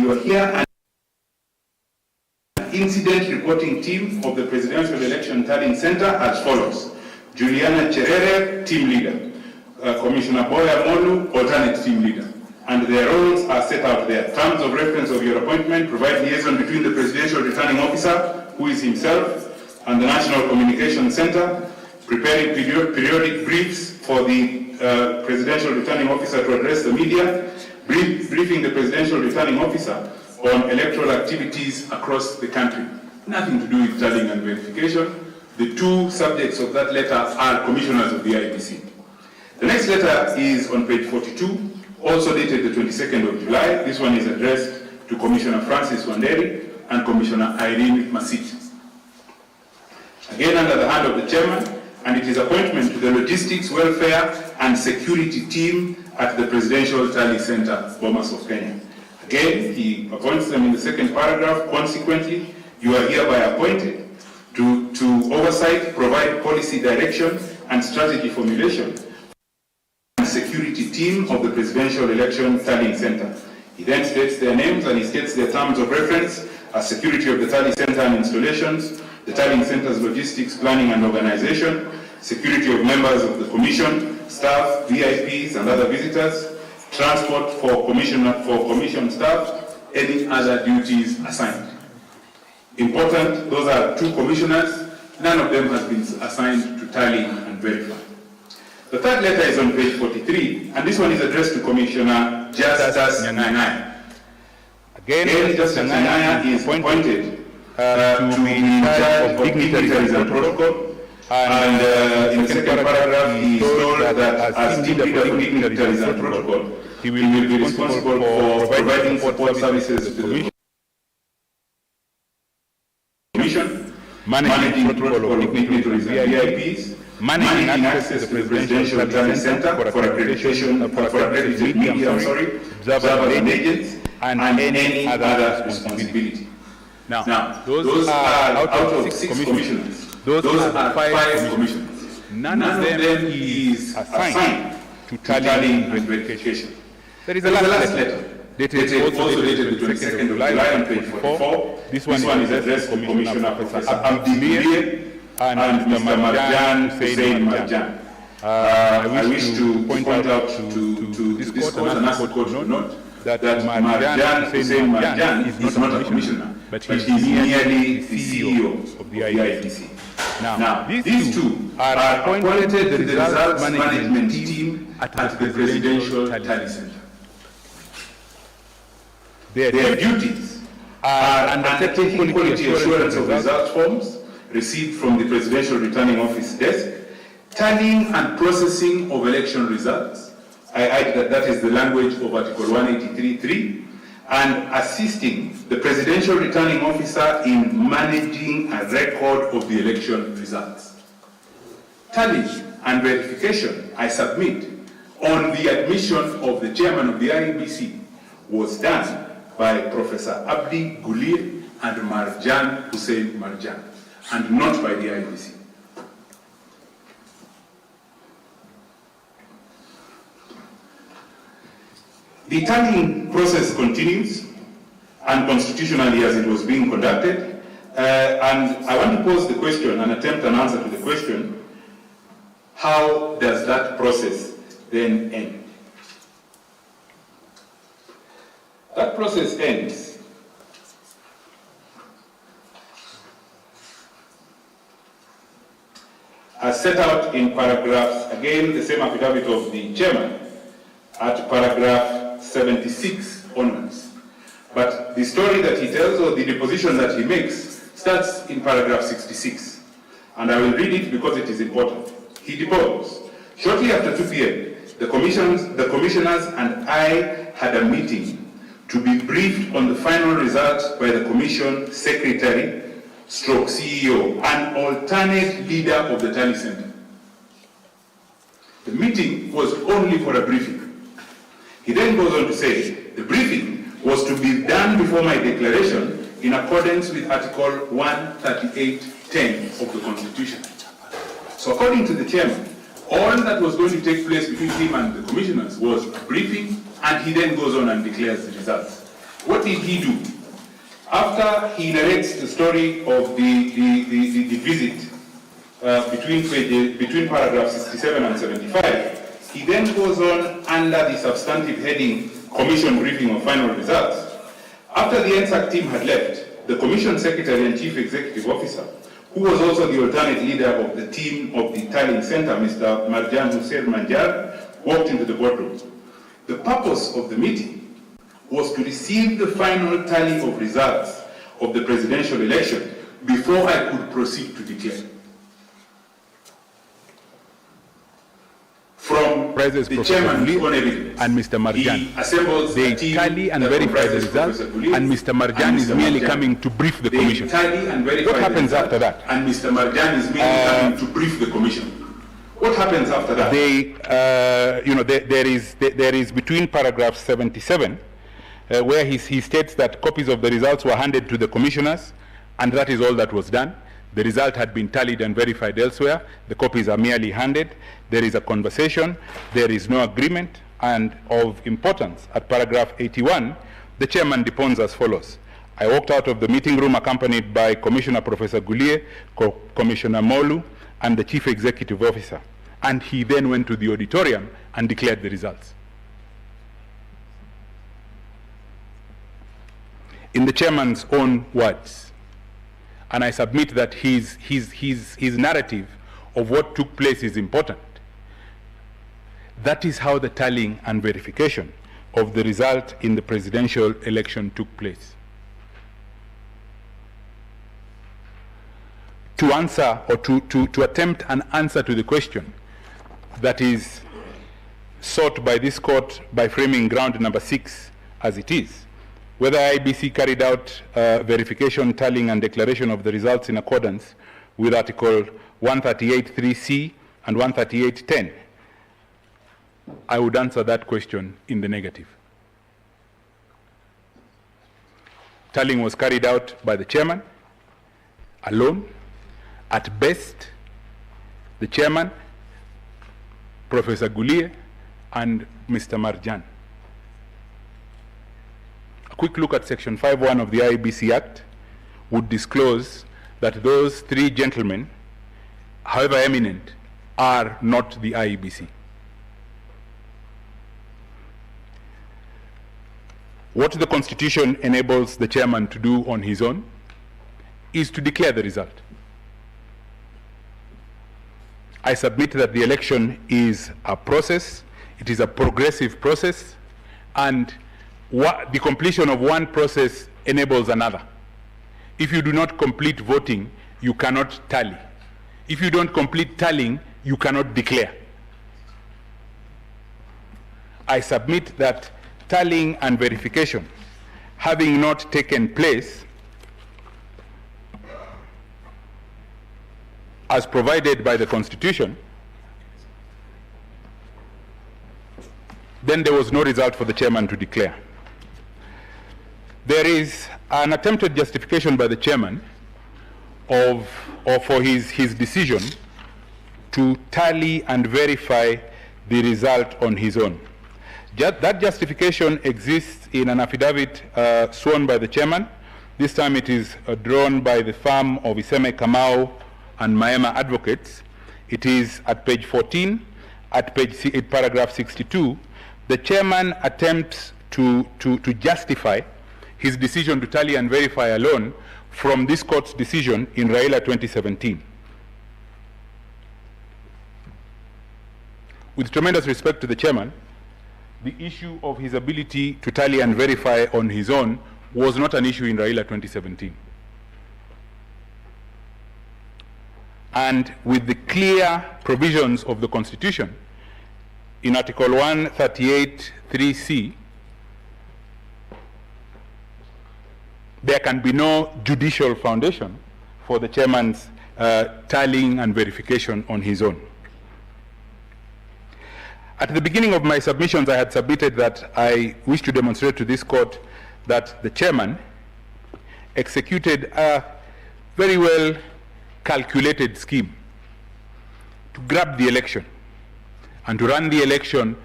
you are here. An incident reporting team of the Presidential Election Tallying Center as follows: Juliana Cherere, team leader; Commissioner Boya Molu, alternate team leader. And their roles are set out there. Terms of reference of your appointment provide liaison between the Presidential Returning Officer, who is himself, and the National Communication Center, preparing periodic briefs for the Presidential Returning Officer to address the media, briefing the Presidential Returning Officer on electoral activities across the country. Nothing to do with tallying and verification. The two subjects of that letter are commissioners of the IEBC. The next letter is on page 42, also dated the 22nd of July. This one is addressed to Commissioner Francis Wanderi and Commissioner Irene Masit. Again, under the hand of the chairman, and it is appointment to the Logistics, Welfare and Security Team at the Presidential Tally Center, Bomas of Kenya. Again, he appoints them in the second paragraph. Consequently, you are hereby appointed to oversight, provide policy direction and strategy formulation and security team of the Presidential Election Tallying Center. He then states their names and he states their terms of reference as security of the Tally Center and installations, the Tallying Center's logistics, planning and organization, security of members of the commission, staff, VIPs and other visitors, transport for commission staff, any other duties assigned. Important, those are two commissioners. None of them has been assigned to tally and verify. The third letter is on page 43, and this one is addressed to Commissioner Justus Nyang'anya. Again, Justus Nyang'anya is appointed to be in charge of dignitaries and protocol. And in the second paragraph, he is told that as team leader for dignitaries and protocol, he will be responsible for providing support services to the Commission, managing protocol of dignitaries and VIPs, managing access to the Presidential Tallying Center for accredited media, observers and agents, and any other responsibility. Now, those are out of 6 commissioners. Those are 5 commissioners. None of them is assigned to tallying and verification. There is a last letter. Also dated the 22nd of July on page 44. This one is addressed to Commissioner Professor Abdi Gulier and Mr. Marjan Hussein Marjan. I wish to point out to this court and ask the court to note that Marjan Hussein Marjan is not a commissioner, but he is merely the CEO of the IEBC. Now, these two are appointed to the results management team at the Presidential Tally Center. Their duties are undertaking quality assurance of result forms received from the Presidential Returning Office desk, tallying and processing of election results. I add that is the language of Article 183.3, and assisting the Presidential Returning Officer in managing a record of the election results. Tallying and verification, I submit, on the admission of the chairman of the IEBC was done by Professor Abdi Gulier and Marjan Hussein Marjan, and not by the IEBC. The tallying process continues, and constitutionally as it was being conducted, and I want to pose the question and attempt an answer to the question: how does that process then end? That process ends as set out in paragraphs, again the same affidavit of the chairman, at paragraph 76 onwards. But the story that he tells, or the deposition that he makes, starts in paragraph 66. And I will read it because it is important. He deposed: shortly after 2 p.m., the commissioners and I had a meeting to be briefed on the final results by the Commission Secretary / CEO, an alternate leader of the Tally Center. The meeting was only for a briefing. He then goes on to say, the briefing was to be done before my declaration in accordance with Article 138(10) of the Constitution. So according to the chairman, all that was going to take place between him and the commissioners was a briefing, and he then goes on and declares the results. What did he do? After he narrates the story of the visit between paragraphs 67 and 75, he then goes on under the substantive heading Commission Briefing of Final Results. After the NSAC team had left, the Commission Secretary and Chief Executive Officer, who was also the alternate leader of the team of the Tallying Center, Mr. Marjan Hussein Manjar, walked into the boardroom. The purpose of the meeting was to receive the final tally of results of the presidential election before I could proceed to declare. From the chairman and Mr. Marjan, he assembles they tally and verify the results, and Mr. Marjan is merely coming to brief the commission. What happens after that? And Mr. Marjan is merely coming to brief the commission. What happens after that? There is between paragraph 77, where he states that copies of the results were handed to the commissioners, and that is all that was done. The result had been tallied and verified elsewhere. The copies are merely handed. There is a conversation. There is no agreement. And of importance, at paragraph 81, the chairman deposed as follows. I walked out of the meeting room accompanied by Commissioner Professor Gulie, Commissioner Molu, and the Chief Executive Officer. And he then went to the auditorium and declared the results. In the chairman's own words, and I submit that his narrative of what took place is important. That is how the tallying and verification of the result in the presidential election took place. To answer or to attempt an answer to the question that is sought by this court by framing ground number 6 as it is, whether IBC carried out verification, tallying, and declaration of the results in accordance with Article 138.3c and 138.10, I would answer that question in the negative. Tallying was carried out by the chairman alone. At best, the chairman, Professor Gulie, and Mr. Marjan. A quick look at Section 5.1 of the IEBC Act would disclose that those 3 gentlemen, however eminent, are not the IEBC. What the Constitution enables the chairman to do on his own is to declare the result. I submit that the election is a process, it is a progressive process, and the completion of one process enables another. If you do not complete voting, you cannot tally. If you don't complete tallying, you cannot declare. I submit that tallying and verification, having not taken place as provided by the Constitution, then there was no result for the chairman to declare. There is an attempted justification by the chairman for his decision to tally and verify the result on his own. That justification exists in an affidavit sworn by the chairman. This time it is drawn by the firm of Iseme Kamau and Maema Advocates. It is at page 14, at paragraph 62. The chairman attempts to justify his decision to tally and verify alone from this court's decision in Raila 2017. With tremendous respect to the chairman, the issue of his ability to tally and verify on his own was not an issue in Raila 2017. And with the clear provisions of the Constitution, in Article 138.3c, there can be no judicial foundation for the chairman's tallying and verification on his own. At the beginning of my submissions, I had submitted that I wish to demonstrate to this court that the chairman executed a very well calculated scheme to grab the election and to run the election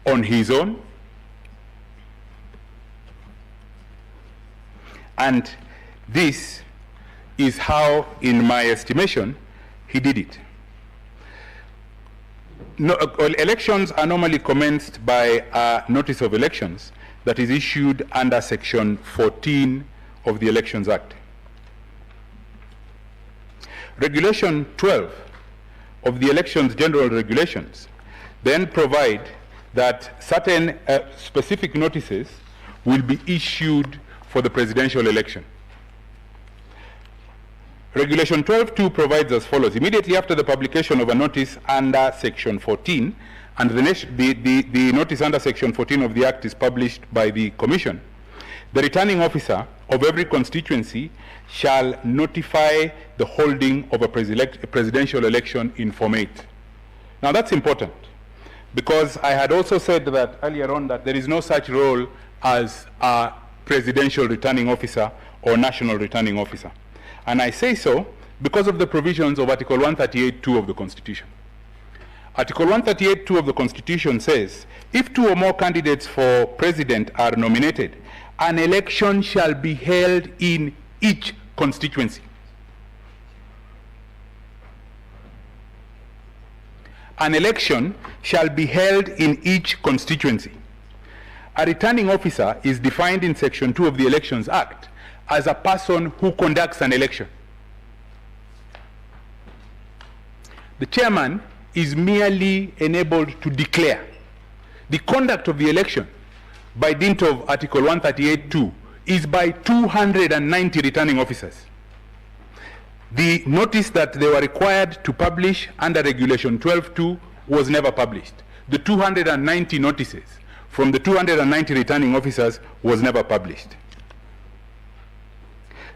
on his own And this is how, in my estimation, he did it. No, elections are normally commenced by a notice of elections that is issued under Section 14 of the Elections Act. Regulation 12 of the Elections General Regulations then provide that certain specific notices will be issued for the presidential election. Regulation 12.2 provides as follows: immediately after the publication of a notice under Section 14, and the notice under Section 14 of the Act is published by the Commission, the returning officer of every constituency shall notify the holding of a presidential election in Form 8. Now that's important, because I had also said that earlier on that there is no such role as a presidential returning officer or national returning officer. And I say so because of the provisions of Article 138.2 of the Constitution. Article 138.2 of the Constitution says, if two or more candidates for president are nominated, an election shall be held in each constituency. An election shall be held in each constituency. A returning officer is defined in Section 2 of the Elections Act as a person who conducts an election. The chairman is merely enabled to declare. The conduct of the election by dint of Article 138.2 is by 290 returning officers. The notice that they were required to publish under Regulation 12.2 was never published. The 290 notices from the 290 returning officers was never published.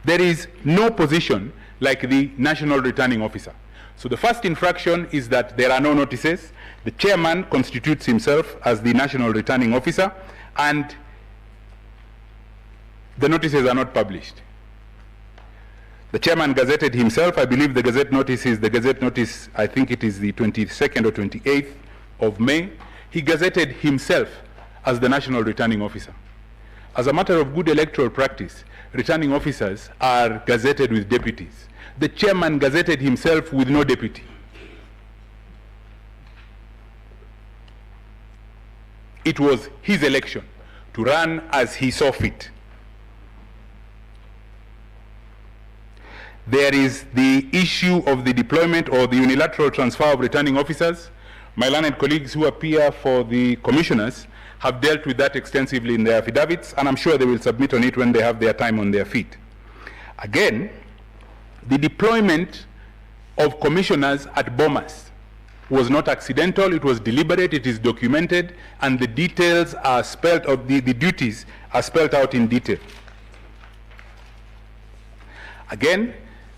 There is no position like the national returning officer. So the first infraction is that there are no notices. The chairman constitutes himself as the national returning officer, and the notices are not published. The chairman gazetted himself. I believe the gazette notice is the gazette notice, I think it is the 22nd or 28th of May. He gazetted himself as the national returning officer. As a matter of good electoral practice, returning officers are gazetted with deputies. The chairman gazetted himself with no deputy. It was his election to run as he saw fit. There is the issue of the deployment or the unilateral transfer of returning officers. My learned colleagues who appear for the commissioners have dealt with that extensively in their affidavits, and I'm sure they will submit on it when they have their time on their feet. Again, the deployment of commissioners at Bomas was not accidental, it was deliberate, it is documented, and the details are spelled out, the duties are spelled out in detail. Again,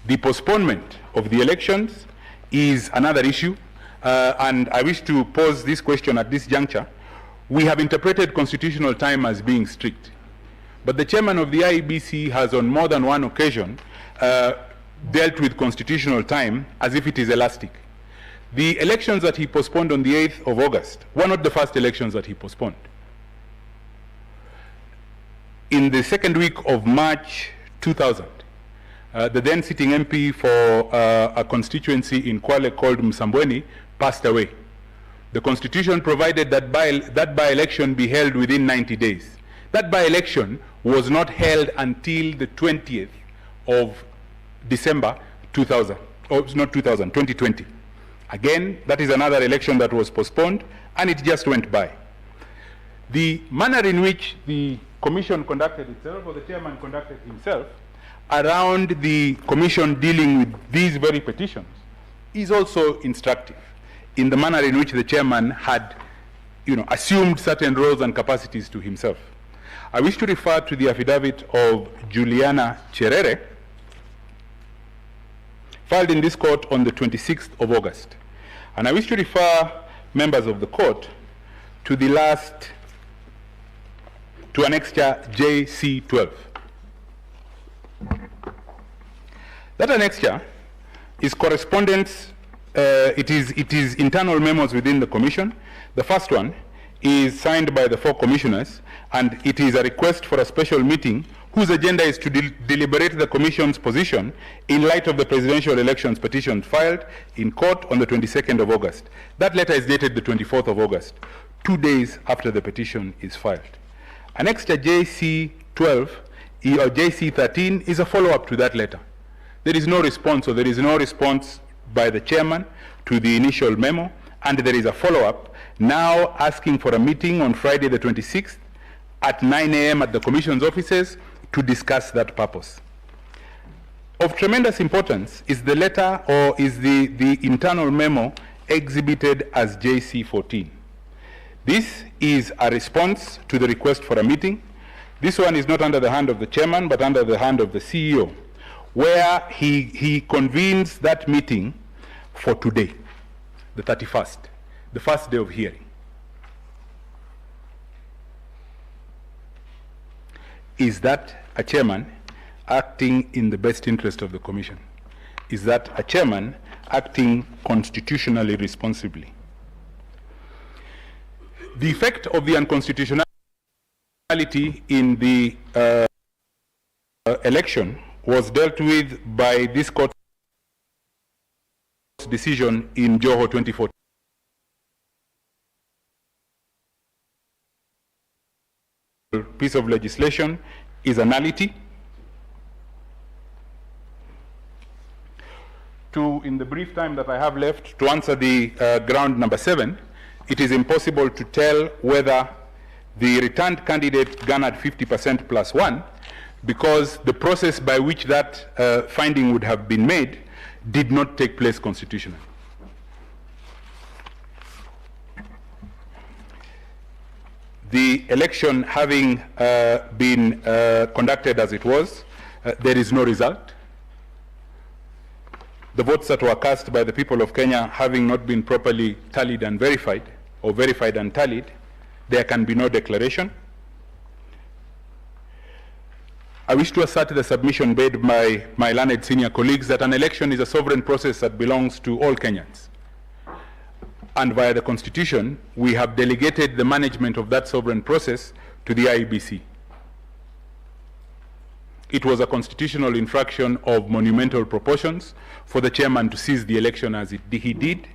the postponement of the elections is another issue, and I wish to pose this question at this juncture. We have interpreted constitutional time as being strict, but the chairman of the IEBC has on more than one occasion dealt with constitutional time as if it is elastic. The elections that he postponed on the 8th of August were not the first elections that he postponed. In the second week of March 2000, the then sitting MP for a constituency in Kwale called Msambweni passed away. The Constitution provided that by-election be held within 90 days. That by-election was not held until the 20th of December 2000, or not 2000, 2020. Again, that is another election that was postponed, and it just went by. The manner in which the commission conducted itself, or the chairman conducted himself, around the commission dealing with these very petitions is also instructive in the manner in which the chairman had, assumed certain roles and capacities to himself. I wish to refer to the affidavit of Juliana Cherere, filed in this court on the 26th of August. And I wish to refer members of the court to to annexure JC12. That annexure is correspondence, it is internal memos within the commission. The first one is signed by the 4 commissioners, and it is a request for a special meeting whose agenda is to deliberate the Commission's position in light of the presidential elections petition filed in court on the 22nd of August. That letter is dated the 24th of August, 2 days after the petition is filed. Annexure JC12 or JC13 is a follow-up to that letter. There is no response, or there is no response by the chairman to the initial memo, and there is a follow-up now asking for a meeting on Friday the 26th at 9 a.m. at the Commission's offices to discuss that purpose. Of tremendous importance is the letter, or is the internal memo exhibited as JC14. This is a response to the request for a meeting. This one is not under the hand of the chairman, but under the hand of the CEO, where he convenes that meeting for today, the 31st, the first day of hearing. Is that a chairman acting in the best interest of the Commission? Is that a chairman acting constitutionally responsibly? The effect of the unconstitutionality in the election was dealt with by this court's decision in Joho 2014. Piece of legislation is a nullity. In the brief time that I have left to answer the ground number 7, it is impossible to tell whether the returned candidate garnered 50% plus 1, because the process by which that finding would have been made did not take place constitutionally. The election having been conducted as it was, there is no result. The votes that were cast by the people of Kenya having not been properly tallied and verified, or verified and tallied, there can be no declaration. I wish to assert the submission made by my learned senior colleagues that an election is a sovereign process that belongs to all Kenyans. And via the Constitution, we have delegated the management of that sovereign process to the IEBC. It was a constitutional infraction of monumental proportions for the chairman to seize the election as he did.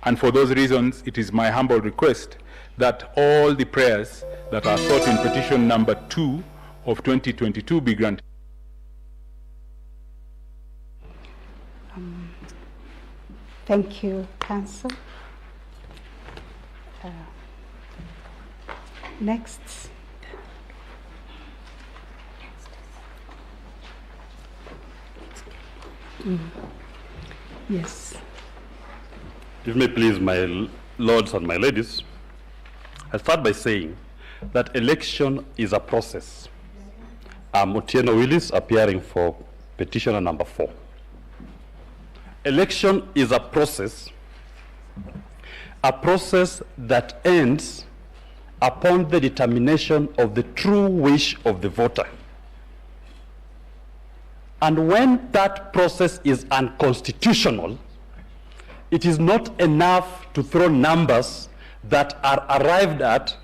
And for those reasons, it is my humble request that all the prayers that are sought in petition number 2 of 2022 be granted. Thank you, Council. Next. Yes. If may please, my lords and my ladies, I start by saying that election is a process. Otieno Willis appearing for petitioner number 4. Election is a process that ends upon the determination of the true wish of the voter. And when that process is unconstitutional, it is not enough to throw numbers that are arrived at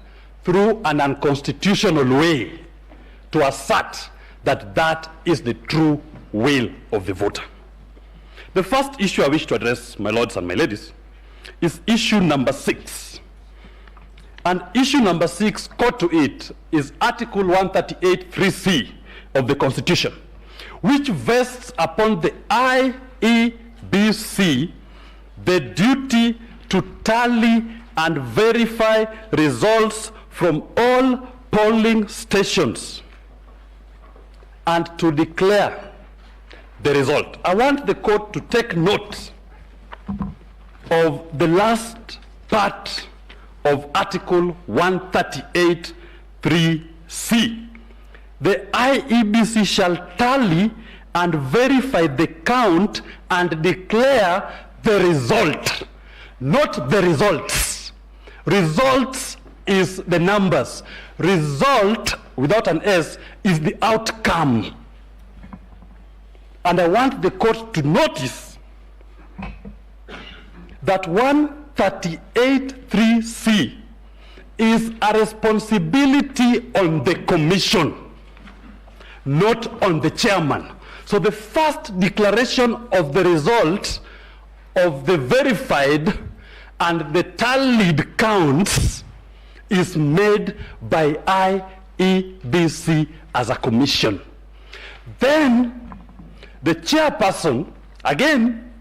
through an unconstitutional way to assert that that is the true will of the voter. The first issue I wish to address, my lords and my ladies, is issue number 6. And issue number 6, core to it, is Article 138(3)(c) of the Constitution, which vests upon the IEBC the duty to tally and verify results from all polling stations and to declare the result. I want the court to take note of the last part of Article 138(3)(c). The IEBC shall tally and verify the count and declare the result, not the results. Results is the numbers. Result, without an S, is the outcome. And I want the court to notice that 138(3)(c) is a responsibility on the commission, not on the chairman. So the first declaration of the result of the verified and the tallied counts is made by IEBC as a commission. Then the chairperson, again,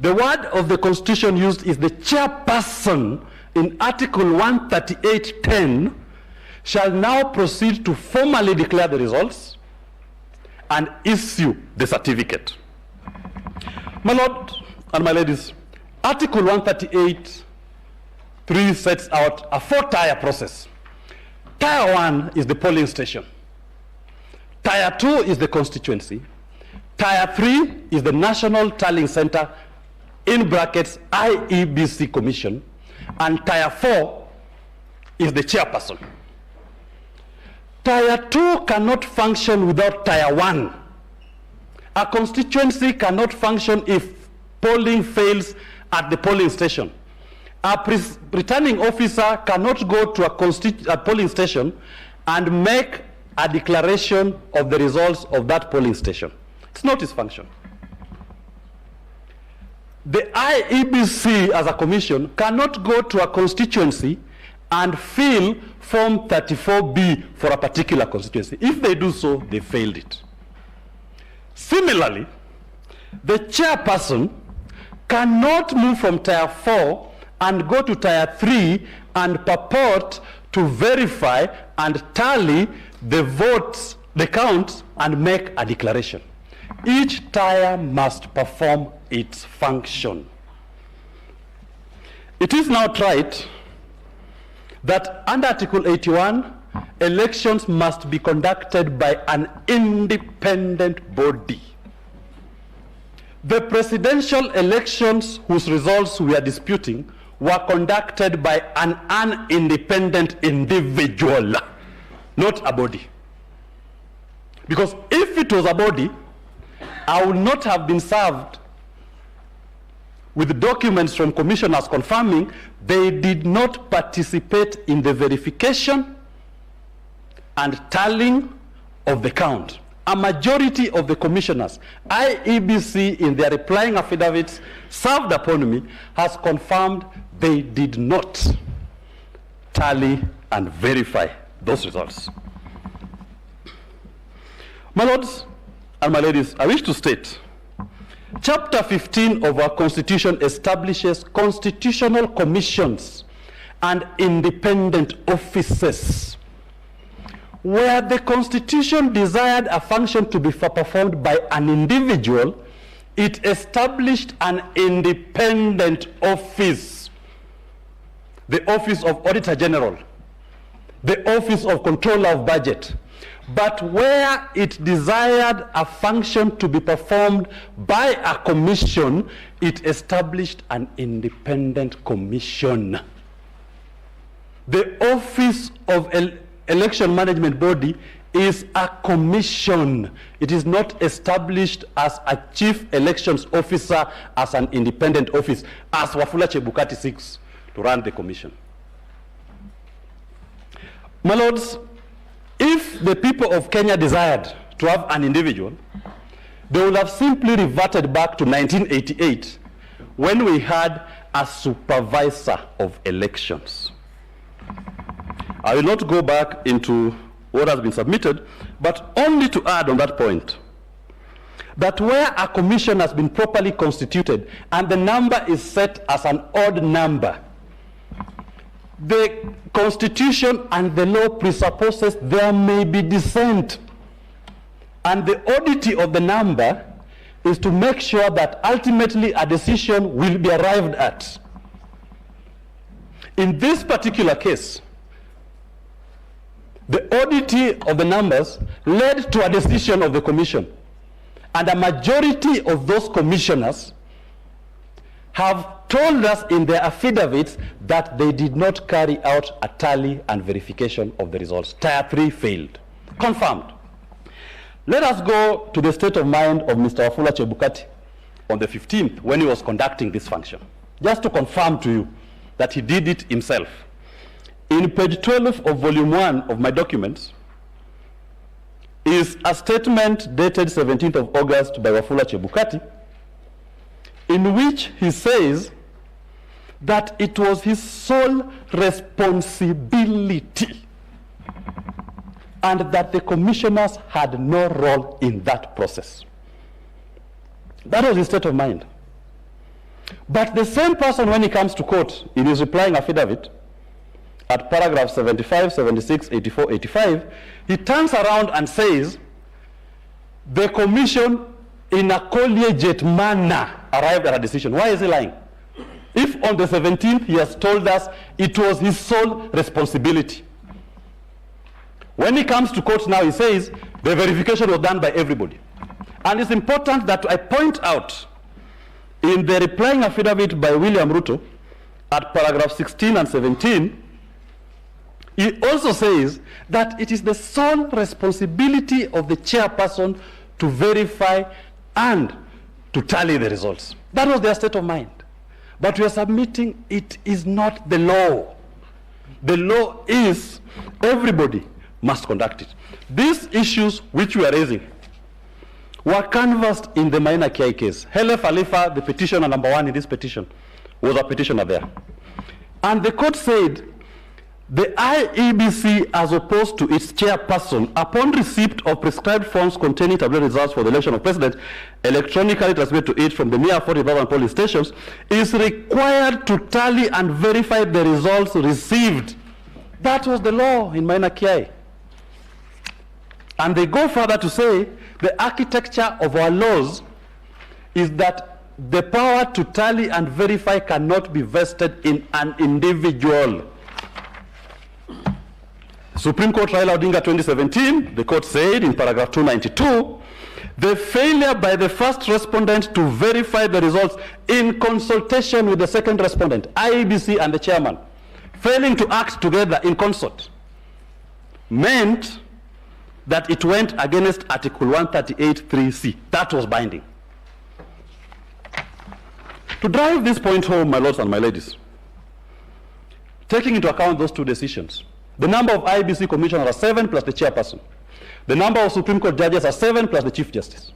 the word of the Constitution used is the chairperson in Article 138(10) shall now proceed to formally declare the results and issue the certificate. My Lord and my ladies, Article 138(3) sets out a 4-tier process. Tier 1 is the polling station. Tier 2 is the constituency. Tier 3 is the National Tallying Center, in brackets IEBC Commission. And Tier 4 is the chairperson. Tier 2 cannot function without Tier 1. A constituency cannot function if polling fails at the polling station. A returning officer cannot go to a polling station and make a declaration of the results of that polling station. It's not his function. The IEBC as a commission cannot go to a constituency and fill Form 34B for a particular constituency. If they do so, they failed it. Similarly, the chairperson cannot move from Tier 4 and go to Tier 3 and purport to verify and tally the votes, the counts, and make a declaration. Each tier must perform its function. It is now tried that under Article 81, elections must be conducted by an independent body. The presidential elections whose results we are disputing were conducted by an independent individual, not a body. Because if it was a body, I would not have been served with documents from commissioners confirming they did not participate in the verification and tallying of the count. A majority of the commissioners, IEBC in their replying affidavits served upon me, has confirmed they did not tally and verify those results. My lords and my ladies, I wish to state, Chapter 15 of our Constitution establishes constitutional commissions and independent offices. Where the Constitution desired a function to be performed by an individual, it established an independent office. The Office of Auditor General, the Office of Controller of Budget. But where it desired a function to be performed by a commission, it established an independent commission. The Office of Election Management Body is a commission. It is not established as a chief elections officer as an independent office, as Wafula Chebukati seeks to run the commission. My lords, if the people of Kenya desired to have an individual, they would have simply reverted back to 1988 when we had a supervisor of elections. I will not go back into what has been submitted, but only to add on that point that where a commission has been properly constituted and the number is set as an odd number, the Constitution and the law presupposes there may be dissent. And the oddity of the number is to make sure that ultimately a decision will be arrived at. In this particular case, the oddity of the numbers led to a decision of the commission. And a majority of those commissioners have told us in their affidavits that they did not carry out a tally and verification of the results. Tier 3 failed. Confirmed. Let us go to the state of mind of Mr. Wafula Chebukati on the 15th when he was conducting this function. Just to confirm to you that he did it himself. In page 12 of volume 1 of my documents, is a statement dated 17th of August by Wafula Chebukati, in which he says that it was his sole responsibility and that the commissioners had no role in that process. That was his state of mind. But the same person, when he comes to court in his replying affidavit, at paragraph 75, 76, 84, 85, he turns around and says, the commission in a collegiate manner arrived at a decision. Why is he lying? If on the 17th he has told us it was his sole responsibility. When he comes to court now, he says the verification was done by everybody. And it's important that I point out in the replying affidavit by William Ruto at paragraph 16 and 17, he also says that it is the sole responsibility of the chairperson to verify and to tally the results. That was their state of mind. But we are submitting it is not the law. The law is everybody must conduct it. These issues which we are raising were canvassed in the Maina Kiai case. Hele Khalifa, the petitioner number one in this petition, was a petitioner there. And the court said the IEBC, as opposed to its chairperson, upon receipt of prescribed forms containing tabulated results for the election of president, electronically transmitted to it from the near 40,000 polling stations, is required to tally and verify the results received. That was the law in Maina Kiai. And they go further to say the architecture of our laws is that the power to tally and verify cannot be vested in an individual. Supreme Court Raila Odinga 2017, the court said in paragraph 292, the failure by the first respondent to verify the results in consultation with the second respondent, IEBC and the chairman, failing to act together in concert, meant that it went against Article 138(3)(c). That was binding. To drive this point home, my lords and my ladies, taking into account those two decisions, the number of IEBC commissioners are 7 plus the chairperson. The number of Supreme Court judges are 7 plus the Chief Justice.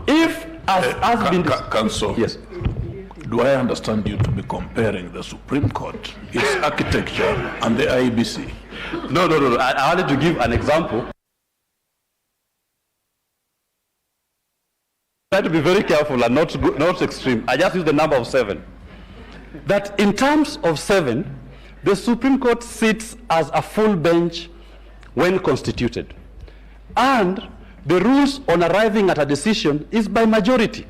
If, as been... Counsel, yes. Do I understand you to be comparing the Supreme Court, its architecture, and the IEBC? No. I wanted to give an example. Try to be very careful and not extreme. I just use the number of 7. That in terms of 7, the Supreme Court sits as a full bench when constituted. And the rules on arriving at a decision is by majority.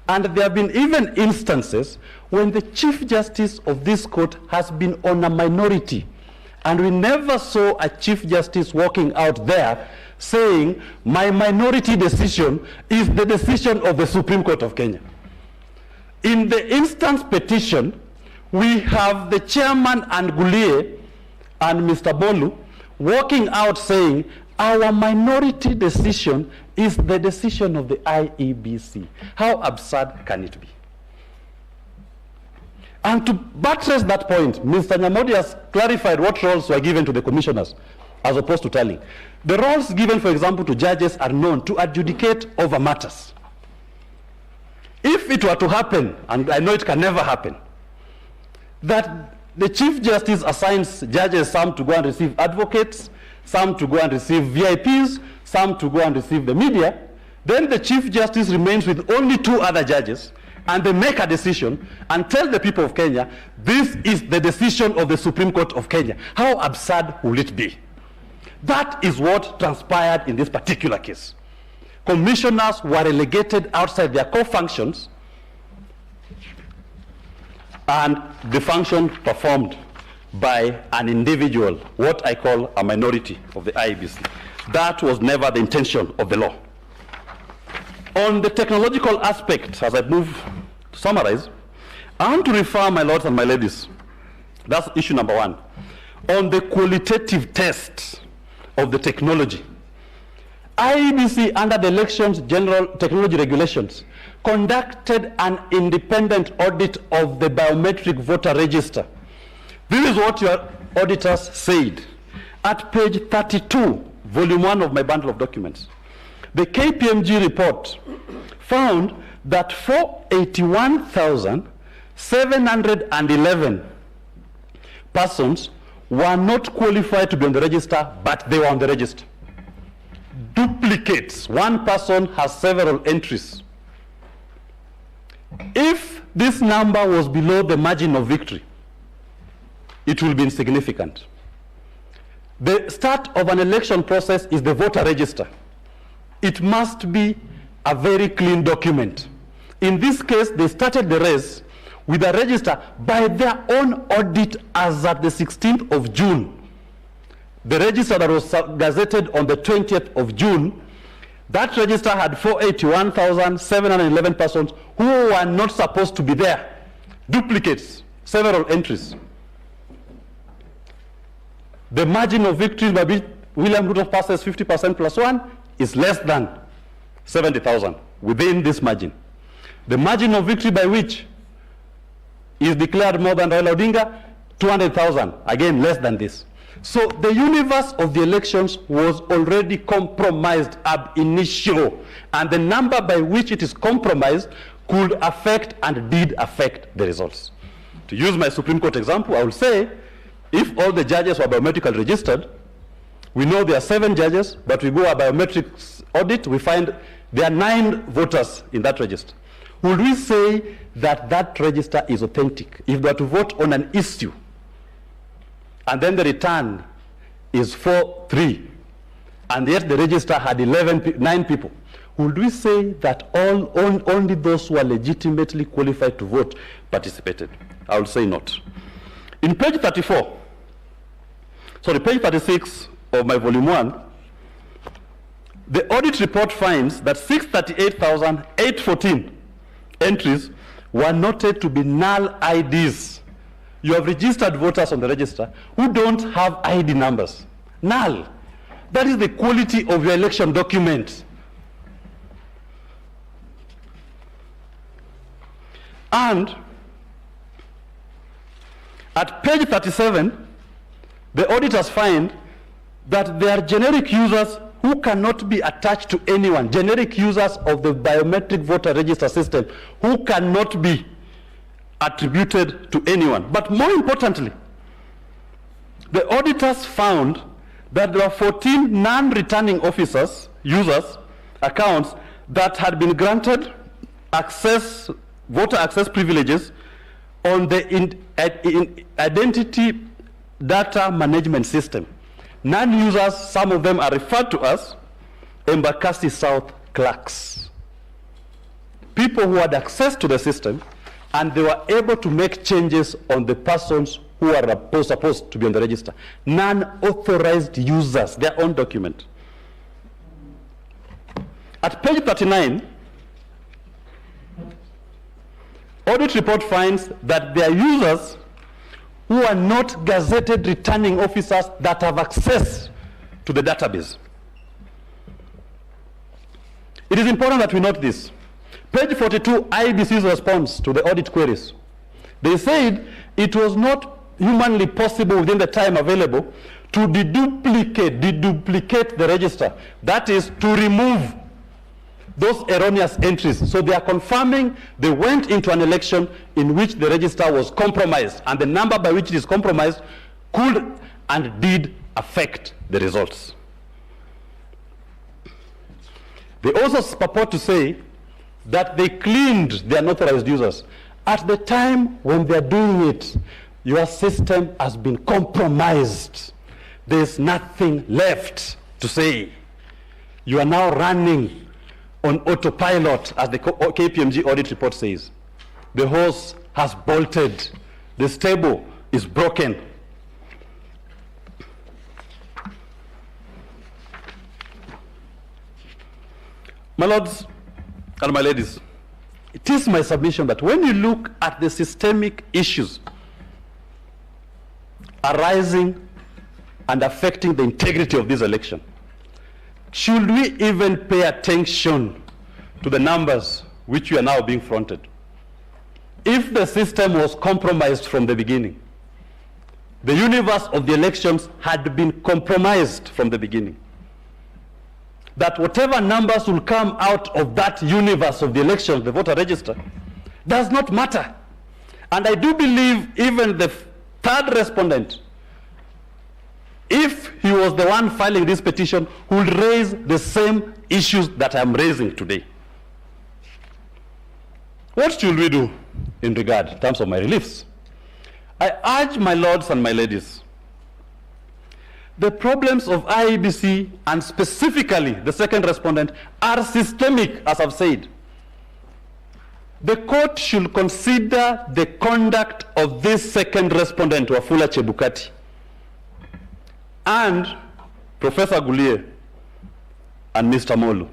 And there have been even instances when the Chief Justice of this court has been on a minority. And we never saw a Chief Justice walking out there saying, my minority decision is the decision of the Supreme Court of Kenya. In the instance petition, we have the chairman and Gulie and Mr. Bolu walking out saying, our minority decision is the decision of the IEBC. How absurd can it be? And to buttress that point, Mr. Nyamodi has clarified what roles were given to the commissioners as opposed to tallying. The roles given, for example, to judges are known to adjudicate over matters. If it were to happen, and I know it can never happen, that the Chief Justice assigns judges some to go and receive advocates, some to go and receive VIPs, some to go and receive the media, then the Chief Justice remains with only 2 other judges, and they make a decision and tell the people of Kenya, this is the decision of the Supreme Court of Kenya. How absurd will it be? That is what transpired in this particular case. Commissioners were relegated outside their core functions, and the function performed by an individual, what I call a minority of the IEBC. That was never the intention of the law. On the technological aspect, as I move to summarize, I want to refer, my lords and my ladies, that's issue number 1, on the qualitative test of the technology. IEBC, under the Elections General Technology Regulations, conducted an independent audit of the biometric voter register. This is what your auditors said. At page 32, volume 1 of my bundle of documents. The KPMG report found that 481,711 persons were not qualified to be on the register, but they were on the register. Duplicates. One person has several entries. If this number was below the margin of victory, it will be insignificant. The start of an election process is the voter register. It must be a very clean document. In this case, they started the race with a register by their own audit as at the 16th of June. The register that was gazetted on the 20th of June, that register had 481,711 persons who were not supposed to be there. Duplicates, several entries. The margin of victory by which William Ruto passes 50% plus 1 is less than 70,000 within this margin. The margin of victory by which is declared more than Raila Odinga, 200,000, again less than this. So the universe of the elections was already compromised ab initio, and the number by which it is compromised could affect and did affect the results. To use my Supreme Court example, I will say, if all the judges were biometrically registered, we know there are 7 judges, but we go a biometrics audit, we find there are 9 voters in that register. Would we say that that register is authentic if they were to vote on an issue and then the return is 4-3 and yet the register had 9 people? Would we say that only those who are legitimately qualified to vote participated? I would say not. In page 36 of my volume 1, the audit report finds that 638,814 entries were noted to be null IDs. You have registered voters on the register who don't have ID numbers. Null. That is the quality of your election document. And at page 37, the auditors find that there are generic users who cannot be attached to anyone, generic users of the biometric voter register system who cannot be attributed to anyone. But more importantly, the auditors found that there were 14 non-returning officers, users, accounts that had been granted access, voter access privileges on the identity data management system. Non-users, some of them are referred to as Embakasi South clerks. People who had access to the system and they were able to make changes on the persons who are supposed to be on the register. Non-authorized users, their own document. At page 39, audit report finds that there are users who are not gazetted returning officers that have access to the database. It is important that we note this. Page 42, IBC's response to the audit queries. They said it was not humanly possible within the time available to deduplicate the register. That is, to remove those erroneous entries. So they are confirming they went into an election in which the register was compromised, and the number by which it is compromised could and did affect the results. They also purport to say that they cleaned the unauthorized users. At the time when they're doing it, your system has been compromised. There's nothing left to say. You are now running on autopilot, as the KPMG audit report says. The horse has bolted. The stable is broken. My lords and my ladies, it is my submission that when you look at the systemic issues arising and affecting the integrity of this election, should we even pay attention to the numbers which we are now being fronted? If the system was compromised from the beginning, the universe of the elections had been compromised from the beginning, that whatever numbers will come out of that universe of the elections, the voter register, does not matter. And I do believe even the third respondent, if he was the one filing this petition, would raise the same issues that I'm raising today. What should we do in terms of my reliefs? I urge my lords and my ladies, the problems of IEBC and specifically the second respondent are systemic, as I've said. The court should consider the conduct of this second respondent, Wafula Chebukati, and Professor Gulie and Mr. Molu.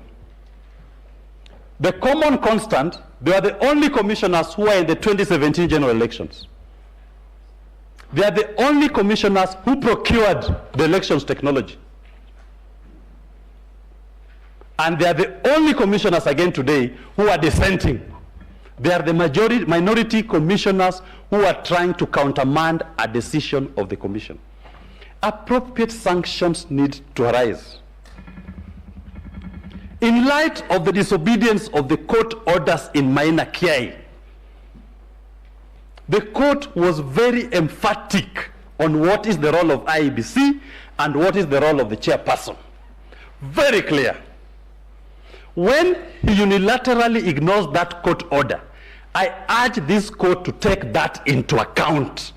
The common constant, they are the only commissioners who are in the 2017 general elections. They are the only commissioners who procured the elections technology. And they are the only commissioners again today who are dissenting. They are the minority commissioners who are trying to countermand a decision of the commission. Appropriate sanctions need to arise. In light of the disobedience of the court orders in Maina Kiai, the court was very emphatic on what is the role of IEBC and what is the role of the chairperson. Very clear. When he unilaterally ignores that court order, I urge this court to take that into account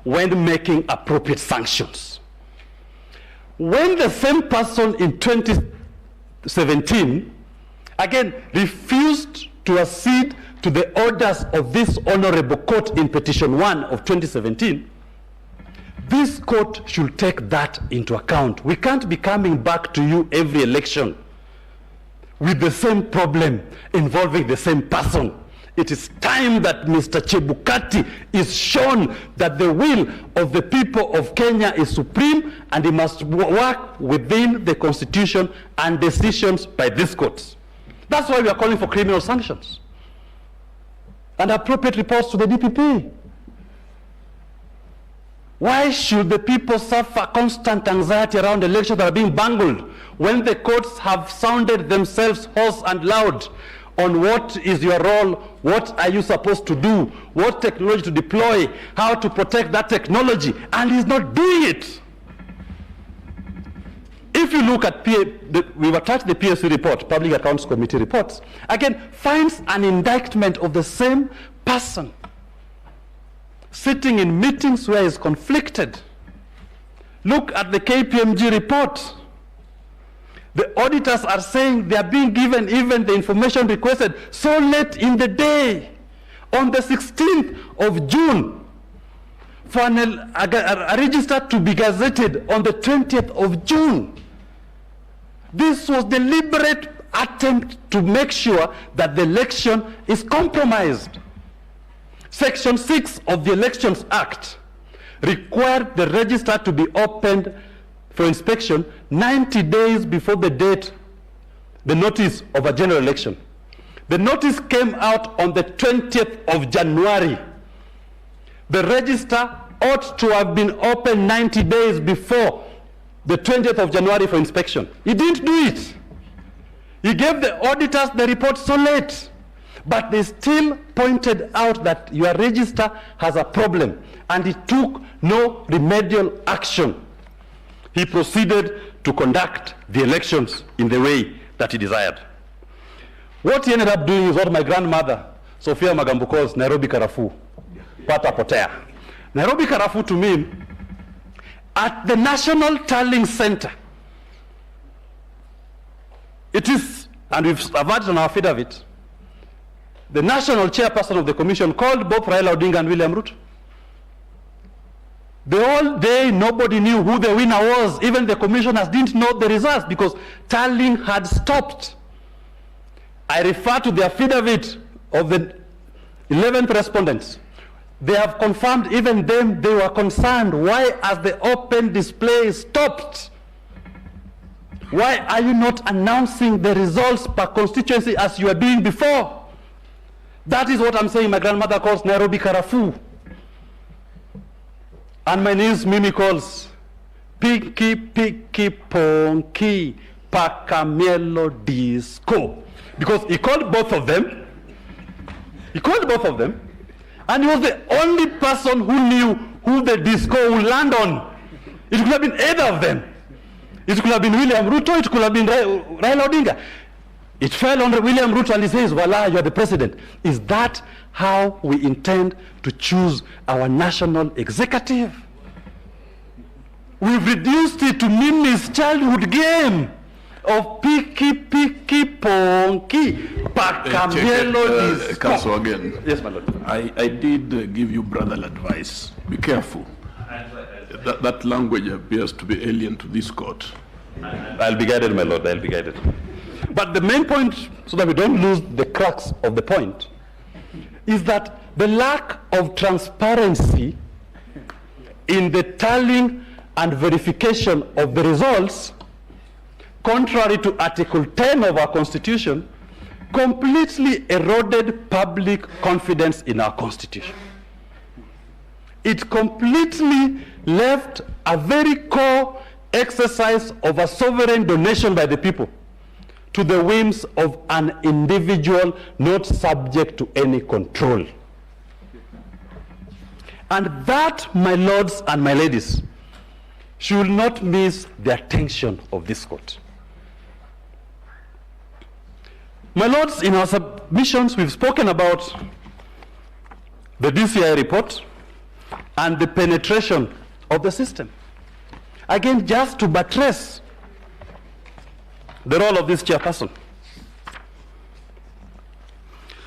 when making appropriate sanctions. When the same person in 2017 again refused to accede to the orders of this honorable court in petition 1 of 2017, this court should take that into account. We can't be coming back to you every election with the same problem involving the same person. It is time that Mr. Chebukati is shown that the will of the people of Kenya is supreme and he must work within the constitution and decisions by this court. That's why we are calling for criminal sanctions and appropriate reports to the DPP. Why should the people suffer constant anxiety around elections that are being bungled when the courts have sounded themselves hoarse and loud on what is your role, what are you supposed to do, what technology to deploy, how to protect that technology, and he's not doing it? If you look at we've attached the PSC report, Public Accounts Committee reports, again, finds an indictment of the same person sitting in meetings where he's conflicted. Look at the KPMG report. The auditors are saying they are being given even the information requested so late in the day, on the 16th of June, for a register to be gazetted on the 20th of June. This was deliberate attempt to make sure that the election is compromised. Section 6 of the Elections Act required the register to be opened for inspection 90 days before the date, the notice of a general election. The notice came out on the 20th of January. The register ought to have been opened 90 days before the 20th of January for inspection. He didn't do it. He gave the auditors the report so late, but they still pointed out that your register has a problem, and he took no remedial action. He proceeded to conduct the elections in the way that he desired. What he ended up doing is what my grandmother, Sophia Magambo, calls Nairobi Karafu, Pata Potea. Nairobi Karafu to me, at the National Tallying Center, it is, and we've averted on our affidavit, the national chairperson of the commission called both Raila Odinga and William Ruto. The whole day, nobody knew who the winner was. Even the commissioners didn't know the results because tallying had stopped. I refer to the affidavit of the 11th respondents. They have confirmed, even them, they were concerned. Why has the open display stopped? Why are you not announcing the results per constituency as you were doing before? That is what I'm saying my grandmother calls Nairobi Karafu. And my niece Mimi calls Pinky, Pinky, Ponky, Pacamielo Disco. Because he called both of them. He called both of them. And he was the only person who knew who the disco would land on. It could have been either of them. It could have been William Ruto, it could have been Raila Odinga. It fell on William Ruto and he says, voila, you are the president. Is that how we intend to choose our national executive? We've reduced it to Mimi's childhood game of picky, ponky, Pacamielo Disco. Council again. Yes, my lord. I did give you brotherly advice. Be careful. That language appears to be alien to this court. I'll be guided, my lord, I'll be guided. But the main point, so that we don't lose the crux of the point, is that the lack of transparency in the tallying and verification of the results, contrary to Article 10 of our Constitution, completely eroded public confidence in our Constitution. It completely left a very core exercise of a sovereign donation by the people to the whims of an individual not subject to any control. And that, my lords and my ladies, should not miss the attention of this court. My lords, in our submissions, we've spoken about the DCI report and the penetration of the system. Again, just to buttress the role of this chairperson.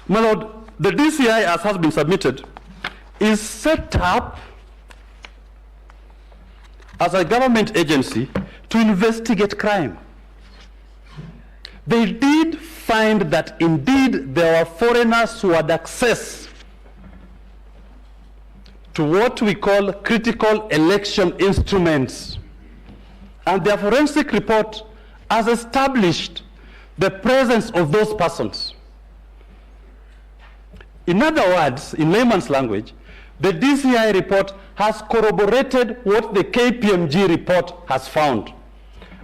My lord, the DCI, as has been submitted, is set up as a government agency to investigate crime. They did find that indeed there were foreigners who had access to what we call critical election instruments. And their forensic report has established the presence of those persons. In other words, in layman's language, the DCI report has corroborated what the KPMG report has found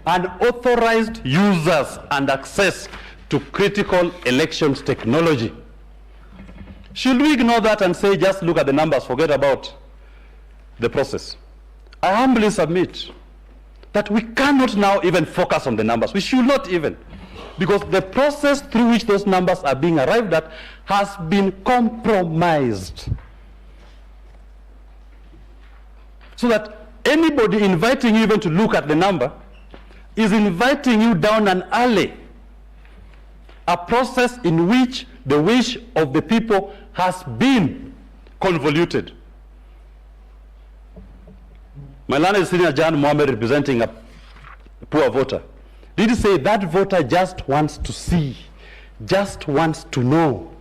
and authorized users and access to critical elections technology. Should we ignore that and say, just look at the numbers, forget about the process? I humbly submit that we cannot now even focus on the numbers. We should not even, because the process through which those numbers are being arrived at has been compromised. So that anybody inviting you even to look at the number is inviting you down an alley, a process in which the wish of the people has been convoluted. My learned senior John Mohammed, representing a poor voter, did say that voter just wants to see, just wants to know,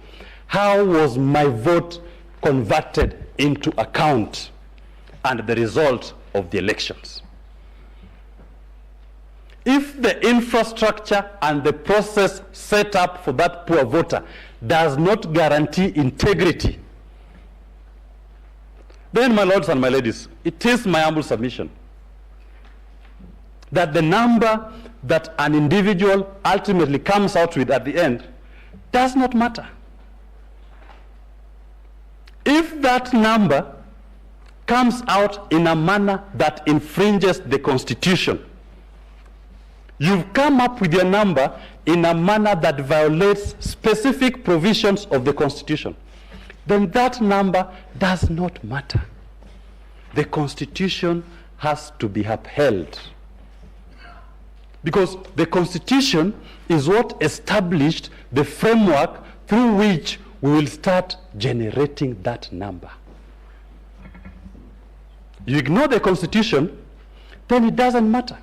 how was my vote converted into account and the result of the elections. If the infrastructure and the process set up for that poor voter does not guarantee integrity, then, my lords and my ladies, it is my humble submission that the number that an individual ultimately comes out with at the end does not matter. If that number comes out in a manner that infringes the Constitution, you've come up with your number in a manner that violates specific provisions of the Constitution, then that number does not matter. The Constitution has to be upheld. Because the Constitution is what established the framework through which we will start generating that number. You ignore the Constitution, then it doesn't matter.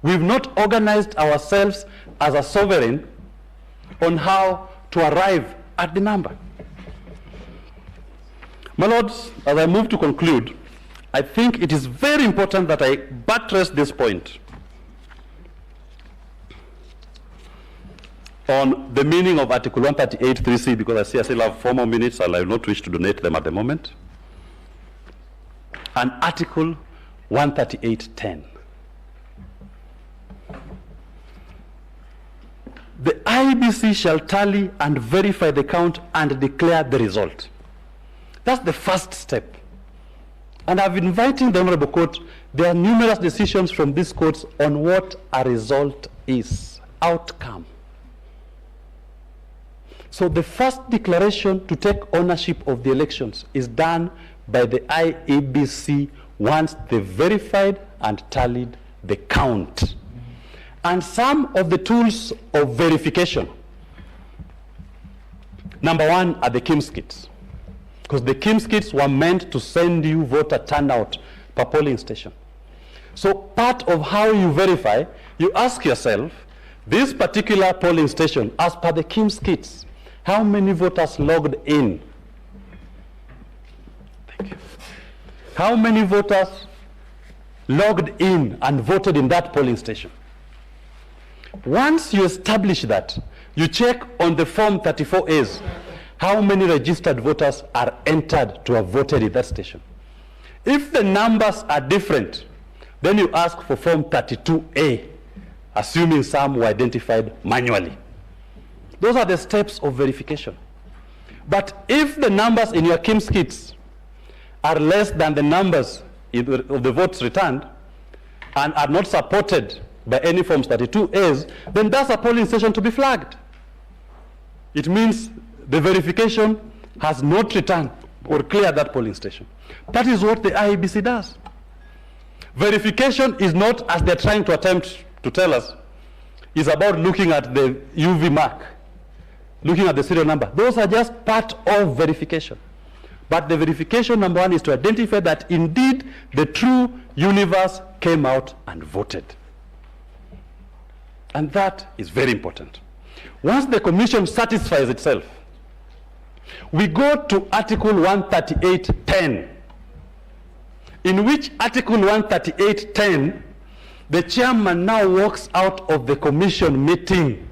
We've not organized ourselves as a sovereign on how to arrive at the number. My lords, as I move to conclude, I think it is very important that I buttress this point on the meaning of Article 138(3)(c), because I see I still have 4 more minutes and I will not wish to donate them at the moment, and Article 138(10). the IEBC shall tally and verify the count and declare the result. That's the first step. And I've invited the Honorable Court, there are numerous decisions from these courts on what a result is, outcome. So the first declaration to take ownership of the elections is done by the IEBC once they verified and tallied the count. And some of the tools of verification, number one are the KIMS kits, because the KIMS kits were meant to send you voter turnout per polling station. So part of how you verify, you ask yourself, this particular polling station, as per the KIMS kits, how many voters logged in? Thank you. How many voters logged in and voted in that polling station? Once you establish that, you check on the Form 34As, how many registered voters are entered to have voted in that station. If the numbers are different, then you ask for Form 32A, assuming some were identified manually. Those are the steps of verification. But if the numbers in your KIMS kits are less than the numbers of the votes returned and are not supported by any Forms 32As, then that's a polling station to be flagged. It means the verification has not returned or cleared that polling station. That is what the IEBC does. Verification is not, as they're trying to attempt to tell us, is about looking at the UV mark, looking at the serial number. Those are just part of verification. But the verification, number one, is to identify that indeed the true universe came out and voted. And that is very important. Once the commission satisfies itself, we go to Article 138.10, in which Article 138.10, the chairman now walks out of the commission meeting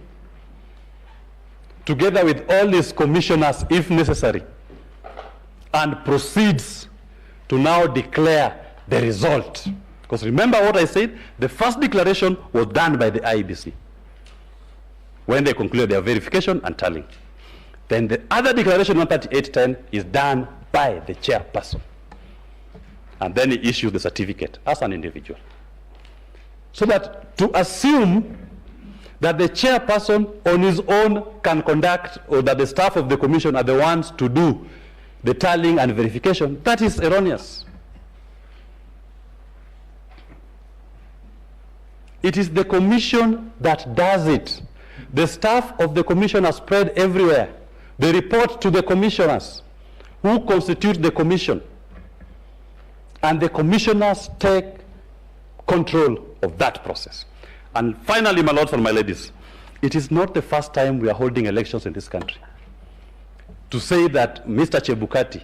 together with all his commissioners, if necessary, and proceeds to now declare the result. Because remember what I said, the first declaration was done by the IEBC when they concluded their verification and tallying. Then the other declaration, 138.10, is done by the chairperson. And then he issues the certificate as an individual. So that to assume that the chairperson on his own can conduct, or that the staff of the commission are the ones to do the tallying and verification, that is erroneous. It is the commission that does it. The staff of the commission are spread everywhere. They report to the commissioners who constitute the commission. And the commissioners take control of that process. And finally, my lords and my ladies, it is not the first time we are holding elections in this country. To say that Mr. Chebukati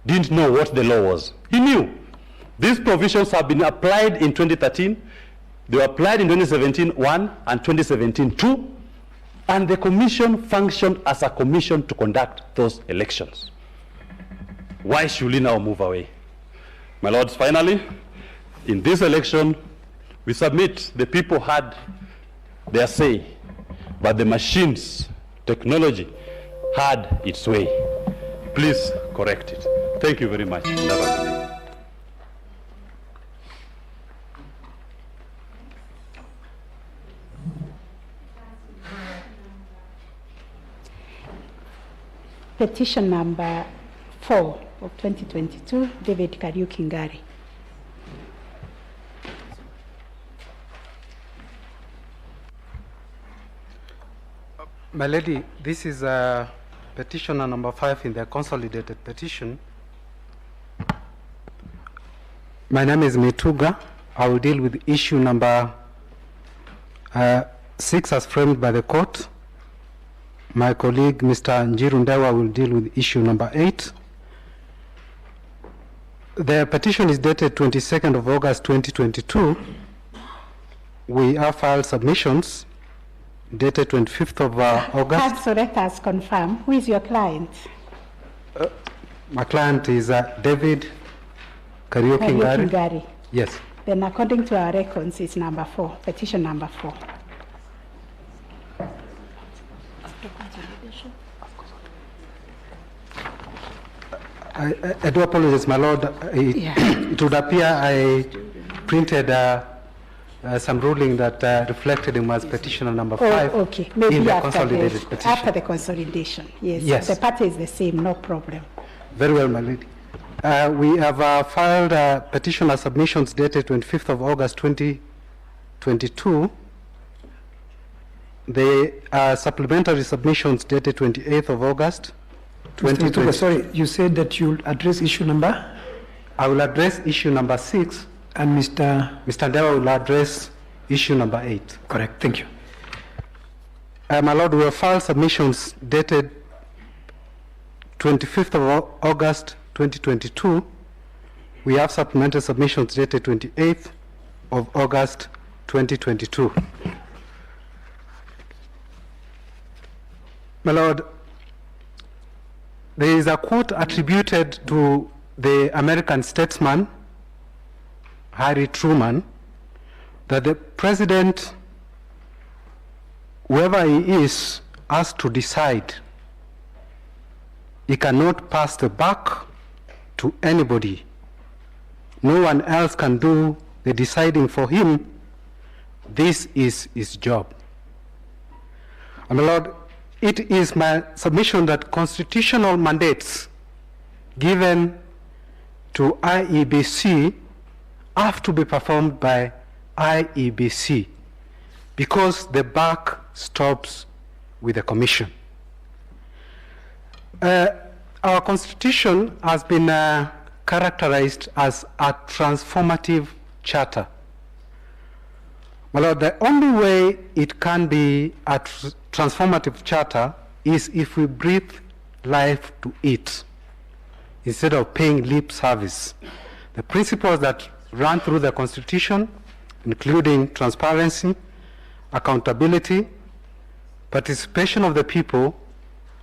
didn't know what the law was. He knew. These provisions have been applied in 2013. They were applied in 2017-1 and 2017-2. And the commission functioned as a commission to conduct those elections. Why should we now move away? My lords, finally, in this election, we submit the people had their say, but the machines, technology, had its way. Please correct it. Thank you very much. Petition number 4 of 2022, David Kariuki Ngari. My lady, this is petitioner number 5 in the consolidated petition. My name is Mituga. I will deal with issue number 6 as framed by the court. My colleague, Mr. Njiru Ndawa, will deal with issue number 8. The petition is dated 22nd of August 2022. We have filed submissions dated 25th of August. Counsel, let us confirm. Who is your client? My client is David Kariuki Ngari. Yes. Then according to our records, it's number 4, petition number 4. I do apologize, my lord. It would appear I printed some ruling that reflected in my petition number 5 okay. Maybe in the after consolidated petition. After the consolidation, yes. Yes. The party is the same, no problem. Very well, my lady. We have filed petitioner submissions dated 25th of August 2022. The supplementary submissions dated 28th of August Mr. 2020. Sorry, you said that you'll address issue number? I will address issue number 6. And Mr. Ndewa will address issue number 8. Correct, thank you. My lord, we have filed submissions dated 25th of August 2022. We have supplementary submissions dated 28th of August 2022. My lord, there is a quote attributed to the American statesman Harry Truman that the president, whoever he is, has to decide. He cannot pass the buck to anybody. No one else can do the deciding for him. This is his job. And my lord, it is my submission that constitutional mandates given to IEBC have to be performed by IEBC because the buck stops with the commission. Our constitution has been characterized as a transformative charter. Well, the only way it can be a transformative charter is if we breathe life to it instead of paying lip service. The principles that run through the Constitution, including transparency, accountability, participation of the people,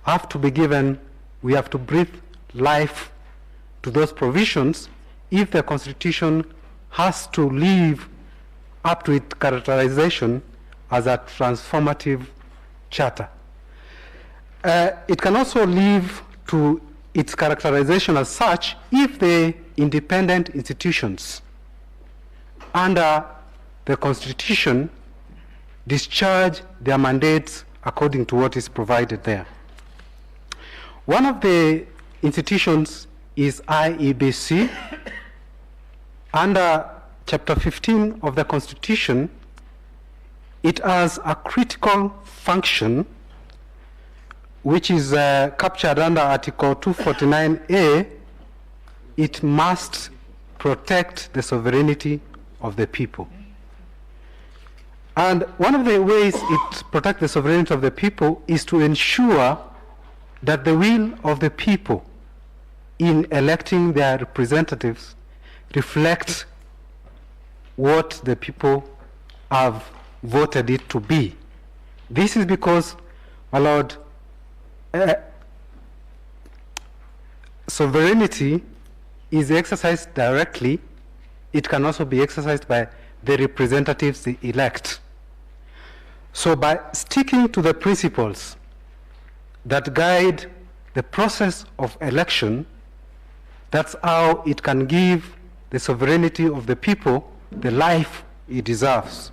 have to be given. We have to breathe life to those provisions if the Constitution has to live up to its characterization as a transformative charter. It can also live to its characterization as such if the independent institutions under the Constitution discharge their mandates according to what is provided there. One of the institutions is IEBC. Under Chapter 15 of the Constitution, it has a critical function which is captured under Article 249A. It must protect the sovereignty of the people. And one of the ways it protects the sovereignty of the people is to ensure that the will of the people in electing their representatives reflects what the people have voted it to be. This is because, my lord, sovereignty is exercised directly. It can also be exercised by the representatives they elect. So by sticking to the principles that guide the process of election, that's how it can give the sovereignty of the people the life it deserves.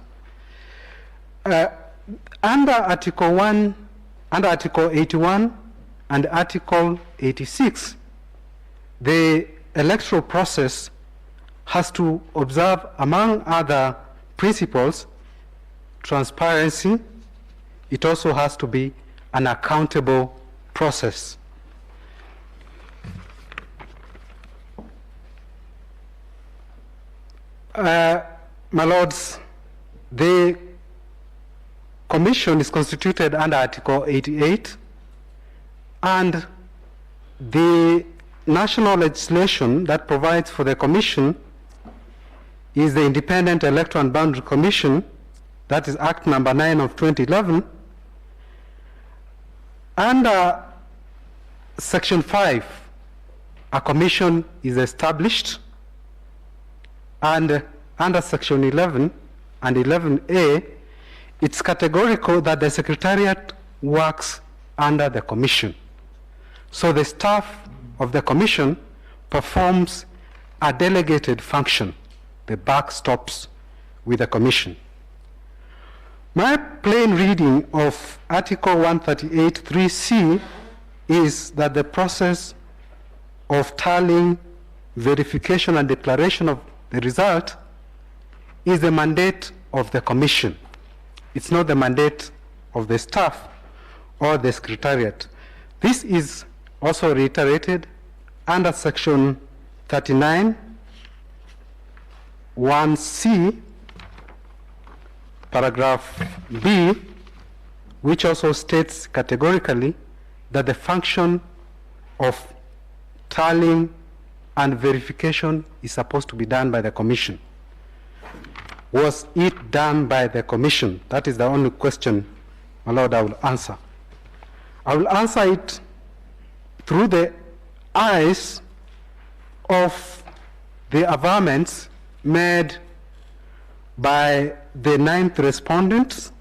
Under Article 1, under Article 81 and Article 86, the electoral process has to observe, among other principles, transparency. It also has to be an accountable process. My lords, the commission is constituted under Article 88, and the national legislation that provides for the commission is the Independent Electoral and Boundary Commission, that is Act number 9 of 2011. Under Section 5, a commission is established, and under Section 11 and 11A, it's categorical that the Secretariat works under the commission. So the staff of the commission performs a delegated function. The buck stops with the commission. My plain reading of Article 138(3)(c) is that the process of tallying, verification, and declaration of the result is the mandate of the commission. It's not the mandate of the staff or the secretariat. This is also reiterated under Section 39(1)(c), paragraph B, which also states categorically that the function of tallying and verification is supposed to be done by the commission. Was it done by the commission? That is the only question, my Lord, I will answer. I will answer it through the eyes of the averments made by the 9th respondent,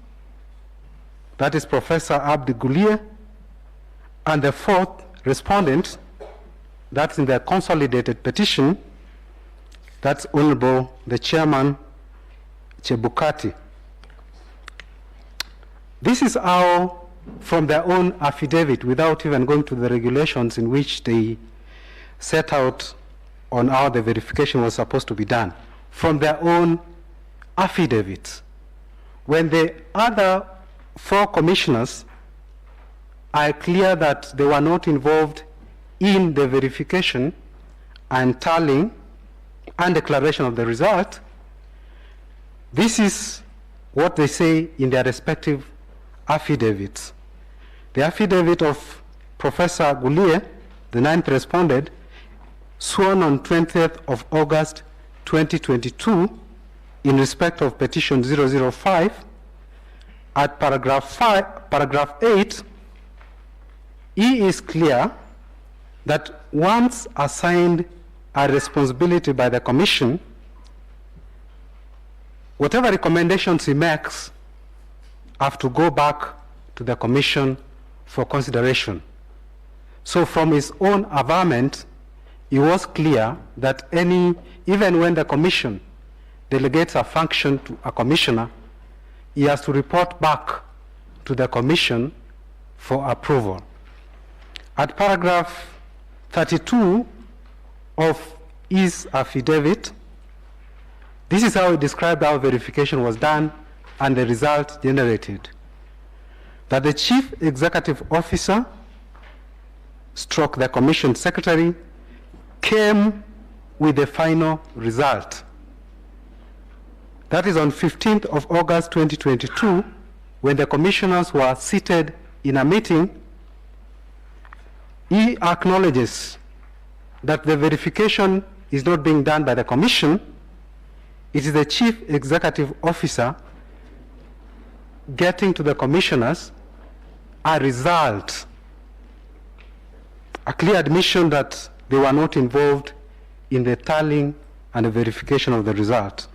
that is Professor Abdi Gulia, and the 4th respondent, that's in the consolidated petition, that's Honorable the Chairman Chebukati. This is how, from their own affidavit, without even going to the regulations in which they set out on how the verification was supposed to be done, from their own affidavits. When the other 4 commissioners are clear that they were not involved in the verification and tallying and declaration of the result, this is what they say in their respective affidavits. The affidavit of Professor Gulia, the 9th respondent, sworn on 20th of August 2022 in respect of petition 005, at paragraph 8, he is clear that once assigned a responsibility by the commission, whatever recommendations he makes have to go back to the commission for consideration. So from his own averment, it was clear that even when the commission delegates a function to a commissioner, he has to report back to the commission for approval. At paragraph 32 of his affidavit, this is how he described how verification was done and the result generated. That the Chief Executive Officer / the Commission Secretary came with the final result. That is on 15th of August 2022, when the commissioners were seated in a meeting. He acknowledges that the verification is not being done by the commission. It is the Chief Executive Officer getting to the commissioners a result, a clear admission that they were not involved in the tallying and the verification of the result.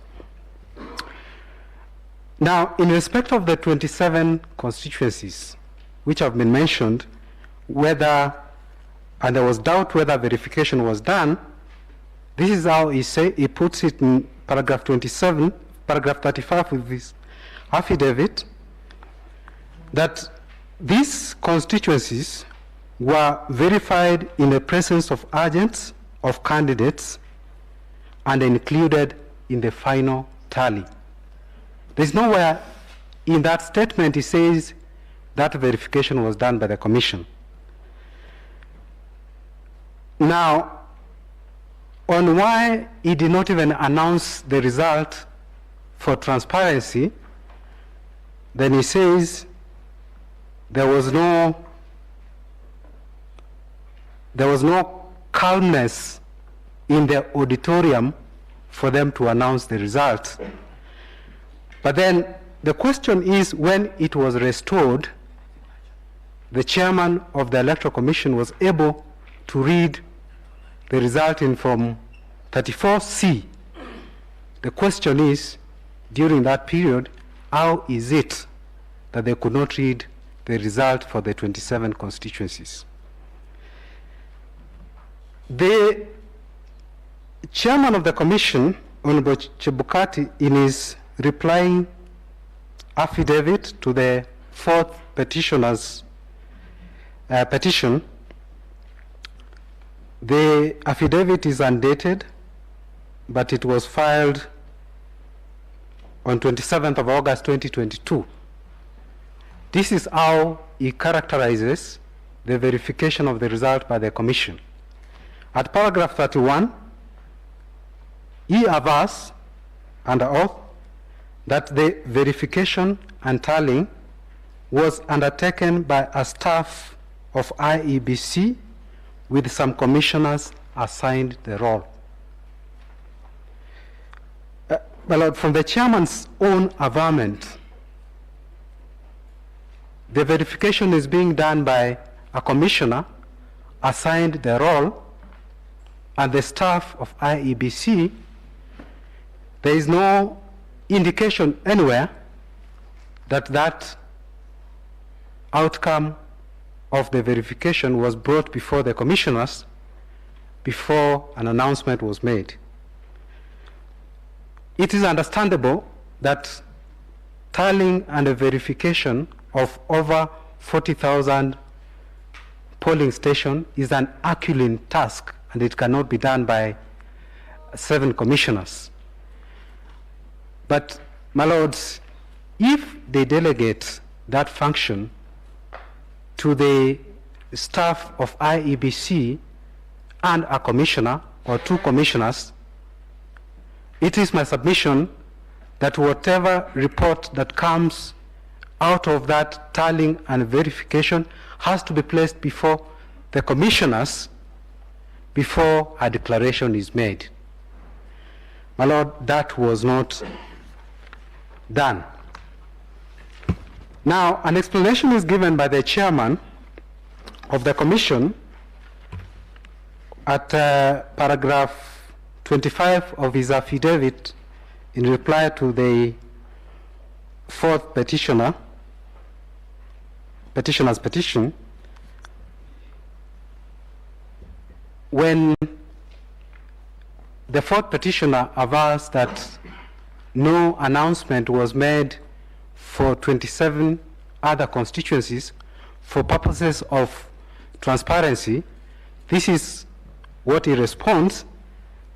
Now, in respect of the 27 constituencies which have been mentioned, and there was doubt whether verification was done, this is how he puts it in paragraph 27, paragraph 35 with this affidavit, that these constituencies were verified in the presence of agents of candidates and included in the final tally. There's nowhere in that statement he says that verification was done by the commission. Now, on why he did not even announce the result for transparency, then he says there was no calmness in the auditorium for them to announce the result. But then the question is, when it was restored, the chairman of the Electoral Commission was able to read the result in from 34C. The question is, during that period, how is it that they could not read the result for the 27 constituencies. The chairman of the commission, Honorable Chebukati, in his replying affidavit to the fourth petitioner's petition, the affidavit is undated, but it was filed on 27th of August 2022. This is how he characterizes the verification of the result by the commission. At paragraph 31, he avers under oath that the verification and tallying was undertaken by a staff of IEBC with some commissioners assigned the role. Well, from the chairman's own averment, the verification is being done by a commissioner assigned the role, and the staff of IEBC. There is no indication anywhere that that outcome of the verification was brought before the commissioners before an announcement was made. It is understandable that tallying and a verification of over 40,000 polling stations is an Herculean task, and it cannot be done by 7 commissioners. But, my lords, if they delegate that function to the staff of IEBC and a commissioner or 2 commissioners, it is my submission that whatever report that comes out of that tallying and verification has to be placed before the commissioners before a declaration is made. My lord, that was not done. Now, an explanation is given by the chairman of the commission at paragraph 25 of his affidavit in reply to the fourth petitioner's petition, when the fourth petitioner avers that no announcement was made for 27 other constituencies for purposes of transparency, this is what he responds: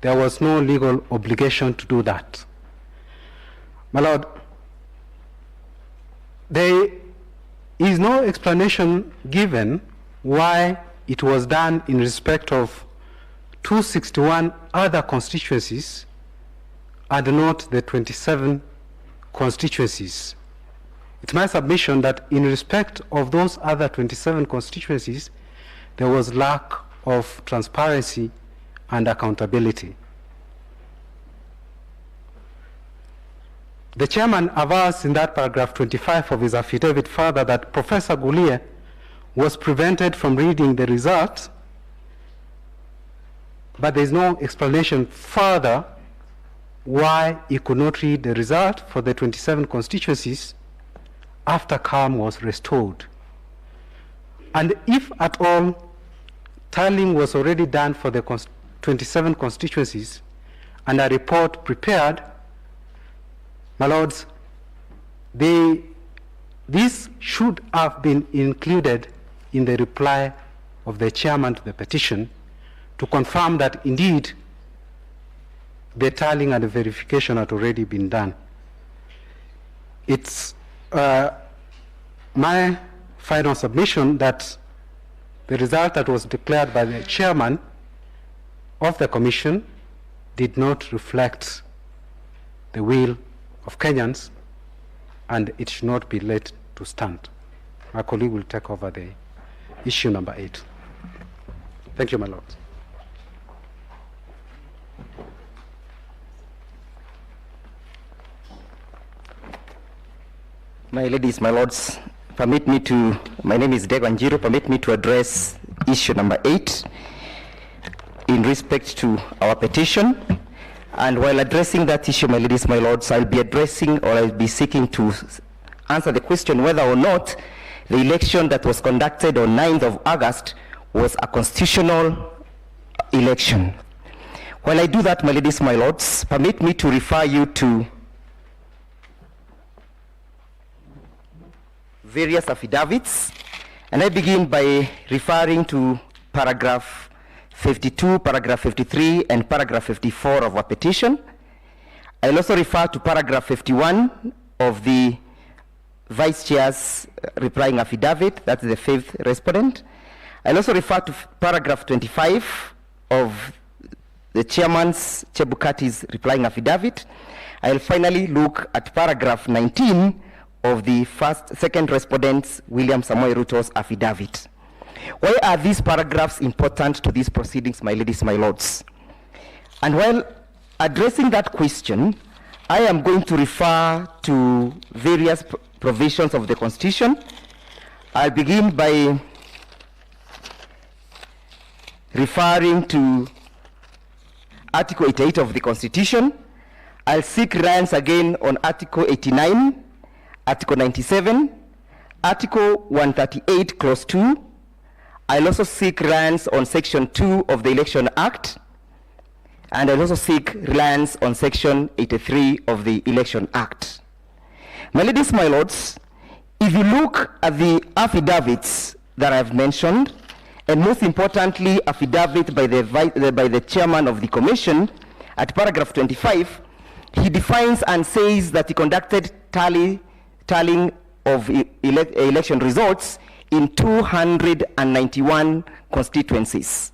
there was no legal obligation to do that. My lord, there is no explanation given why it was done in respect of 261 other constituencies and not the 27 constituencies. It's my submission that in respect of those other 27 constituencies, there was lack of transparency and accountability. The chairman avers in that paragraph 25 of his affidavit further that Professor Gulie was prevented from reading the results, but there is no explanation further why he could not read the result for the 27 constituencies after calm was restored. And if at all tallying was already done for the 27 constituencies and a report prepared, my lords, this should have been included in the reply of the chairman to the petition to confirm that indeed the tallying and the verification had already been done. It's my final submission that the result that was declared by the chairman of the commission did not reflect the will of Kenyans, and it should not be let to stand. My colleague will take over the issue number 8. Thank you, my lord. My ladies, my lords, permit me to, my name is Dego Njiro, permit me to address issue number 8 in respect to our petition. And while addressing that issue, my ladies, my lords, I'll be addressing, or I'll be seeking to answer the question whether or not the election that was conducted on 9th of August was a constitutional election. While I do that, my ladies, my lords, permit me to refer you to various affidavits, and I begin by referring to paragraph 52, paragraph 53, and paragraph 54 of our petition. I'll also refer to paragraph 51 of the Vice Chair's replying affidavit, that's the 5th respondent. I'll also refer to paragraph 25 of the Chairman's Chebukati's replying affidavit. I'll finally look at paragraph 19 of the second respondent's William Samoei Ruto's affidavit. Why are these paragraphs important to these proceedings, my ladies, my lords? And while addressing that question, I am going to refer to various provisions of the Constitution. I'll begin by referring to Article 88 of the Constitution. I'll seek reliance again on Article 89, Article 97, Article 138, Clause 2. I'll also seek reliance on Section 2 of the Election Act, and I'll also seek reliance on Section 83 of the Election Act. My ladies, my lords, if you look at the affidavits that I've mentioned, and most importantly, affidavit by the chairman of the commission, at paragraph 25, he defines and says that he conducted tallying of election results in 291 constituencies.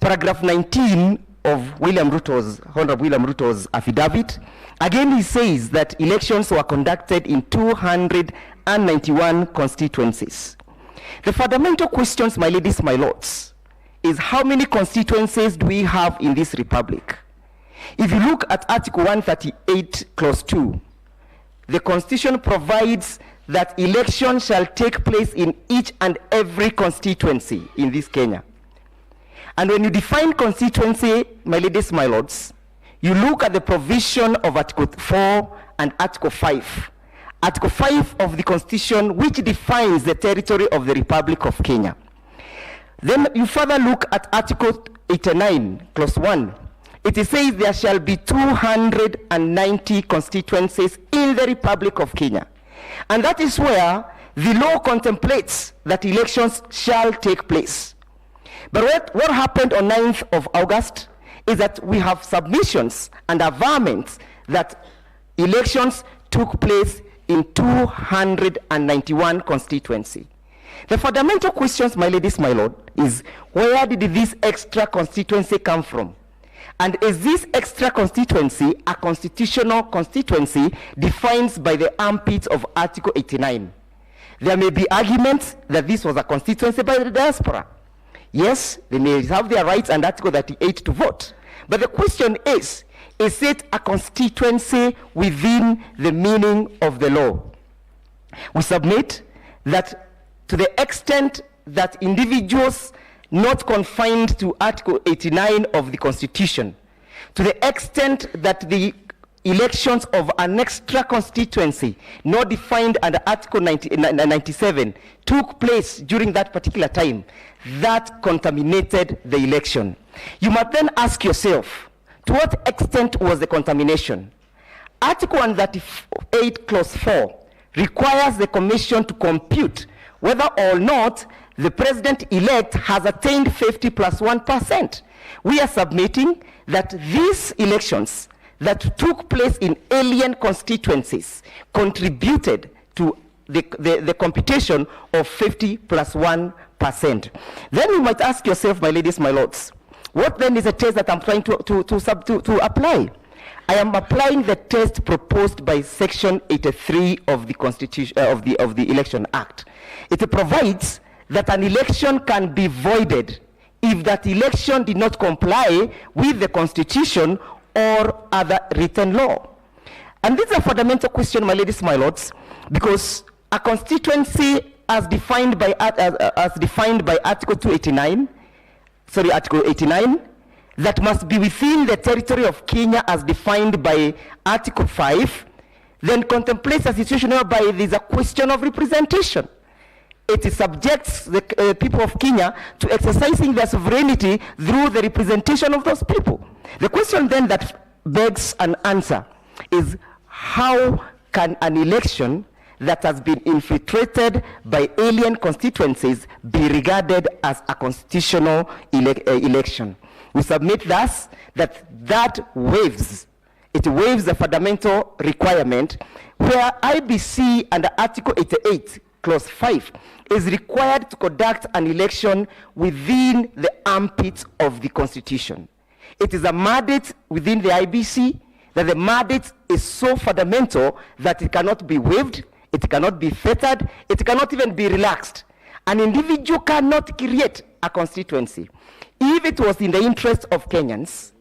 Paragraph 19 of Honorable William Ruto's affidavit, again he says that elections were conducted in 291 constituencies. The fundamental questions, my ladies, my lords, is how many constituencies do we have in this republic? If you look at Article 138, Clause 2, the Constitution provides that elections shall take place in each and every constituency in this Kenya. And when you define constituency, my ladies, my lords, you look at the provision of Article 4 and Article 5. Article 5 of the Constitution, which defines the territory of the Republic of Kenya. Then you further look at Article 89, Clause 1. It says there shall be 290 constituencies in the Republic of Kenya. And that is where the law contemplates that elections shall take place. But what happened on 9th of August is that we have submissions and averments that elections took place in 291 constituency. The fundamental questions, my ladies, my lord, is where did this extra constituency come from? And is this extra constituency a constitutional constituency defined by the armpits of Article 89? There may be arguments that this was a constituency by the diaspora. Yes, they may have their rights under Article 38 to vote. But the question is it a constituency within the meaning of the law? We submit that to the extent that individuals not confined to Article 89 of the Constitution, to the extent that the elections of an extra constituency not defined under Article 97 took place during that particular time, that contaminated the election. You must then ask yourself, to what extent was the contamination? Article 138, Clause 4 requires the Commission to compute whether or not the president-elect has attained 50 plus 1%. We are submitting that these elections that took place in alien constituencies contributed to the computation of 50 plus 1%. Then you might ask yourself, my ladies, my lords, what then is the test that I'm trying to apply? I am applying the test proposed by Section 83 of the Constitution of the Election Act. It provides that an election can be voided if that election did not comply with the Constitution or other written law. And this is a fundamental question, my ladies, my lords, because a constituency as defined by Article 289, Article 89, that must be within the territory of Kenya as defined by Article 5, then contemplates a situation whereby there is a question of representation. It subjects the people of Kenya to exercising their sovereignty through the representation of those people. The question then that begs an answer is, how can an election that has been infiltrated by alien constituencies be regarded as a constitutional election? We submit thus that waives the fundamental requirement where IBC under Article 88, Clause 5 is required to conduct an election within the armpits of the Constitution. It is a mandate within the IBC that the mandate is so fundamental that it cannot be waived, it cannot be fettered, it cannot even be relaxed. An individual cannot create a constituency. If it was in the interest of Kenyans,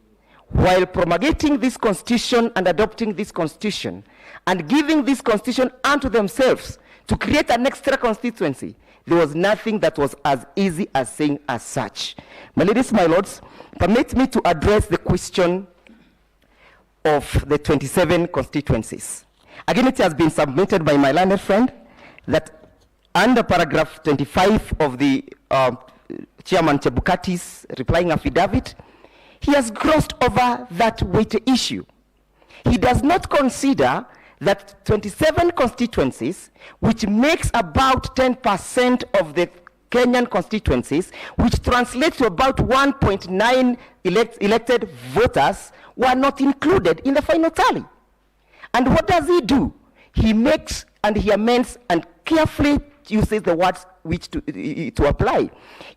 while promulgating this constitution and adopting this constitution and giving this constitution unto themselves to create an extra constituency, there was nothing that was as easy as saying as such. My ladies, my lords, permit me to address the question of the 27 constituencies. Again, it has been submitted by my learned friend that under paragraph 25 of the Chairman Chebukati's replying affidavit, he has glossed over that weighty issue. He does not consider that 27 constituencies, which makes about 10% of the Kenyan constituencies, which translates to about 1.9 elected voters, were not included in the final tally. And what does he do? He makes and he amends and carefully uses the words which to apply.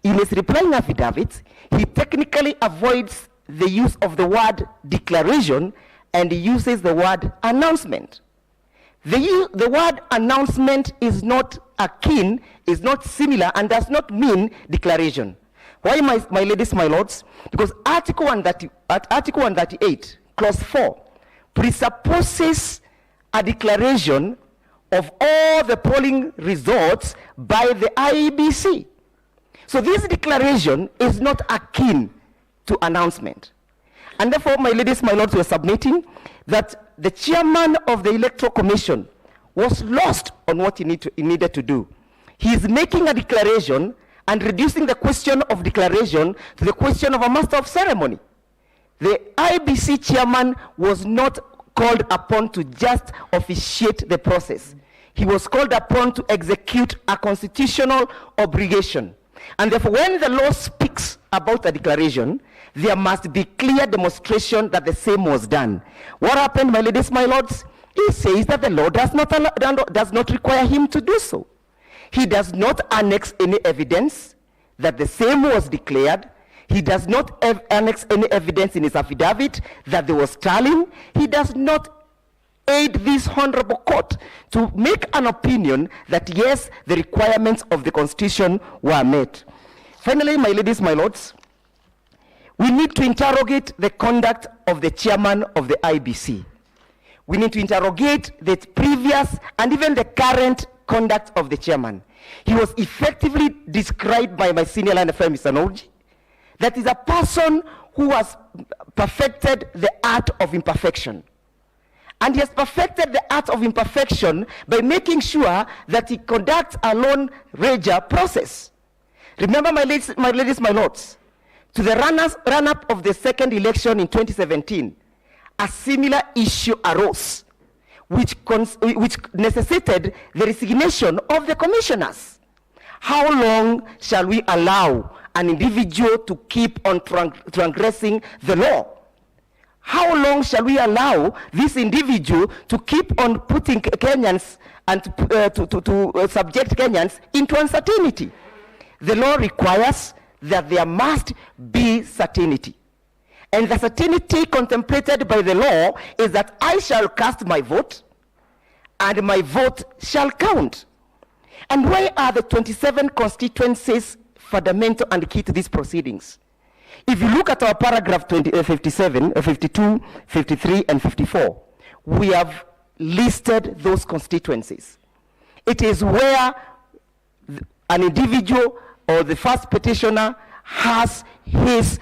In his replying affidavit, he technically avoids the use of the word declaration and he uses the word announcement. The word announcement is not akin, is not similar, and does not mean declaration. Why, my ladies, my lords? Because Article 138, Clause 4, presupposes a declaration of all the polling results by the IEBC. So this declaration is not akin to announcement. And therefore, my ladies, my lords, we are submitting that the chairman of the Electoral Commission was lost on what he needed to do. He is making a declaration and reducing the question of declaration to the question of a master of ceremony. The IBC chairman was not called upon to just officiate the process. He was called upon to execute a constitutional obligation. And therefore, when the law speaks about a declaration, there must be clear demonstration that the same was done. What happened, my ladies, my lords? He says that the law does not require him to do so. He does not annex any evidence that the same was declared. He does not annex any evidence in his affidavit that there was tallying. He does not aid this honorable court to make an opinion that yes, the requirements of the Constitution were met. Finally, my ladies, my lords, we need to interrogate the conduct of the chairman of the IBC. We need to interrogate the previous and even the current conduct of the chairman. He was effectively described by my senior line friend, Mr. Norji, that is a person who has perfected the art of imperfection. And he has perfected the art of imperfection by making sure that he conducts a lone ranger process. Remember, my ladies, my lords, to the run-up of the second election in 2017, a similar issue arose, which necessitated the resignation of the commissioners. How long shall we allow an individual to keep on transgressing the law? How long shall we allow this individual to keep on putting Kenyans and to subject Kenyans into uncertainty? The law requires that there must be certainty. And the certainty contemplated by the law is that I shall cast my vote and my vote shall count. And why are the 27 constituencies fundamental and key to these proceedings? If you look at our paragraph 57, 52, 53, and 54, we have listed those constituencies. It is where an individual or the first petitioner has his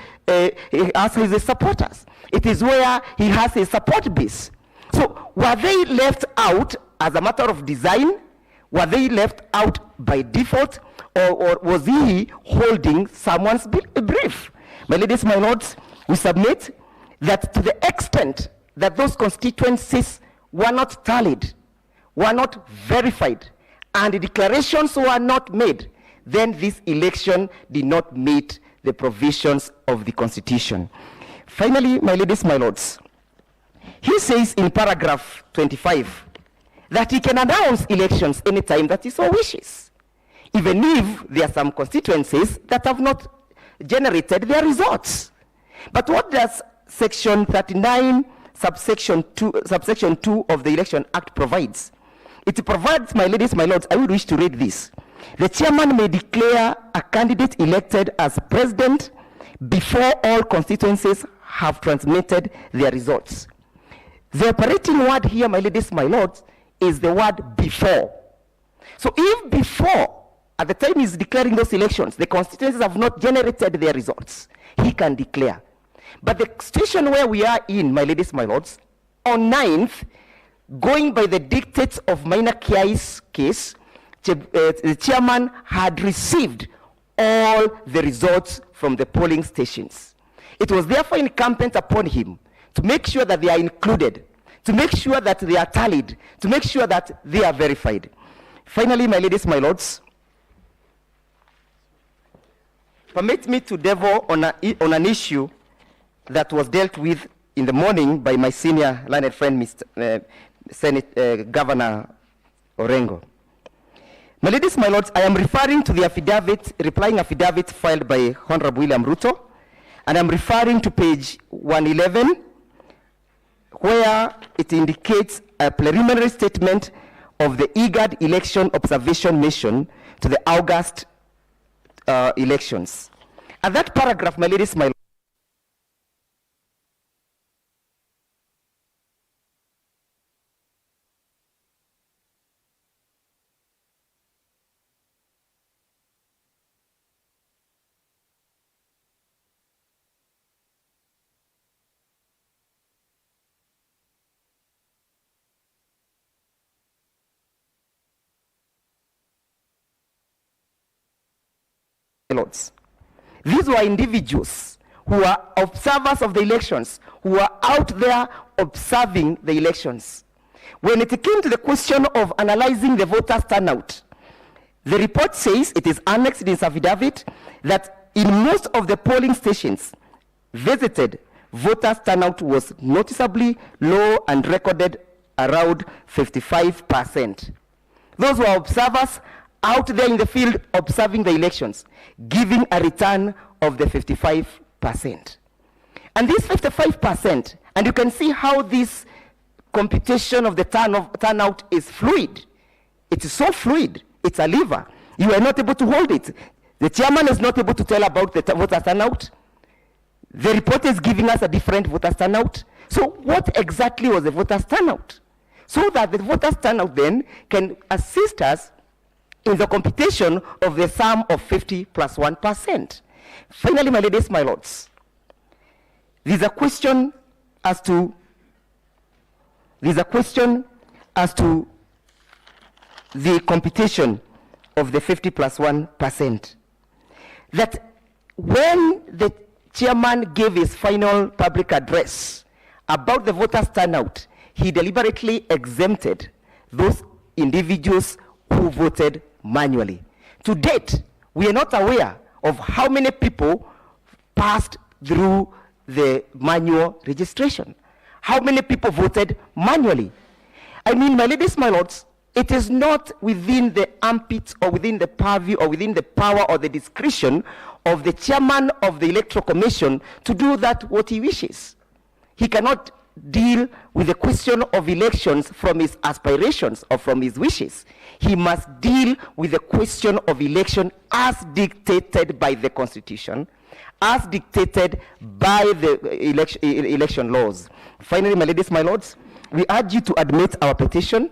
supporters. It is where he has his support base. So were they left out as a matter of design? Were they left out by default? Or was he holding someone's brief? My ladies, my lords, we submit that to the extent that those constituencies were not tallied, were not verified, and the declarations were not made, then this election did not meet the provisions of the Constitution. Finally, my ladies, my lords, he says in paragraph 25 that he can announce elections anytime that he so wishes, even if there are some constituencies that have not generated their results. But what does section 39 subsection 2 of the Election Act provides? It provides, my ladies, my lords, I would wish to read this. The chairman may declare a candidate elected as president before all constituencies have transmitted their results. The operating word here, my ladies, my lords, is the word before. So if before, at the time he's declaring those elections, the constituencies have not generated their results, he can declare. But the situation where we are in, my ladies, my lords, on 9th, going by the dictates of Maina Kiai's case, the chairman had received all the results from the polling stations. It was therefore incumbent upon him to make sure that they are included, to make sure that they are tallied, to make sure that they are verified. Finally, my ladies, my lords, permit me to delve on an issue that was dealt with in the morning by my senior learned friend, Mr. Governor Orengo. My ladies, my lords, I am referring to the replying affidavit filed by Honorable William Ruto, and I'm referring to page 111, where it indicates a preliminary statement of the IGAD election observation mission to the August elections. And that paragraph, my ladies, my lords, these were individuals who are observers of the elections, who are out there observing the elections. When it came to the question of analyzing the voters' turnout, the report says, it is annexed in its affidavit, that in most of the polling stations visited, voters' turnout was noticeably low and recorded around 55%. Those were observers out there in the field observing the elections, giving a return of the 55%. And this 55%, and you can see how this computation of the turnout is fluid. It is so fluid, it's a lever. You are not able to hold it. The chairman is not able to tell about the voter turnout. The report is giving us a different voter turnout. So what exactly was the voter turnout? So that the voter turnout then can assist us in the computation of the sum of 50 plus 1%. Finally, my ladies, my lords, there's a question as to the computation of the 50 plus 1%. That when the chairman gave his final public address about the voters' turnout, he deliberately exempted those individuals who voted manually. To date, we are not aware of how many people passed through the manual registration. How many people voted manually? I mean, my ladies, my lords, it is not within the armpits or within the purview or within the power or the discretion of the chairman of the Electoral Commission to do that what he wishes. He cannot deal with the question of elections from his aspirations or from his wishes. He must deal with the question of election as dictated by the Constitution, as dictated by the election laws. Finally, my ladies, my lords, we urge you to admit our petition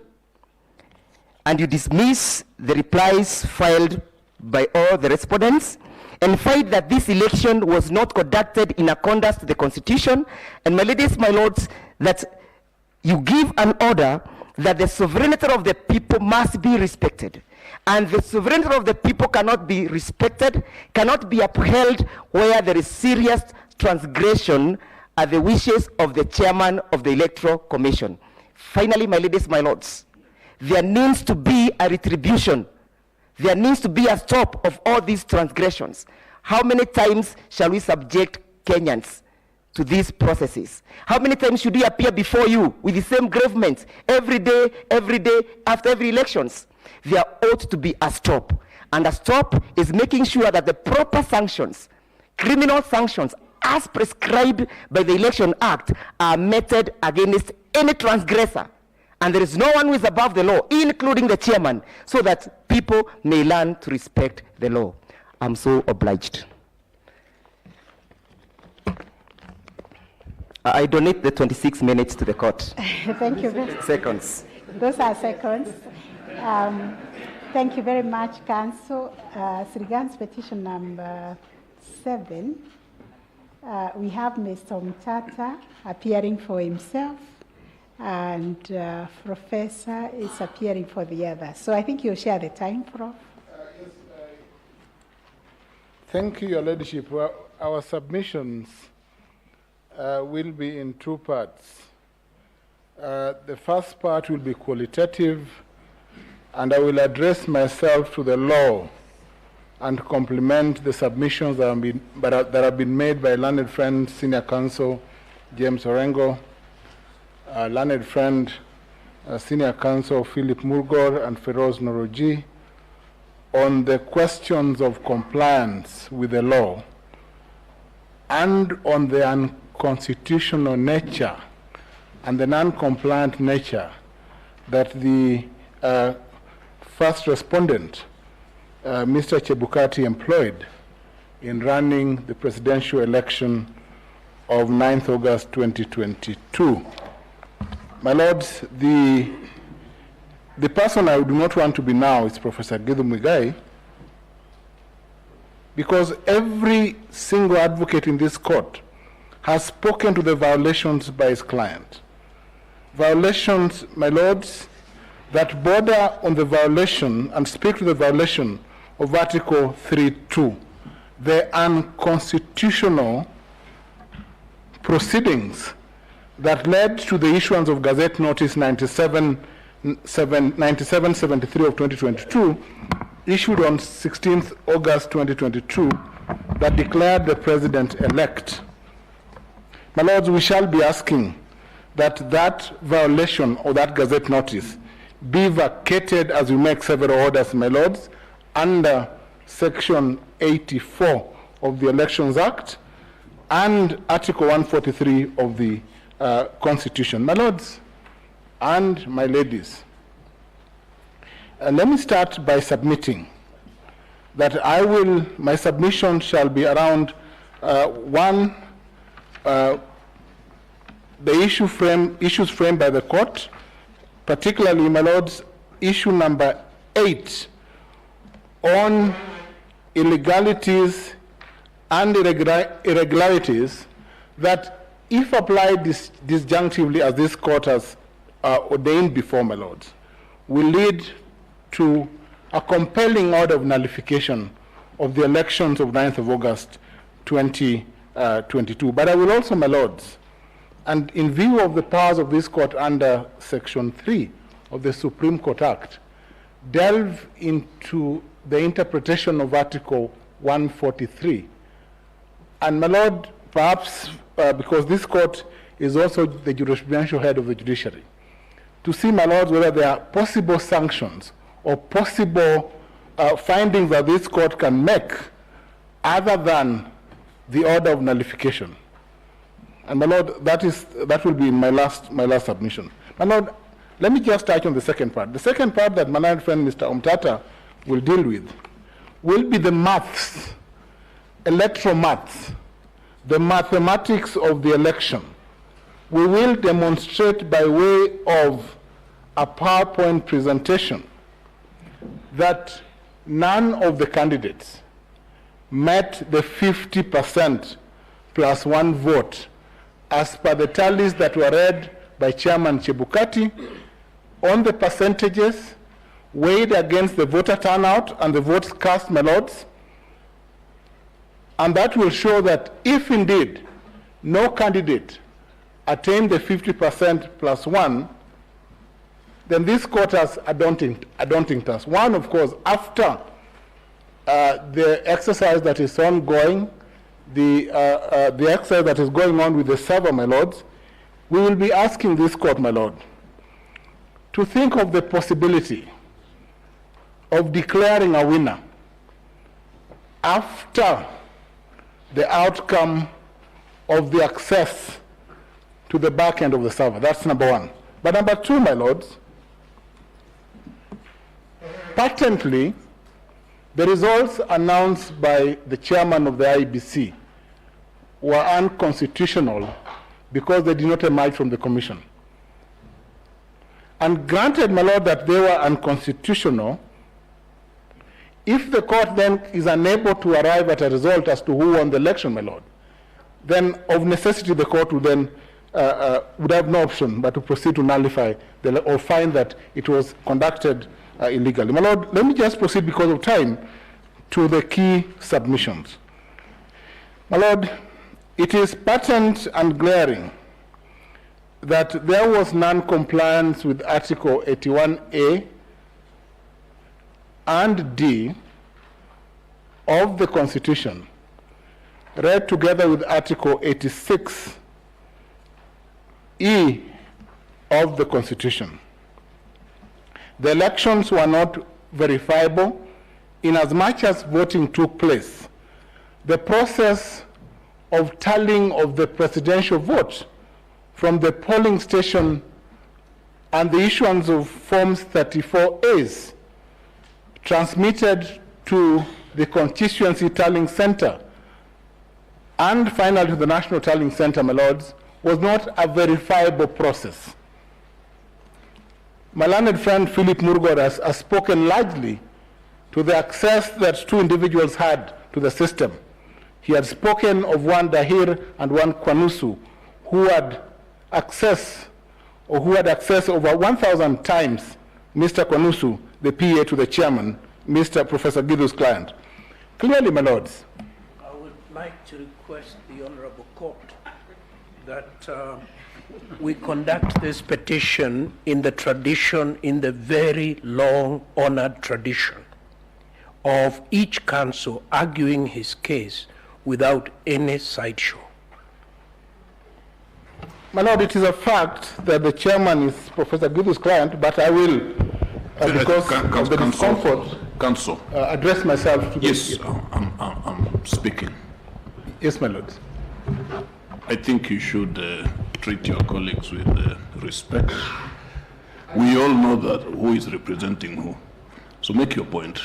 and you dismiss the replies filed by all the respondents and find that this election was not conducted in accordance to the Constitution. And my ladies, my lords, that you give an order that the sovereignty of the people must be respected. And the sovereignty of the people cannot be respected, cannot be upheld where there is serious transgression at the wishes of the chairman of the Electoral Commission. Finally, my ladies, my lords, there needs to be a retribution. There needs to be a stop of all these transgressions. How many times shall we subject Kenyans to these processes? How many times should we appear before you with the same government every day, after every elections? There ought to be a stop. And a stop is making sure that the proper sanctions, criminal sanctions, as prescribed by the Election Act, are meted against any transgressor. And there is no one who is above the law, including the chairman, so that people may learn to respect the law. I'm so obliged. I donate the 26 minutes to the court. Thank you very much. Seconds. Those are seconds. Thank you very much, Council. As regards petition number 7, we have Mr. Omtata appearing for himself, and Professor is appearing for the other. So I think you'll share the time, Prof. Thank you, Your Ladyship. Well, our submissions will be in two parts. The first part will be qualitative, and I will address myself to the law and complement the submissions that have been made by learned friend, Senior Counsel James Orengo, learned friend, Senior Counsel Philip Murgor, and Feroz Noroji, on the questions of compliance with the law and on the unconstitutional nature and the non-compliant nature that the first respondent, Mr. Chebukati, employed in running the presidential election of 9th August 2022. My lords, the person I do not want to be now is Professor Githu Muigai, because every single advocate in this court has spoken to the violations by his client. Violations, my lords, that border on the violation and speak to the violation of Article 3.2, the unconstitutional proceedings that led to the issuance of Gazette Notice 9773 of 2022, issued on 16th August 2022, that declared the president-elect. My lords, we shall be asking that that violation or that Gazette Notice be vacated as we make several orders, my lords, under Section 84 of the Elections Act and Article 143 of the Constitution. My lords and my ladies, let me start by submitting that my submission shall be around one, the issues framed by the court, particularly, my lords, issue number 8 on illegalities and irregularities that, if applied disjunctively as this court has ordained before, my lords, will lead to a compelling order of nullification of the elections of 9th of August 2022. But I will also, my lords, and in view of the powers of this court under Section 3 of the Supreme Court Act, delve into the interpretation of Article 143. And my lord, perhaps because this court is also the jurisprudential head of the judiciary, to see, my lords, whether there are possible sanctions or possible findings that this court can make other than the order of nullification. And my lord, that will be in my last submission. My lord, let me just touch on the second part. The second part that my learned friend Mr. Omtata will deal with will be the maths, electoral maths, the mathematics of the election. We will demonstrate by way of a PowerPoint presentation that none of the candidates met the 50% plus one vote as per the tallies that were read by Chairman Chebukati on the percentages weighed against the voter turnout and the votes cast, my lords. And that will show that if indeed no candidate attained the 50% plus one, then this court has a daunting task. One, of course, after the exercise that is ongoing, the exercise that is going on with the server, my lords, we will be asking this court, my lord, to think of the possibility of declaring a winner after the outcome of the access to the back end of the server. That's number one. But number two, my lords, patently, the results announced by the chairman of the IEBC were unconstitutional because they did not emerge from the commission. And granted, my lord, that they were unconstitutional, if the court then is unable to arrive at a result as to who won the election, my lord, then of necessity the court would then would have no option but to proceed to nullify or find that it was conducted illegally. My lord, let me just proceed because of time to the key submissions. My lord, it is patent and glaring that there was non-compliance with Article 81A and D of the Constitution, read together with Article 86E of the Constitution. The elections were not verifiable in as much as voting took place. The process of tallying of the presidential vote from the polling station and the issuance of Forms 34As transmitted to the constituency tallying center and finally to the national tallying center, my lords, was not a verifiable process. My learned friend Philip Murgor has spoken largely to the access that two individuals had to the system. He had spoken of one Dahir and one Kwanusu who had access over 1,000 times Mr. Kwanusu, the PA to the chairman, Mr. Professor Gidhu's client. Clearly, my lords, I would like to request the Honorable Court that we conduct this petition in the tradition, in the very long honored tradition of each counsel arguing his case without any sideshow. my lord, it is a fact that the chairman is Professor Gidhu's client, but I will, because of the discomfort, address myself to yes, I'm speaking. Yes, my lord. I think you should treat your colleagues with respect. We all know that who is representing who. So make your point.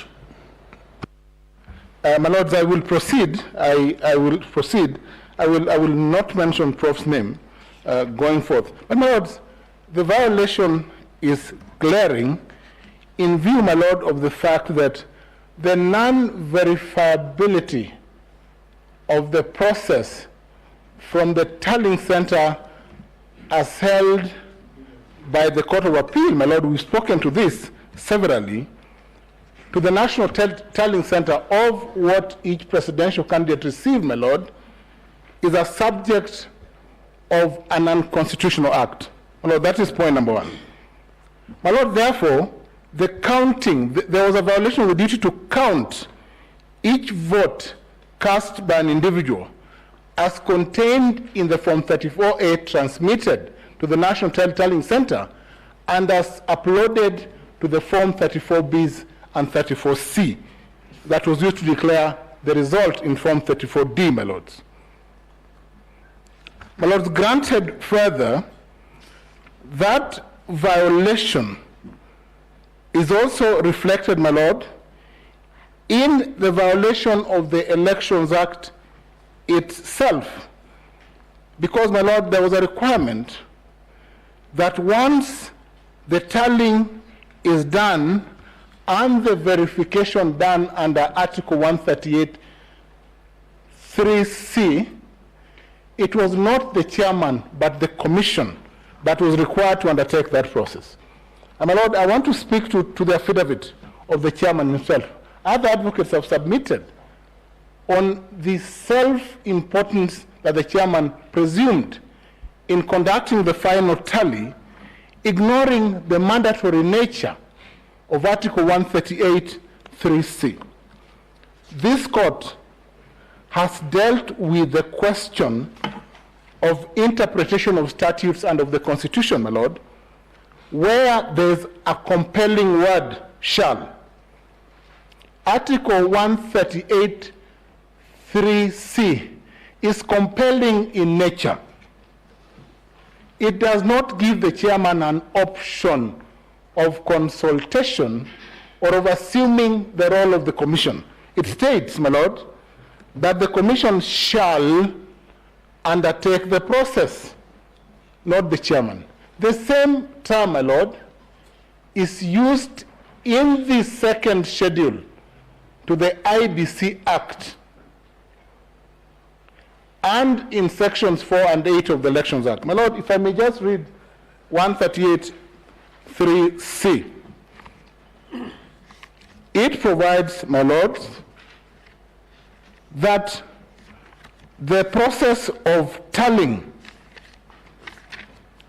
My lords, I will proceed. I will proceed. I will not mention Prof's name going forth. But my lords, the violation is glaring in view, my lord, of the fact that the non-verifiability of the process from the tallying center as held by the Court of Appeal, my lord, we've spoken to this severally, to the National Tallying Center of what each presidential candidate received, my lord, is a subject of an unconstitutional act. My lord, that is point number one. My lord, therefore, the counting, there was a violation of the duty to count each vote cast by an individual as contained in the Form 34A transmitted to the National Tallying Center and as uploaded to the Form 34Bs and 34C that was used to declare the result in Form 34D, my lords. My lords, granted further, that violation is also reflected, my lord, in the violation of the Elections Act itself. Because, my lord, there was a requirement that once the tallying is done and the verification done under Article 138(3)(c, it was not the chairman but the commission that was required to undertake that process. And my Lord, I want to speak to the affidavit of the chairman himself. Other advocates have submitted on the self-importance that the chairman presumed in conducting the final tally, ignoring the mandatory nature of Article 138(3)(c). This court has dealt with the question of interpretation of statutes and of the Constitution, my Lord, where there's a compelling word, shall. Article 138(3)(c) is compelling in nature. It does not give the chairman an option of consultation or of assuming the role of the commission. It states, my Lord, that the commission shall undertake the process, not the chairman. The same term, my Lord, is used in the second schedule to the IBC Act and in sections 4 and 8 of the Elections Act. My Lord, if I may just read 138(3)(c). It provides, my Lord, that the process of tallying,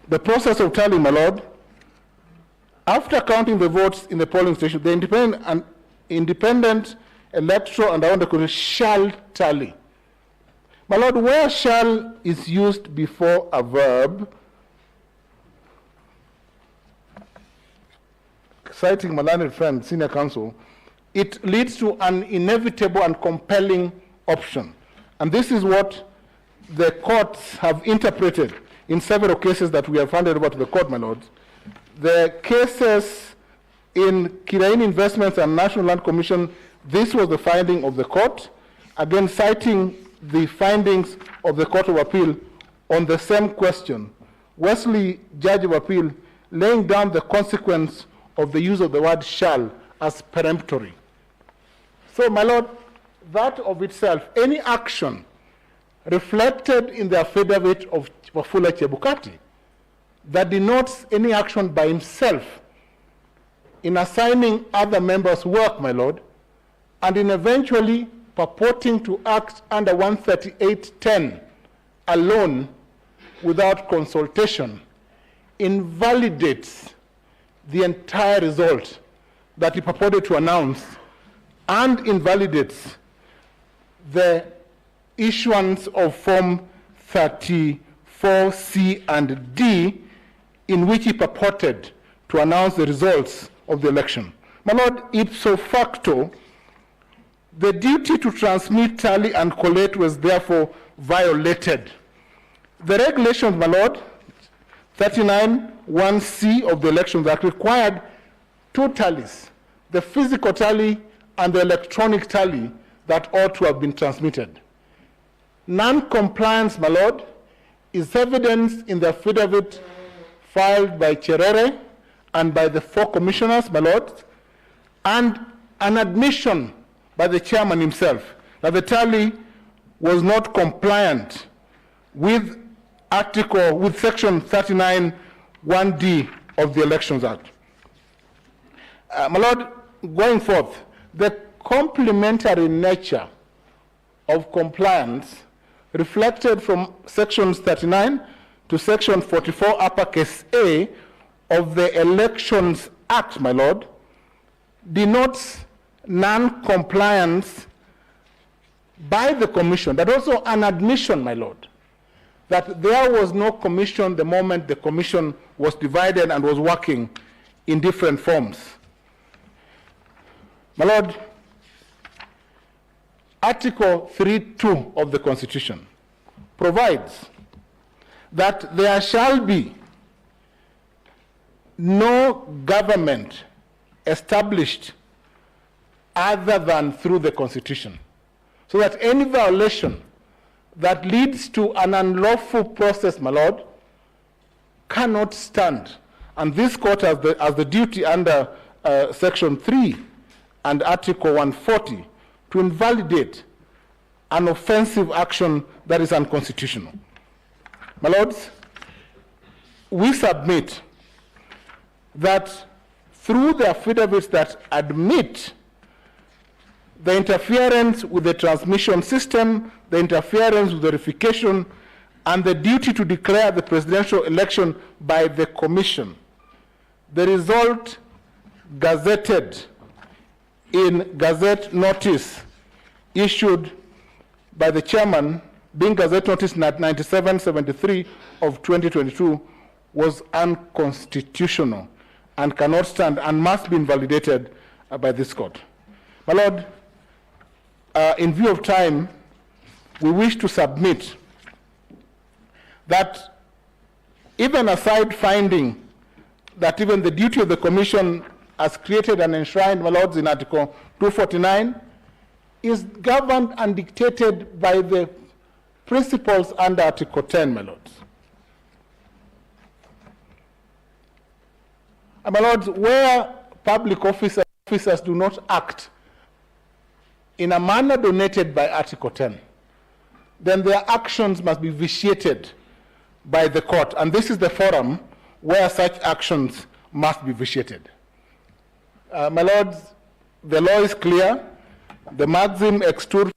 my Lord, after counting the votes in the polling station, the independent electoral and other commission shall tally. My Lord, where shall is used before a verb, citing my learned friend, senior counsel, it leads to an inevitable and compelling option. And this is what the courts have interpreted in several cases that we have handed over to the court, my Lord. The cases in Kirain Investments and National Land Commission, this was the finding of the court, again citing the findings of the Court of Appeal on the same question. Wesley, Judge of Appeal, laying down the consequence of the use of the word shall as peremptory. So, my Lord, that of itself, any action reflected in the affidavit of Wafula Chebukati that denotes any action by himself in assigning other members work, my Lord, and in eventually purporting to act under 138(10) alone without consultation, invalidates the entire result that he purported to announce and invalidates the issuance of Form 34C and D, in which he purported to announce the results of the election. My Lord, ipso facto, the duty to transmit, tally, and collate was therefore violated. The regulations, my Lord, 39(1)(c) of the Elections Act required two tallies, the physical tally and the electronic tally that ought to have been transmitted. Non-compliance, my Lord, is evidenced in the affidavit filed by Cherere and by the 4 commissioners, my Lord, and an admission by the chairman himself that the tally was not compliant with section 39(1)(d) of the Elections Act. My Lord, going forth, the complementary nature of compliance reflected from sections 39 to section 44 uppercase A of the Elections Act, my Lord, denotes non-compliance by the commission, but also an admission, my Lord, that there was no commission the moment the commission was divided and was working in different forms. My Lord, Article 3(2) of the Constitution provides that there shall be no government established other than through the Constitution, so that any violation that leads to an unlawful process, my Lord, cannot stand. And this court has the duty under Section 3 and Article 140 to invalidate an offensive action that is unconstitutional. My Lords, we submit that through the affidavits that admit the interference with the transmission system, the interference with verification, and the duty to declare the presidential election by the Commission, the result gazetted in Gazette Notice issued by the chairman, being Gazette Notice 9773 of 2022, was unconstitutional and cannot stand and must be invalidated by this court. My Lord, in view of time, we wish to submit that even aside finding that even the duty of the Commission as created and enshrined, my Lords, in Article 249, is governed and dictated by the principles under Article 10, my Lords. And my Lords, where public officers do not act in a manner donated by Article 10, then their actions must be vitiated by the court. And this is the forum where such actions must be vitiated. My Lords, the law is clear. The maxim extool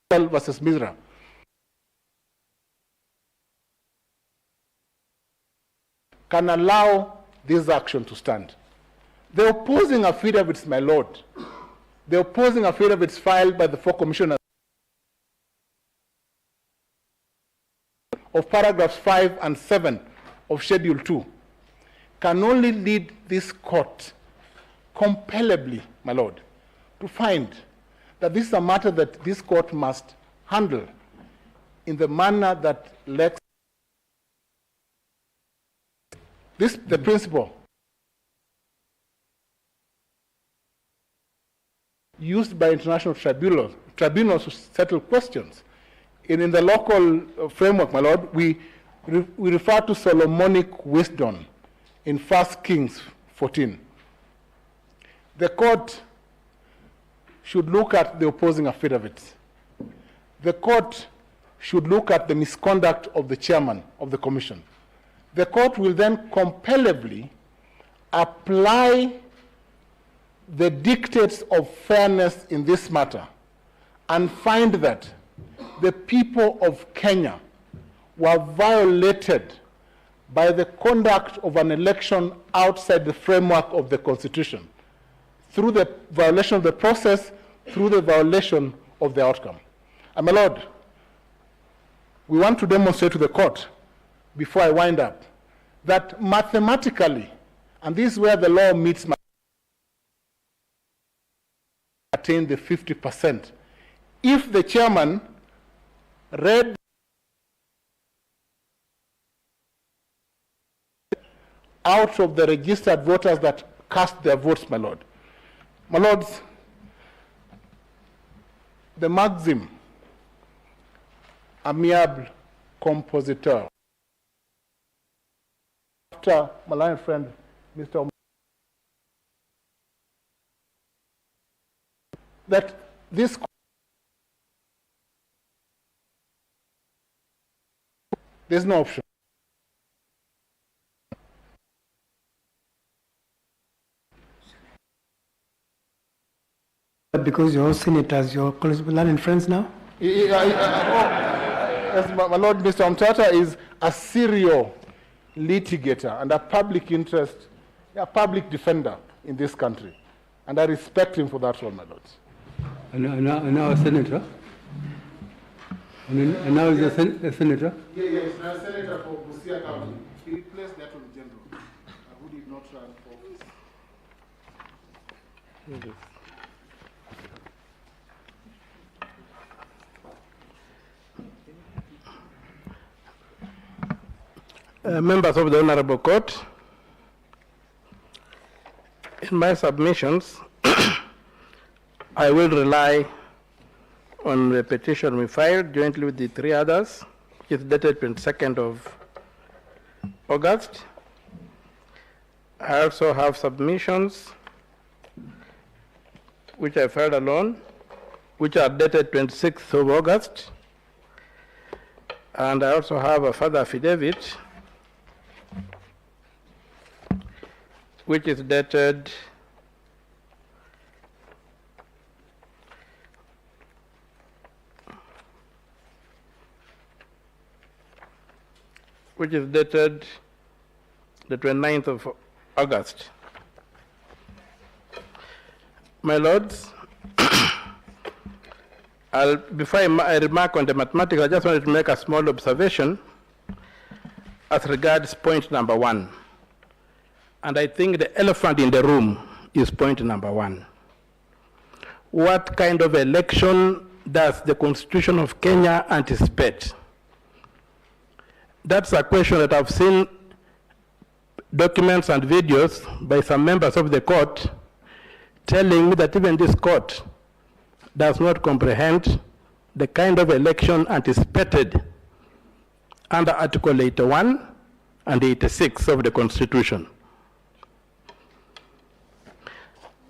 versus Misra. Can allow this action to stand. The opposing affidavits, my Lord, the opposing affidavits filed by the four commissioners of paragraphs 5 and 7 of Schedule 2 can only lead this court compellably, my Lord, to find that this is a matter that this court must handle in the manner that Lex, the principle used by international tribunals to settle questions. In the local framework, my Lord, we refer to Solomonic wisdom in 1 Kings 14. The court should look at the opposing affidavits. The court should look at the misconduct of the chairman of the commission. The court will then compellably apply the dictates of fairness in this matter and find that the people of Kenya were violated by the conduct of an election outside the framework of the Constitution, through the violation of the process, through the violation of the outcome. And my Lord, we want to demonstrate to the court, before I wind up, that mathematically, and this is where the law meets my attain the 50%. If the chairman read out of the registered voters that cast their votes, my Lord. My Lords, the maxim, amiable compositeur, after my line friend, Mr. that this there's no option. Because you're all senators, you're Colonel and friends now? Yes, my Lord, Mr. Omtata is a serial litigator and a public interest, a public defender in this country. And I respect him for that role, my Lord. And now a senator? And now he's a senator? Yeah, he's a senator for Busia County. He replaced the Attorney General, who did not run for office. Members of the Honorable Court, in my submissions, I will rely on the petition we filed jointly with the three others. It's dated 22nd of August. I also have submissions which I filed alone, which are dated 26th of August. And I also have a further affidavit, which is dated the 29th of August. My lords, before I remark on the mathematics, I just wanted to make a small observation as regards point number 1. And I think the elephant in the room is point number 1. What kind of election does the Constitution of Kenya anticipate? That's a question that I've seen documents and videos by some members of the court telling me that even this court does not comprehend the kind of election anticipated under Article 81 and 86 of the Constitution.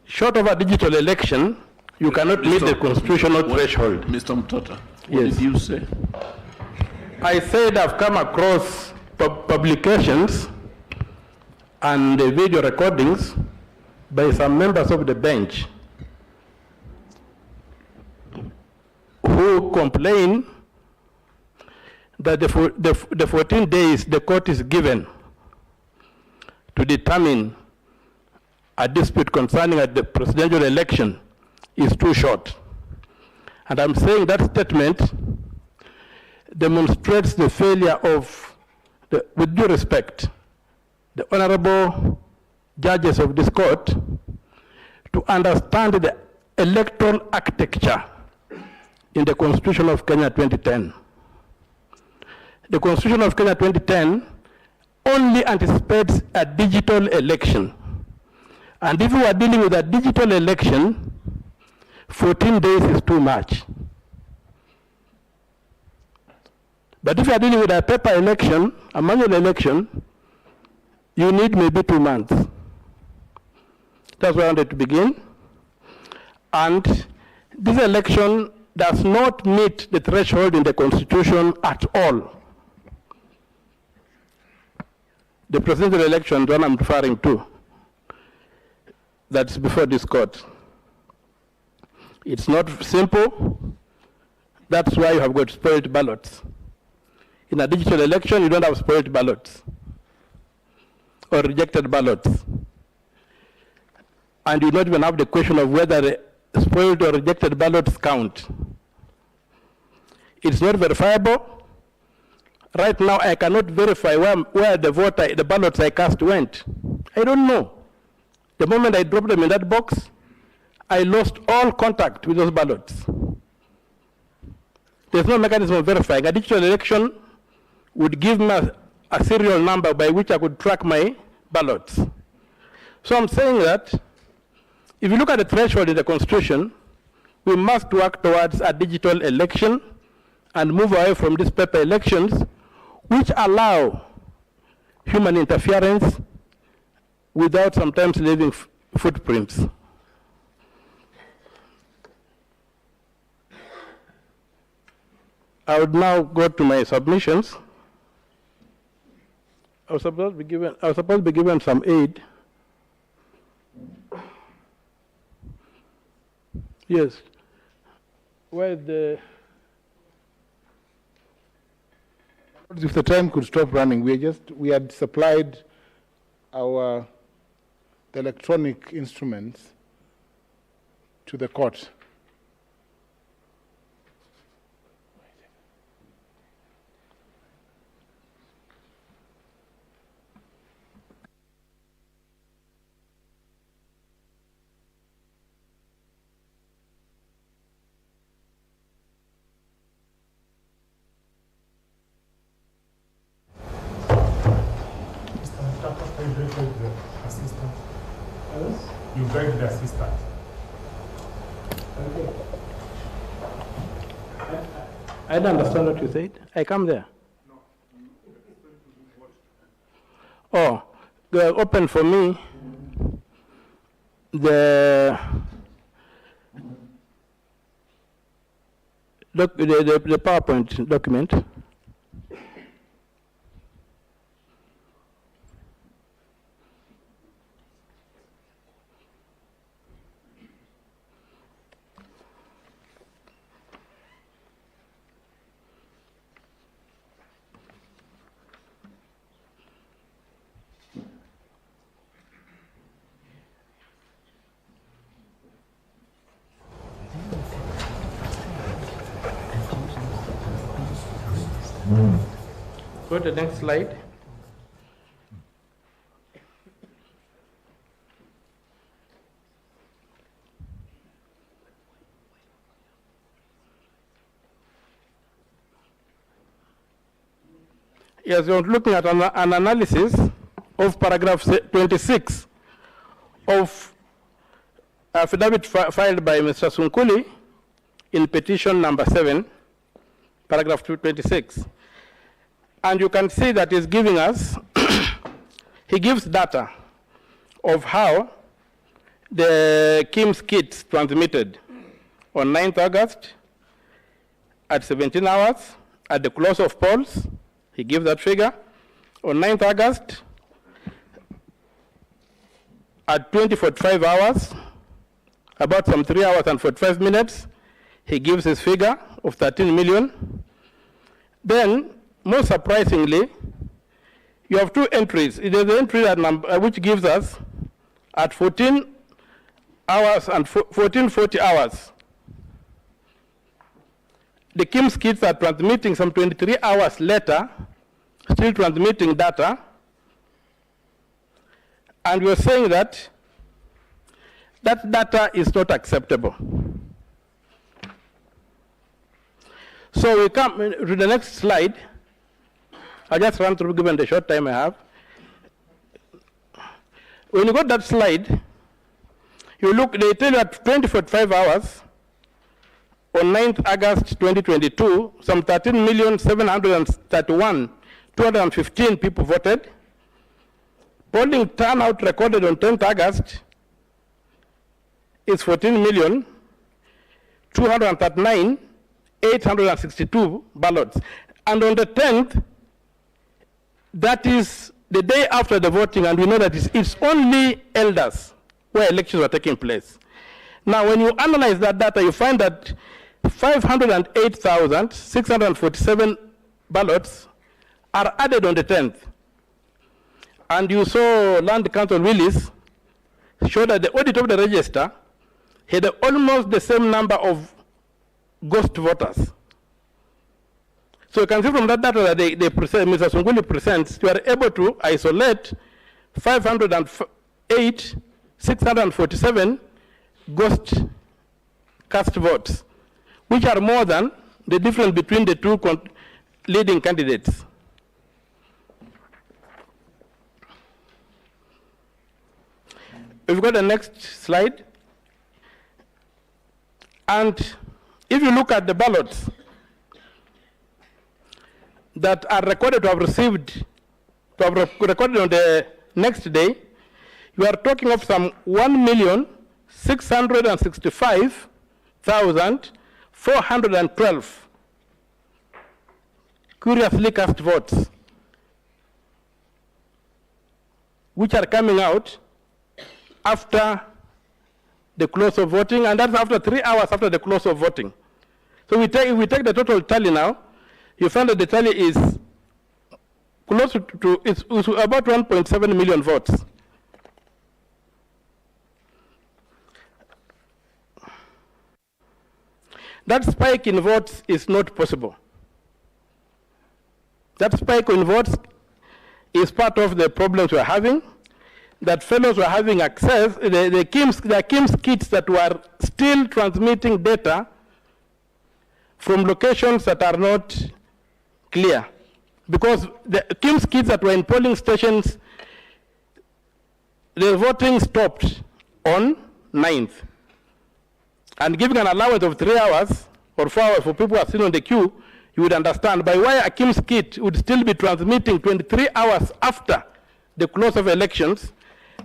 Short of a digital election, you cannot meet the constitutional threshold. Mr. Mutata, what Yes. did you say? I said I've come across publications and video recordings by some members of the bench who complain that the 14 days the court is given to determine a dispute concerning the presidential election is too short. And I'm saying that statement demonstrates the failure of, with due respect, the honorable judges of this court to understand the electoral architecture in the Constitution of Kenya 2010. The Constitution of Kenya 2010 only anticipates a digital election. And if we are dealing with a digital election, 14 days is too much. But if you are dealing with a paper election, a manual election, you need maybe 2 months. That's where I wanted to begin. And this election does not meet the threshold in the Constitution at all. The presidential election, the one I'm referring to, that's before this court. It's not simple. That's why you have got spoiled ballots. In a digital election, you don't have spoiled ballots or rejected ballots. And you don't even have the question of whether the spoiled or rejected ballots count. It's not verifiable. Right now, I cannot verify where the ballots I cast went. I don't know. The moment I dropped them in that box, I lost all contact with those ballots. There's no mechanism of verifying. A digital election would give me a serial number by which I could track my ballots. So I'm saying that if you look at the threshold in the Constitution, we must work towards a digital election and move away from these paper elections, which allow human interference without sometimes leaving footprints. I would now go to my submissions. I was supposed to be given some aid. Yes. Where the... If the time could stop running, we had supplied the electronic instruments to the court. You beg the assistant. Okay. I don't understand what you said. I come there. Oh, open for me the the PowerPoint document. Go to the next slide. Yes, we're looking at an analysis of paragraph 26 of affidavit filed by Mr. Sunkuli in petition number 7, paragraph 26. And you can see that he's giving us, he gives data of how the KIMS kits transmitted on 9th August at 17 hours at the close of polls. He gives that figure. On 9th August at 20:45 hours, about some 3 hours and 45 minutes, he gives his figure of 13 million. Then, most surprisingly, you have two entries. It is the entry that which gives us at 14 hours and 14:40 hours. The KIMS kits are transmitting some 23 hours later, still transmitting data. And we're saying that that data is not acceptable. So we come to the next slide. I just run through given the short time I have. When you got that slide, you look, they tell you at 20:45 hours, on 9th August 2022, some 13,731,215 people voted. Polling turnout recorded on 10th August is 14,239,862 ballots. And on the 10th, that is the day after the voting, and we know that it's only elders where elections are taking place. Now, when you analyze that data, you find that 508,647 ballots are added on the 10th. And you saw Land Council Willis show that the audit of the register had almost the same number of ghost voters. So you can see from that data that Mr. Sunguli presents, you are able to isolate 508,647 ghost cast votes, which are more than the difference between the two leading candidates. If you go to the next slide, and if you look at the ballots that are recorded to have received, to have recorded on the next day, you are talking of some 1,665,412 curiously cast votes, which are coming out after the close of voting, and that's after 3 hours after the close of voting. So if we take the total tally now, you find that the tally is close to it's about 1.7 million votes. That spike in votes is not possible. That spike in votes is part of the problems we're having, that fellows were having access, the KIMS kits that were still transmitting data from locations that are not clear. Because the KIMS kits that were in polling stations, the voting stopped on 9th. And giving an allowance of 3 hours or 4 hours for people who are sitting on the queue, you would understand by why a KIMS kit would still be transmitting 23 hours after the close of elections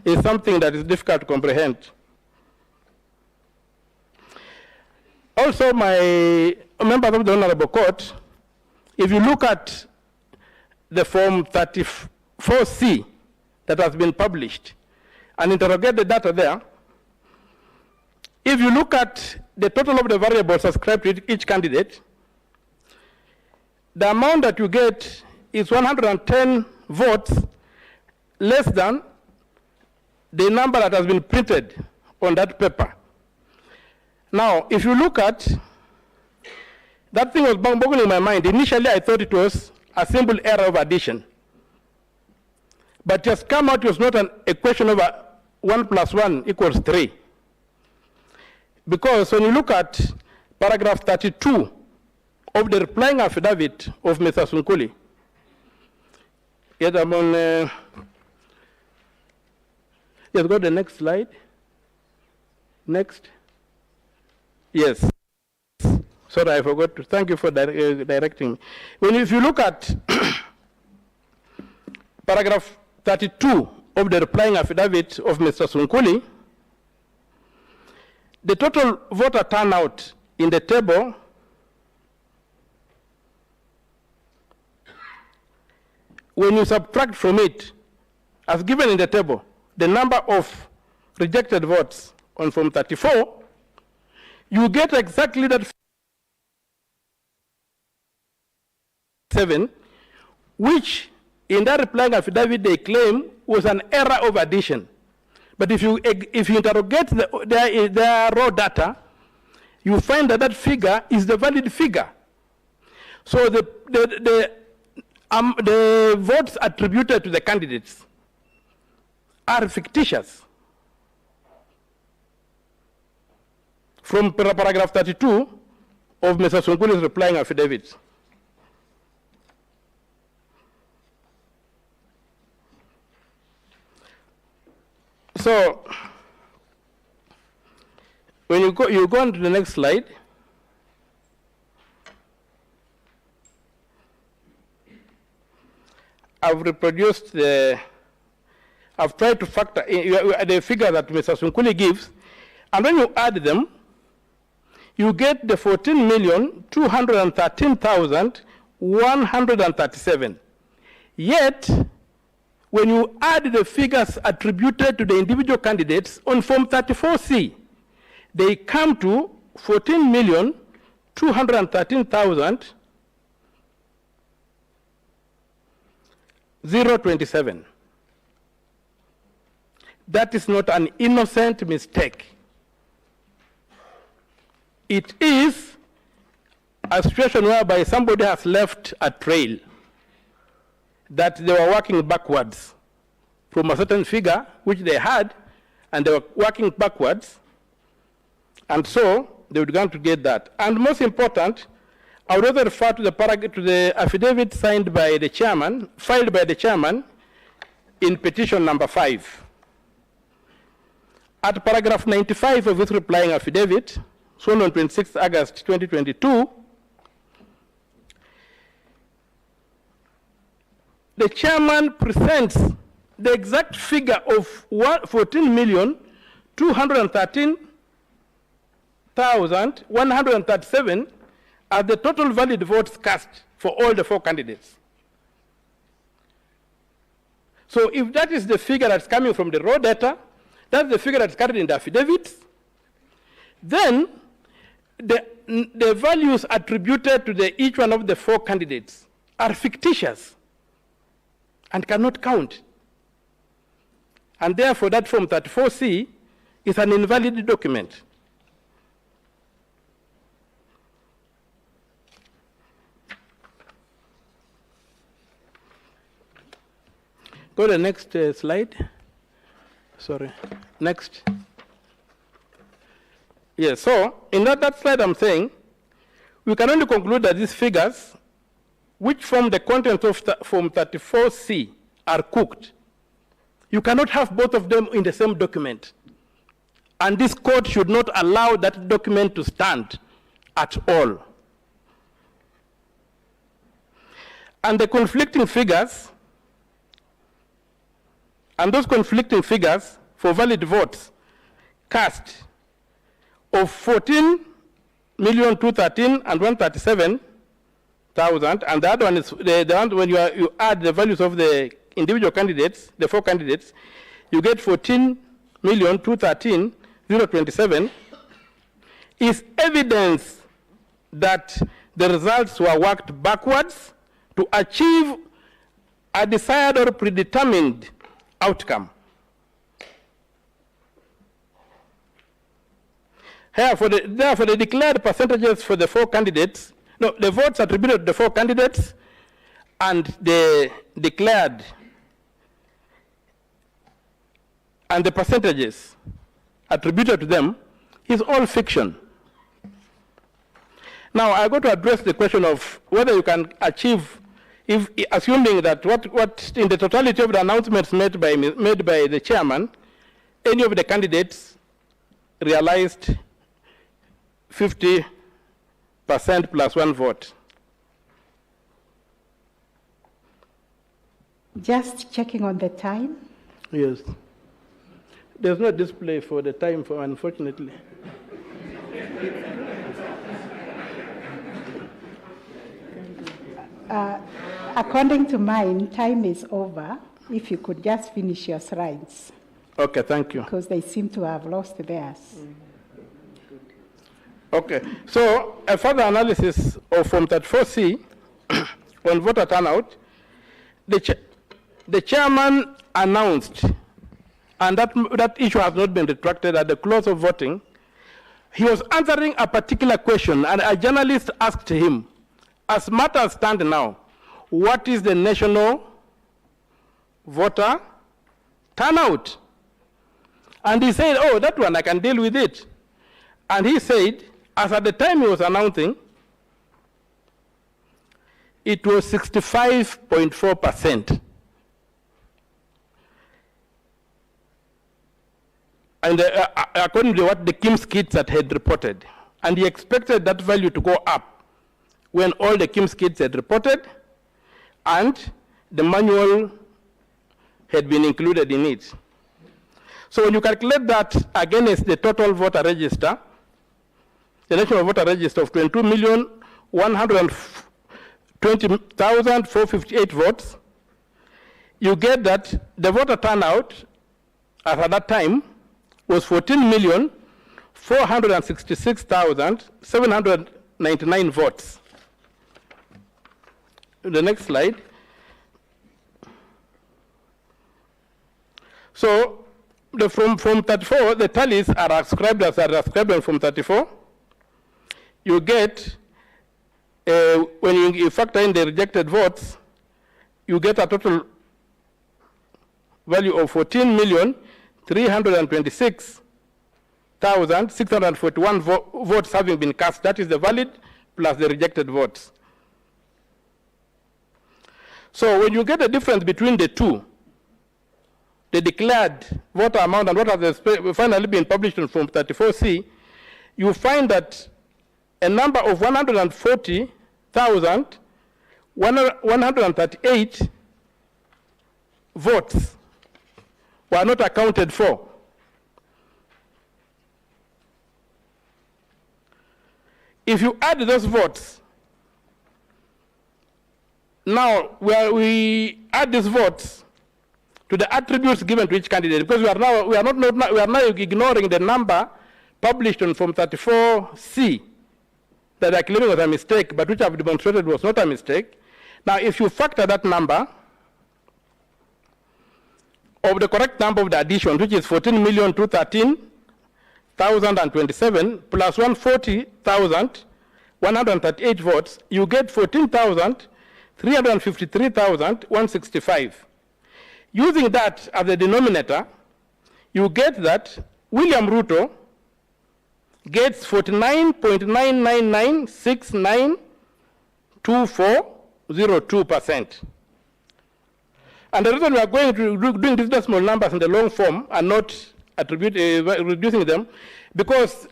is something that is difficult to comprehend. Also, members of the Honorable Court, if you look at the Form 34C that has been published and interrogate the data there, if you look at the total of the variables ascribed to each candidate, the amount that you get is 110 votes less than the number that has been printed on that paper. Now, if you look at, that thing was boggling in my mind. Initially, I thought it was a simple error of addition. But it has come out it was not an equation of 1 + 1 = 3. Because when you look at paragraph 32 of the replying affidavit of Mr. Sunkuli, yes, I'm on, yes, go to the next slide. Next. Yes. Sorry, I forgot to, thank you for directing me. If you look at paragraph 32 of the replying affidavit of Mr. Sunkuli, the total voter turnout in the table when you subtract from it, as given in the table, the number of rejected votes on Form 34, you get exactly that 7, which in that replying affidavit they claim was an error of addition. But if you interrogate their raw data, you find that that figure is the valid figure. So the votes attributed to the candidates are fictitious. From paragraph 32 of Mr. Sunkuli's replying affidavit. So, when you go on to the next slide, I've reproduced I've tried to factor in the figure that Mr. Sunkuli gives, and when you add them, you get the 14,213,137. Yet, when you add the figures attributed to the individual candidates on Form 34C, they come to 14,213,027. That is not an innocent mistake. It is a situation whereby somebody has left a trail that they were working backwards from a certain figure which they had, and they were working backwards, and so they would going to get that. And most important, I would also refer to the affidavit signed by the chairman, filed by the chairman in petition number 5. At paragraph 95 of his replying affidavit, sworn on 26 August 2022, the chairman presents the exact figure of 14,213,137 as the total valid votes cast for all the 4 candidates. So if that is the figure that's coming from the raw data, that's the figure that's carried in the affidavits, then the values attributed to each one of the 4 candidates are fictitious and cannot count. And therefore, that Form 34C is an invalid document. Go to the next slide. Sorry, next. Yes, so in that slide I'm saying, we can only conclude that these figures, which form the content of Form 34C, are cooked. You cannot have both of them in the same document. And this court should not allow that document to stand at all. And the conflicting figures, and those conflicting figures for valid votes cast of 213 and 137,000, and the other one is the one when you add the values of the individual candidates, the 4 candidates, you get 14,213,027, is evidence that the results were worked backwards to achieve a desired or predetermined outcome. Therefore, the declared percentages for the 4 candidates, no, the votes attributed to the 4 candidates and the declared and the percentages attributed to them is all fiction. Now, I go to address the question of whether you can achieve, if assuming that what in the totality of the announcements made by the chairman, any of the candidates realized 50% plus 1 vote. Just checking on the time. Yes. There's no display for the time, unfortunately. According to mine, time is over. If you could just finish your slides. Okay, thank you. Because they seem to have lost theirs. Okay, so a further analysis of Form 34C on voter turnout, the chairman announced, and that issue has not been retracted at the close of voting. He was answering a particular question, and a journalist asked him, as matters stand now, what is the national voter turnout? And he said, oh, that one, I can deal with it. And he said, as at the time he was announcing, it was 65.4%. And according to what the KIMS kits had reported. And he expected that value to go up when all the KIMS kits had reported and the manual had been included in it. So when you calculate that against the total voter register, the national voter register of 22,120,458 votes, you get that the voter turnout as at that time was 14,466,799 votes. The next slide. So from 34, the tallies are ascribed on Form 34. You get, when you factor in the rejected votes, you get a total value of 14,326,641 votes having been cast. That is the valid plus the rejected votes. So when you get the difference between the two, the declared voter amount and what has finally been published in Form 34C, you find that a number of 140,138 votes were not accounted for. If you add those votes, now we add these votes to the attributes given to each candidate, because we are now ignoring the number published on Form 34C that I claim was a mistake, but which I've demonstrated was not a mistake. Now, if you factor that number of the correct number of the addition, which is 14,213,027 plus 140,138 votes, you get 14,353,165. Using that as the denominator, you get that William Ruto gets 49.99692402%. And the reason we are going to doing these decimal numbers in the long form and not reducing them, because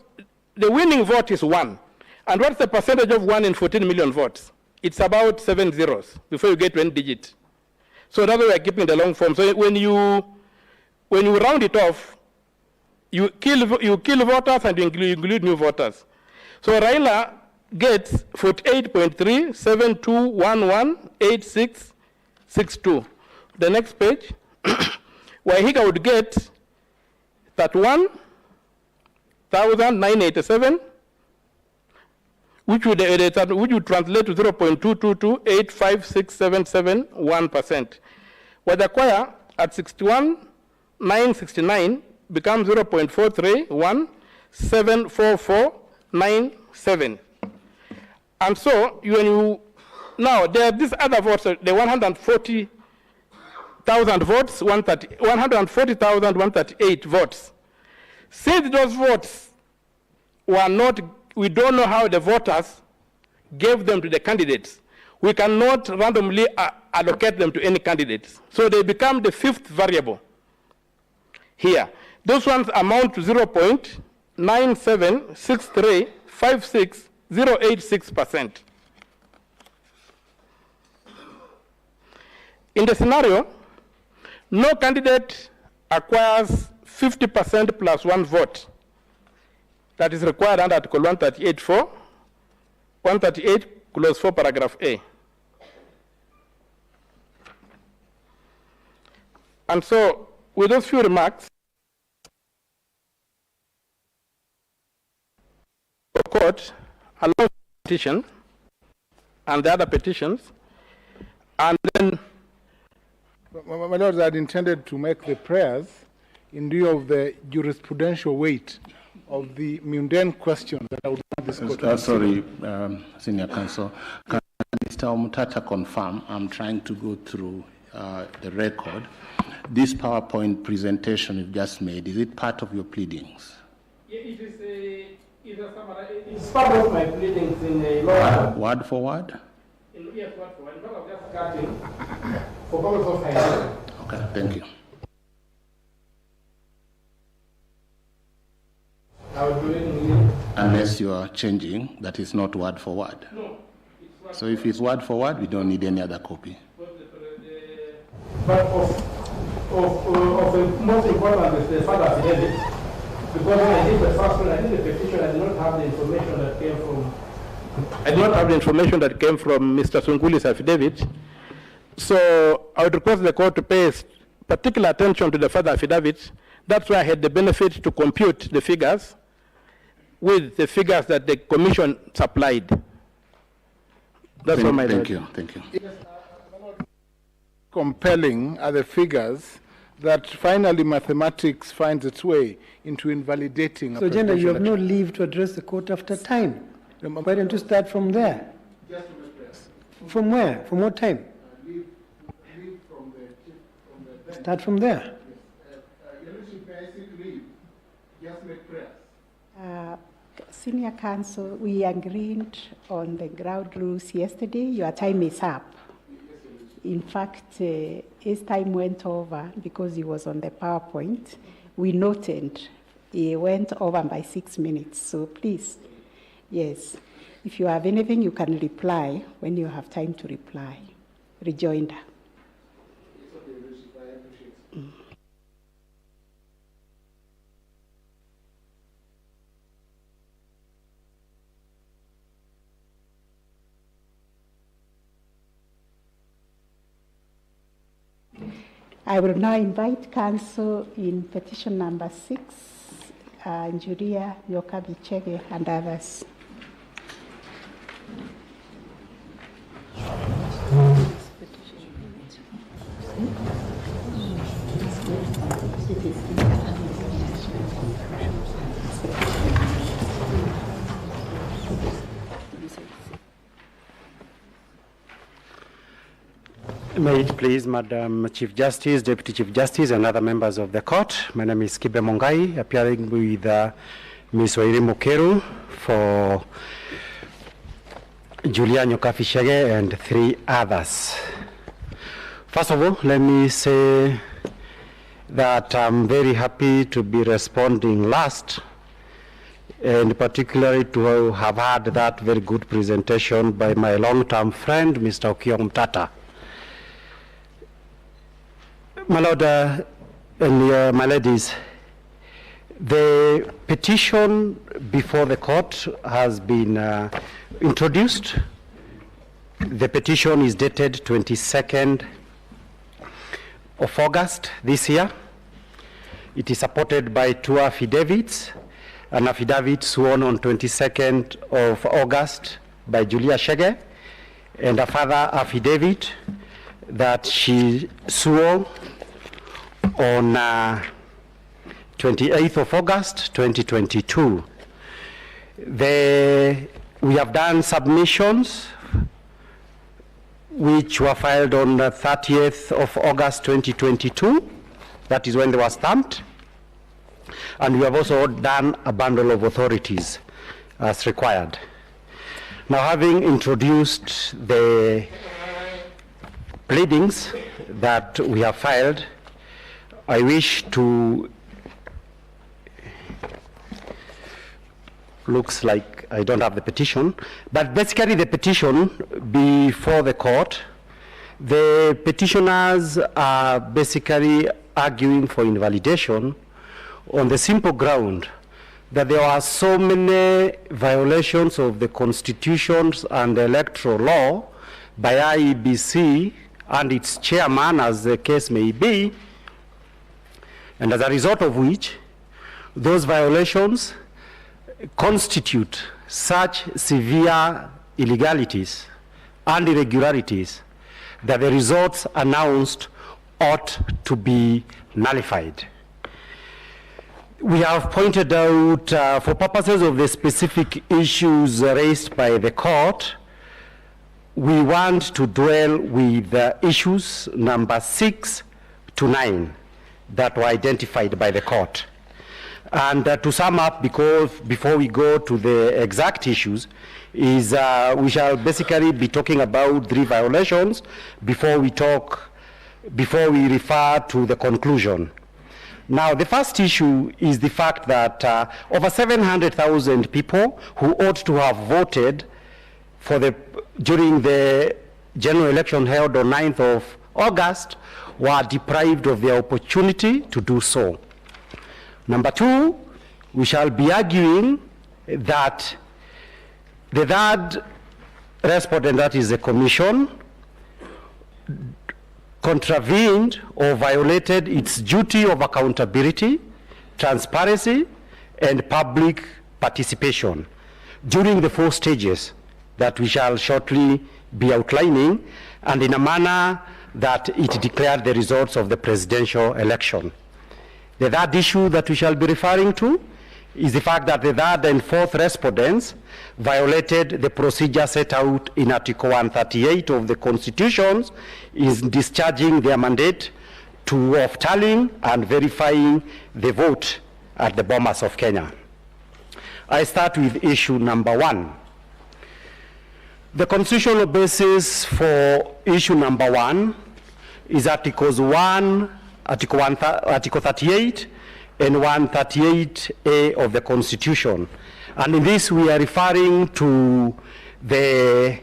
the winning vote is 1. And what's the percentage of 1 in 14 million votes? It's about 7 zeros before you get to any digit. So that's why we are keeping the long form. So when you round it off, you kill voters and you include new voters. So Raila gets 48.372118662. The next page, Wahiga would get 31,987, which would translate to 0.222856771%. Wadakwaya at 61,969 becomes 0.431,74497. And so now there are these other votes, the 140,000 votes, 140,138 votes. Since those votes were not, we don't know how the voters gave them to the candidates. We cannot randomly allocate them to any candidates. So they become the fifth variable here. Those ones amount to 0.976356086%. In the scenario, no candidate acquires 50% plus one vote. That is required under Article 138(4), 138 Clause 4, Paragraph A. And so, with those few remarks, the court allows the petition and the other petitions, and then. My Lord, I had intended to make the prayers in lieu of the jurisprudential weight of the mundane question that I would want this court to sorry, Senior Counsel. Can Mr. Omutata confirm? I'm trying to go through the record. This PowerPoint presentation you've just made, is it part of your pleadings? Yeah, it's part of my pleadings in a law. Word for word? Yes, word for word. In fact, I'm just cutting for purpose of highlighting. Okay, thank you. Unless you are changing, that is not word for word. No. So if it's word for word, we don't need any other copy. But of the most important is the father affidavit. Because when I did the first one, I did the petition, I did not have the information that came from. I did not have the information that came from Mr. Sunguli's affidavit. So I would request the court to pay particular attention to the father affidavit. That's why I had the benefit to compute the figures with the figures that the commission supplied. That's all my Thank you. compelling are the figures that finally mathematics finds its way into invalidating. So, General, you have no leave to address the court after time. Why don't you start from there? Just to make prayers. From where? From what time? Leave from the bench. Start from there. Your Lordship, may I seek leave? Just make prayers. Senior Counsel, we agreed on the ground rules yesterday. Your time is up. In fact, his time went over because he was on the PowerPoint. We noted he went over by 6 minutes. So please, yes, if you have anything, you can reply when you have time to reply. Rejoinder. I will now invite counsel in petition number 6, Njuria Yokabichege and others. May it please, Madam Chief Justice, Deputy Chief Justice, and other members of the court. My name is Kibe Mongai, appearing with Ms. Wairi Mukeru for Julia Nyokafishege and 3 others. First of all, let me say that I'm very happy to be responding last, and particularly to have had that very good presentation by my long-term friend, Mr. Okiya Mtata. My Lord and my ladies, The petition before the court has been introduced. The petition is dated 22nd of August this year. It is supported by two affidavits, an affidavit sworn on 22nd of August by Julia Shege, and a further affidavit that she swore on 28th of August 2022. We have done submissions which were filed on the 30th of August 2022. That is when they were stamped. And we have also done a bundle of authorities as required. Now, having introduced the pleadings that we have filed, I wish to, looks like I don't have the petition, but basically the petition before the court, the petitioners are basically arguing for invalidation on the simple ground that there are so many violations of the constitutions and the electoral law by IEBC and its chairman, as the case may be, and as a result of which those violations constitute such severe illegalities and irregularities that the results announced ought to be nullified. We have pointed out, for purposes of the specific issues raised by the court, we want to dwell with issues number 6 to 9 that were identified by the court. And to sum up, because before we go to the exact issues, is we shall basically be talking about 3 violations before we refer to the conclusion. Now, the first issue is the fact that over 700,000 people who ought to have voted during the general election held on 9th of August were deprived of the opportunity to do so. Number 2, we shall be arguing that the third respondent, that is the commission, contravened or violated its duty of accountability, transparency, and public participation during the 4 stages that we shall shortly be outlining, and in a manner that it declared the results of the presidential election. The third issue that we shall be referring to is the fact that the third and fourth respondents violated the procedure set out in Article 138 of the Constitution in discharging their mandate of tallying and verifying the vote at the Bomas of Kenya. I start with issue number 1. The constitutional basis for issue number 1 is Article 38 and 138A of the Constitution. And in this, we are referring to the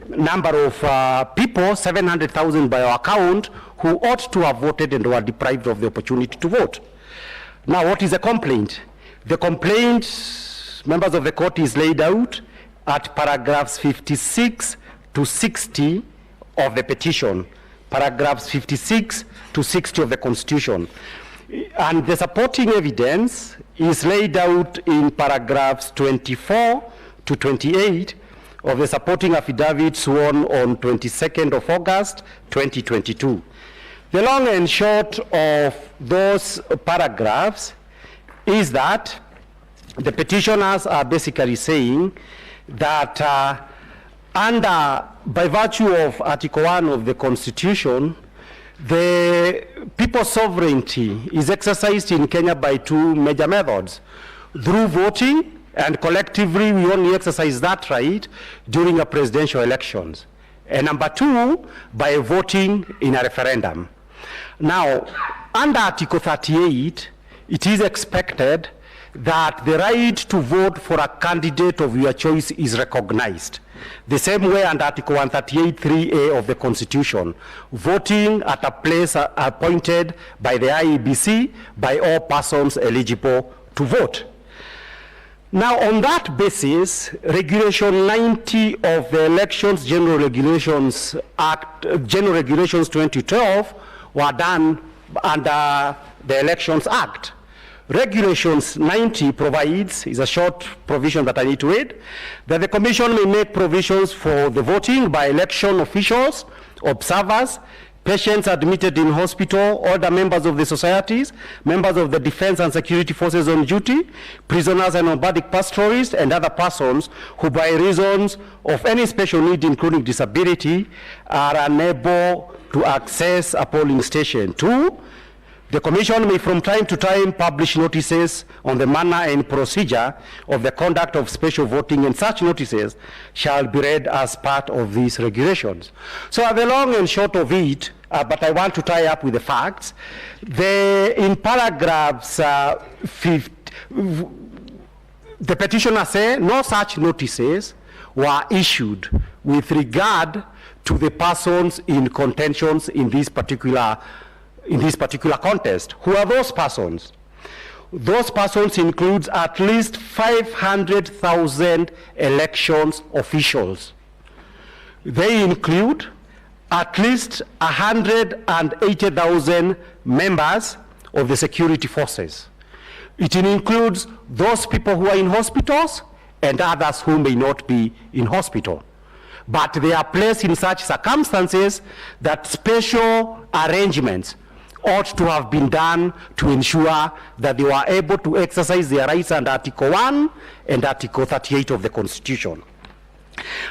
number of people, 700,000 by our count, who ought to have voted and were deprived of the opportunity to vote. Now, what is the complaint? The complaint, members of the court, is laid out at paragraphs 56 to 60 of the petition, paragraphs 56 to 60 of the Constitution. And the supporting evidence is laid out in paragraphs 24 to 28 of the supporting affidavit sworn on 22nd of August 2022. The long and short of those paragraphs is that the petitioners are basically saying that by virtue of Article 1 of the Constitution, the people's sovereignty is exercised in Kenya by 2 major methods: through voting, and collectively we only exercise that right during a presidential elections. And number 2, by voting in a referendum. Now, under Article 38, it is expected that the right to vote for a candidate of your choice is recognized. The same way under Article 138(3)(a) of the Constitution, voting at a place appointed by the IEBC by all persons eligible to vote. Now, on that basis, Regulation 90 of the Elections General Regulations Act, General Regulations 2012, were done under the Elections Act. Regulations 90 provides, is a short provision that I need to read, that the Commission may make provisions for the voting by election officials, observers, patients admitted in hospital, older members of the societies, members of the defense and security forces on duty, prisoners and nomadic pastoralists, and other persons who by reasons of any special need, including disability, are unable to access a polling station. 2, the Commission may from time to time publish notices on the manner and procedure of the conduct of special voting, and such notices shall be read as part of these regulations. So the long and short of it, but I want to tie up with the facts, in paragraphs 50, the petitioner says no such notices were issued with regard to the persons in contentions in this particular contest. Who are those persons? Those persons includes at least 500,000 elections officials. They include at least 180,000 members of the security forces. It includes those people who are in hospitals and others who may not be in hospital. But they are placed in such circumstances that special arrangements ought to have been done to ensure that they were able to exercise their rights under Article 1 and Article 38 of the Constitution.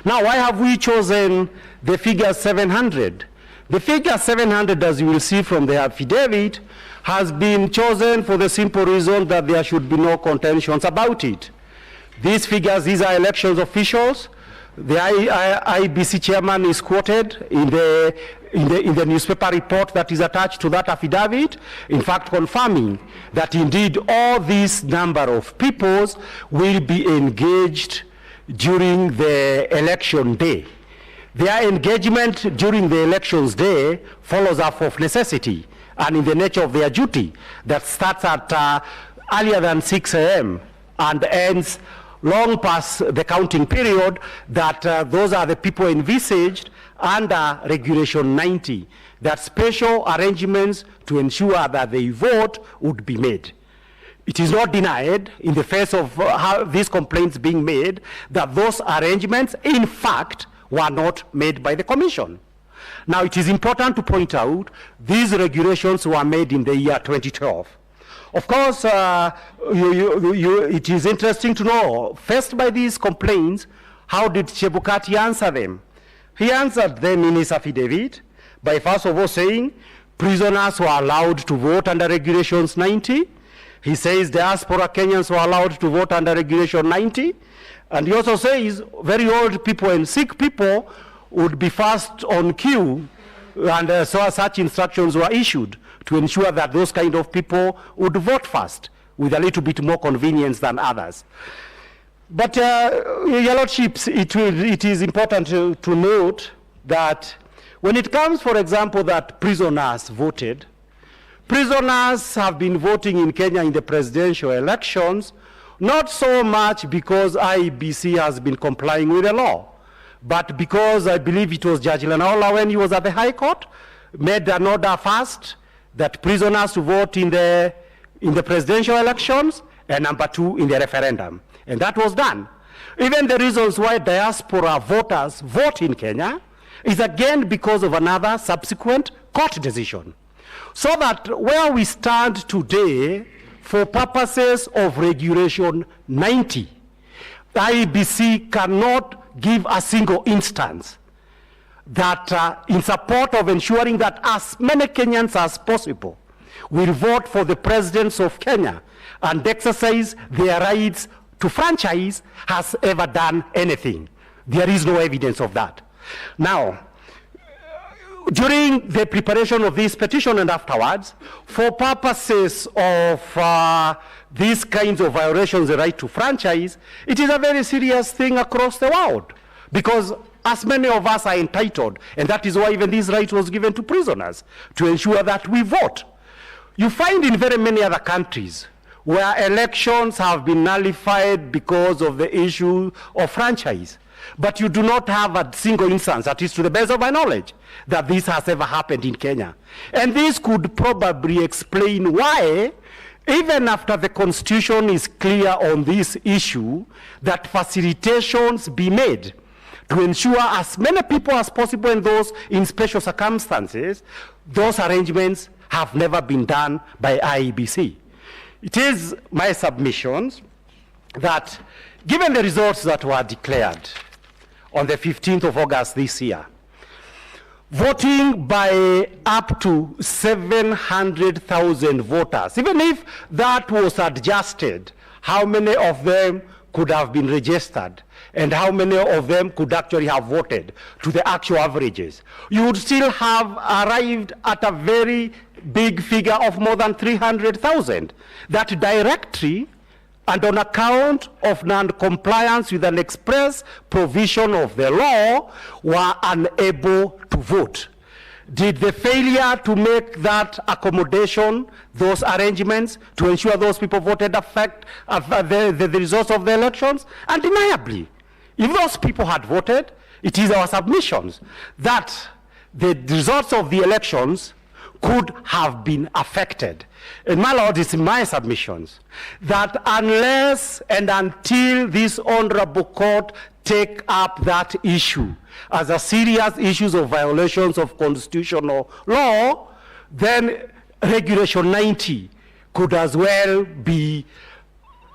Now, why have we chosen the figure 700? The figure 700, as you will see from the affidavit, has been chosen for the simple reason that there should be no contentions about it. These figures, these are elections officials. The IBC chairman is quoted in the newspaper report that is attached to that affidavit, in fact confirming that indeed all this number of peoples will be engaged during the election day. Their engagement during the elections day follows up of necessity and in the nature of their duty that starts at earlier than 6 a.m. and ends long past the counting period, that those are the people envisaged under Regulation 90, that special arrangements to ensure that they vote would be made. It is not denied in the face of how these complaints being made that those arrangements in fact were not made by the Commission. Now, it is important to point out these regulations were made in the year 2012. Of course, it is interesting to know, first by these complaints, how did Chebukati answer them? He answered them in his affidavit by first of all saying prisoners were allowed to vote under Regulations 90. He says diaspora Kenyans were allowed to vote under Regulation 90. And he also says very old people and sick people would be first on queue, and so such instructions were issued to ensure that those kind of people would vote first with a little bit more convenience than others. But, Your Lordships, it is important to note that when it comes, for example, that prisoners voted, prisoners have been voting in Kenya in the presidential elections, not so much because IEBC has been complying with the law, but because I believe it was Judge Lenaola, when he was at the High Court, made an order first that prisoners to vote in the presidential elections, and number 2 in the referendum. And that was done. Even the reasons why diaspora voters vote in Kenya is again because of another subsequent court decision. So that where we stand today, for purposes of Regulation 90, the IEBC cannot give a single instance that in support of ensuring that as many Kenyans as possible will vote for the presidents of Kenya and exercise their rights to franchise has ever done anything. There is no evidence of that. Now, during the preparation of this petition and afterwards, for purposes of these kinds of violations of the right to franchise, it is a very serious thing across the world, because as many of us are entitled, and that is why even this right was given to prisoners, to ensure that we vote. You find in very many other countries where elections have been nullified because of the issue of franchise. But you do not have a single instance, at least to the best of my knowledge, that this has ever happened in Kenya. And this could probably explain why, even after the Constitution is clear on this issue, that facilitations be made to ensure as many people as possible and those in special circumstances, those arrangements have never been done by IEBC. It is my submissions that given the results that were declared on the 15th of August this year, voting by up to 700,000 voters, even if that was adjusted, how many of them could have been registered and how many of them could actually have voted to the actual averages, you would still have arrived at a very big figure of more than 300,000 that directly and on account of non-compliance with an express provision of the law were unable to vote. Did the failure to make that accommodation, those arrangements to ensure those people voted affect the results of the elections? Undeniably. If those people had voted, it is our submissions that the results of the elections could have been affected. And my Lord, it's in my submissions that unless and until this honorable court take up that issue as a serious issue of violations of constitutional law, then Regulation 90 could as well be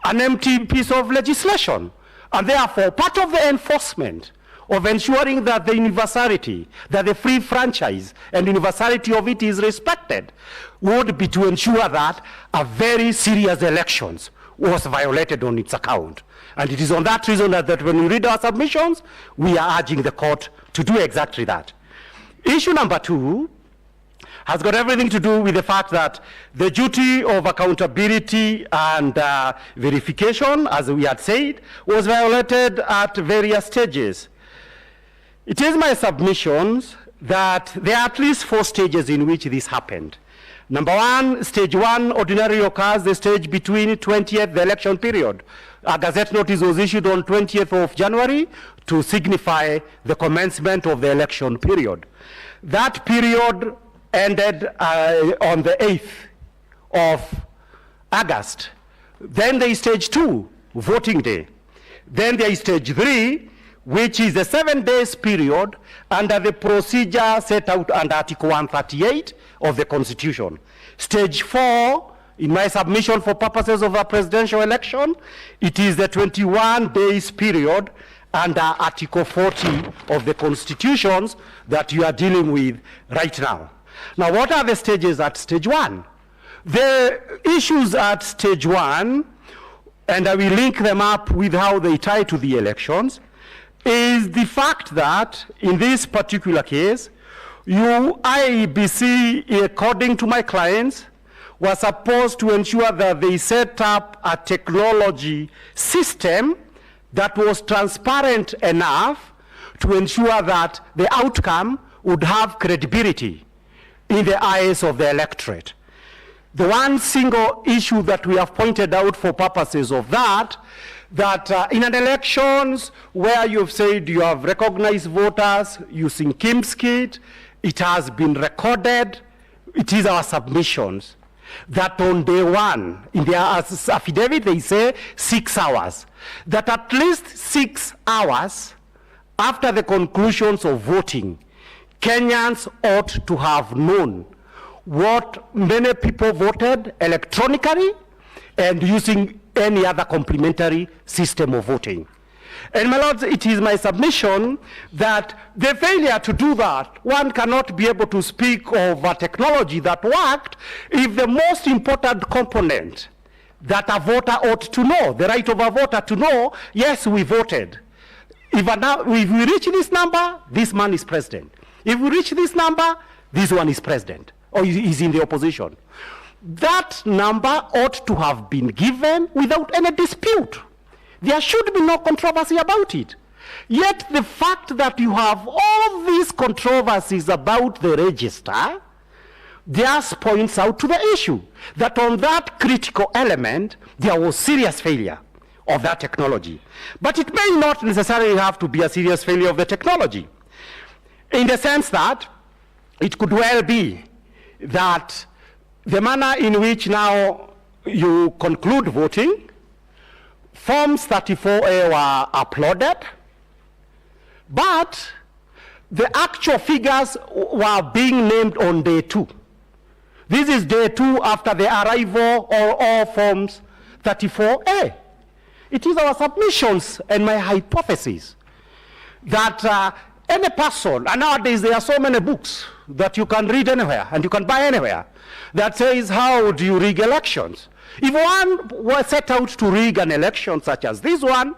an empty piece of legislation. And therefore, part of the enforcement of ensuring that the universality, that the free franchise and universality of it is respected would be to ensure that a very serious elections was violated on its account. And it is on that reason that when we read our submissions, we are urging the court to do exactly that. Issue number 2 has got everything to do with the fact that the duty of accountability and verification, as we had said, was violated at various stages. It is my submissions that there are at least 4 stages in which this happened. Number 1, stage 1 ordinarily occurs the stage between 20th, the election period. A gazette notice was issued on 20th of January to signify the commencement of the election period. That period ended on the 8th of August. Then there is stage 2, voting day. Then there is stage 3, which is a 7 days period under the procedure set out under Article 138 of the Constitution. Stage 4, in my submission for purposes of a presidential election, it is the 21 days period under Article 40 of the Constitutions that you are dealing with right now. Now, what are the stages at stage 1? The issues at stage 1, and I will link them up with how they tie to the elections, is the fact that in this particular case, IEBC, according to my clients, was supposed to ensure that they set up a technology system that was transparent enough to ensure that the outcome would have credibility in the eyes of the electorate. The one single issue that we have pointed out for purposes of that in an elections where you've said you have recognized voters using KIMS kit, it has been recorded, it is our submissions that on day 1, in their affidavit they say 6 hours, that at least 6 hours after the conclusions of voting, Kenyans ought to have known what many people voted electronically and using any other complementary system of voting. And my lords, it is my submission that the failure to do that, one cannot be able to speak of a technology that worked if the most important component that a voter ought to know, the right of a voter to know, yes, we voted. If we reach this number, this man is president. If we reach this number, this one is president, or is in the opposition. That number ought to have been given without any dispute. There should be no controversy about it. Yet the fact that you have all these controversies about the register just points out to the issue that on that critical element, there was serious failure of that technology. But it may not necessarily have to be a serious failure of the technology, in the sense that it could well be that the manner in which now you conclude voting, Forms 34A were uploaded, but the actual figures were being named on day 2. This is day 2 after the arrival of all Forms 34A. It is our submissions and my hypothesis that any person, and nowadays there are so many books that you can read anywhere and you can buy anywhere, that says how do you rig elections. If one were set out to rig an election such as this one,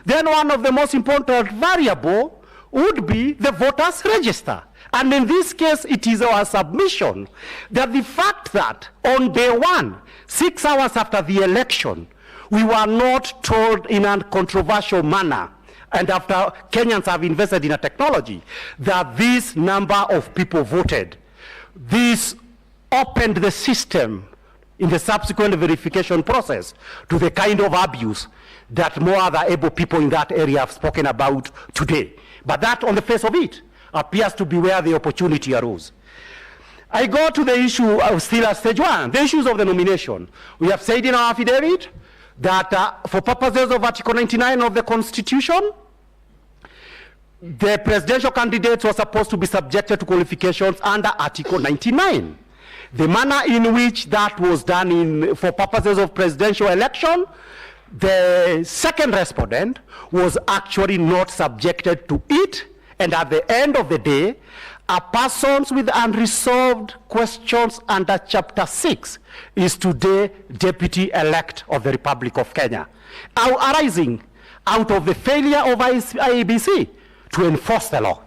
then one of the most important variable would be the voters register. And in this case, it is our submission that the fact that on day 1, 6 hours after the election, we were not told in a controversial manner, and after Kenyans have invested in a technology, that this number of people voted, this opened the system in the subsequent verification process to the kind of abuse that more other able people in that area have spoken about today. But that, on the face of it, appears to be where the opportunity arose. I go to the issue of still at stage 1, the issues of the nomination. We have said in our affidavit that for purposes of Article 99 of the Constitution, the presidential candidates were supposed to be subjected to qualifications under Article 99. The manner in which that was done for purposes of presidential election, the second respondent was actually not subjected to it, and at the end of the day, persons with unresolved questions under Chapter 6 is today Deputy-elect of the Republic of Kenya, arising out of the failure of IEBC to enforce the law.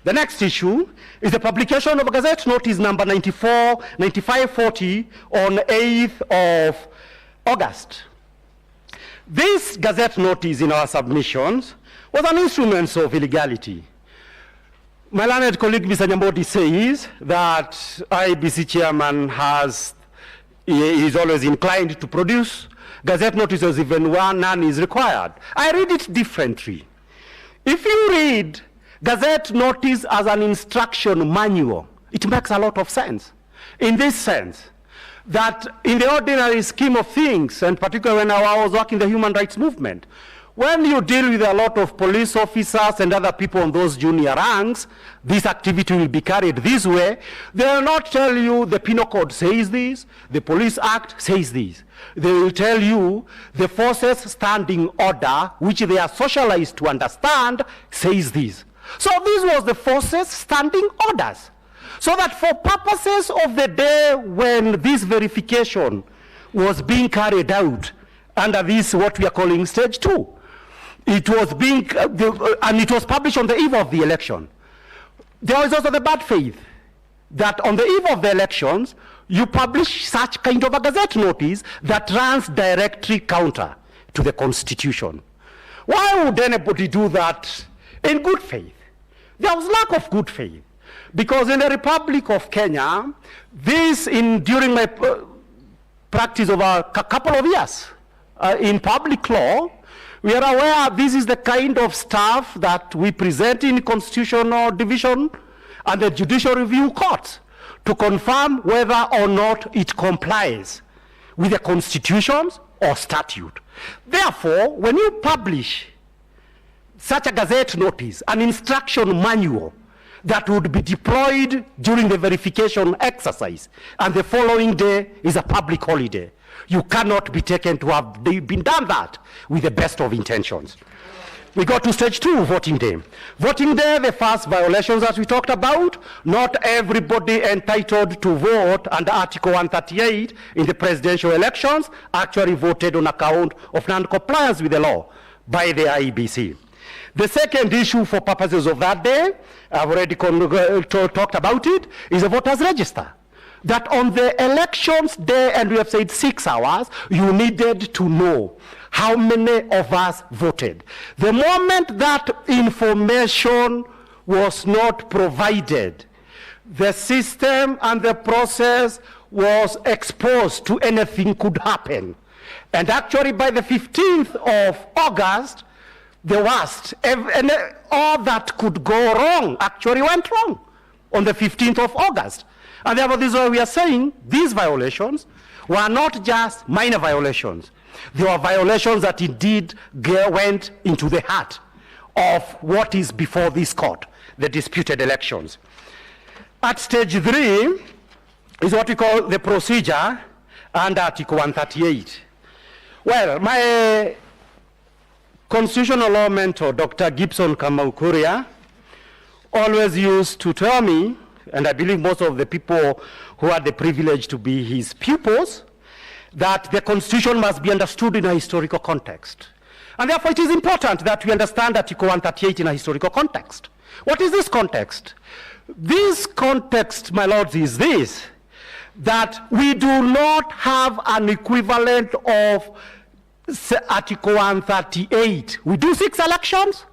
The next issue is the publication of Gazette Notice number 9540 on 8th of August. This Gazette Notice in our submissions was an instrument of illegality. My learned colleague Mr. Nyambodi says that IBC chairman is always inclined to produce Gazette Notices even when none is required. I read it differently. If you read Gazette Notice as an instruction manual, it makes a lot of sense. In this sense, that in the ordinary scheme of things, and particularly when I was working in the human rights movement, when you deal with a lot of police officers and other people on those junior ranks, this activity will be carried this way. They will not tell you the Penal Code says this, the Police Act says this. They will tell you the forces standing order, which they are socialized to understand, says this. So this was the forces standing orders. So that for purposes of the day when this verification was being carried out under this, what we are calling stage 2, it was being, and it was published on the eve of the election. There was also the bad faith that on the eve of the elections, you publish such kind of a Gazette Notice that runs directly counter to the Constitution. Why would anybody do that in good faith? There was lack of good faith. Because in the Republic of Kenya, during my practice of a couple of years in public law, we are aware this is the kind of stuff that we present in constitutional division and the judicial review courts to confirm whether or not it complies with the constitutions or statute. Therefore, when you publish such a Gazette Notice, an instruction manual that would be deployed during the verification exercise, and the following day is a public holiday, you cannot be taken to have been done that with the best of intentions. We go to stage 2, voting day. Voting day, the first violations that we talked about, not everybody entitled to vote under Article 138 in the presidential elections actually voted on account of non-compliance with the law by the IEBC. The second issue for purposes of that day, I've already talked about it, is the voters register. That on the elections day, and we have said 6 hours, you needed to know how many of us voted. The moment that information was not provided, the system and the process was exposed to anything could happen. And actually by the 15th of August, the worst, and all that could go wrong actually went wrong on the 15th of August. And therefore this is why we are saying these violations were not just minor violations. They were violations that indeed went into the heart of what is before this court, the disputed elections. At stage 3 is what we call the procedure under Article 138. Well, my constitutional law mentor, Dr. Gibson Kamau always used to tell me, and I believe most of the people who had the privilege to be his pupils, that the Constitution must be understood in a historical context. And therefore it is important that we understand Article 138 in a historical context. What is this context? This context, my lords, is this, that we do not have an equivalent of Article 138. We do 6 elections.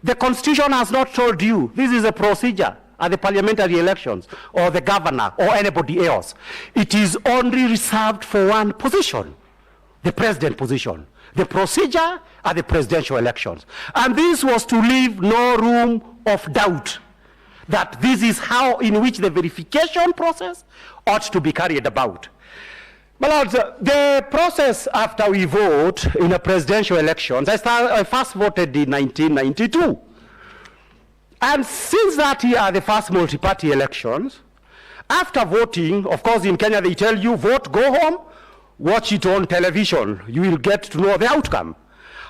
The Constitution has not told you this is a procedure at the parliamentary elections or the governor or anybody else. It is only reserved for one position, the president position. The procedure are the presidential elections. And this was to leave no room of doubt that this is how in which the verification process ought to be carried about. My lords, the process after we vote in a presidential elections, I first voted in 1992. And since that year, the first multi-party elections, after voting, of course in Kenya they tell you vote, go home, watch it on television, you will get to know the outcome.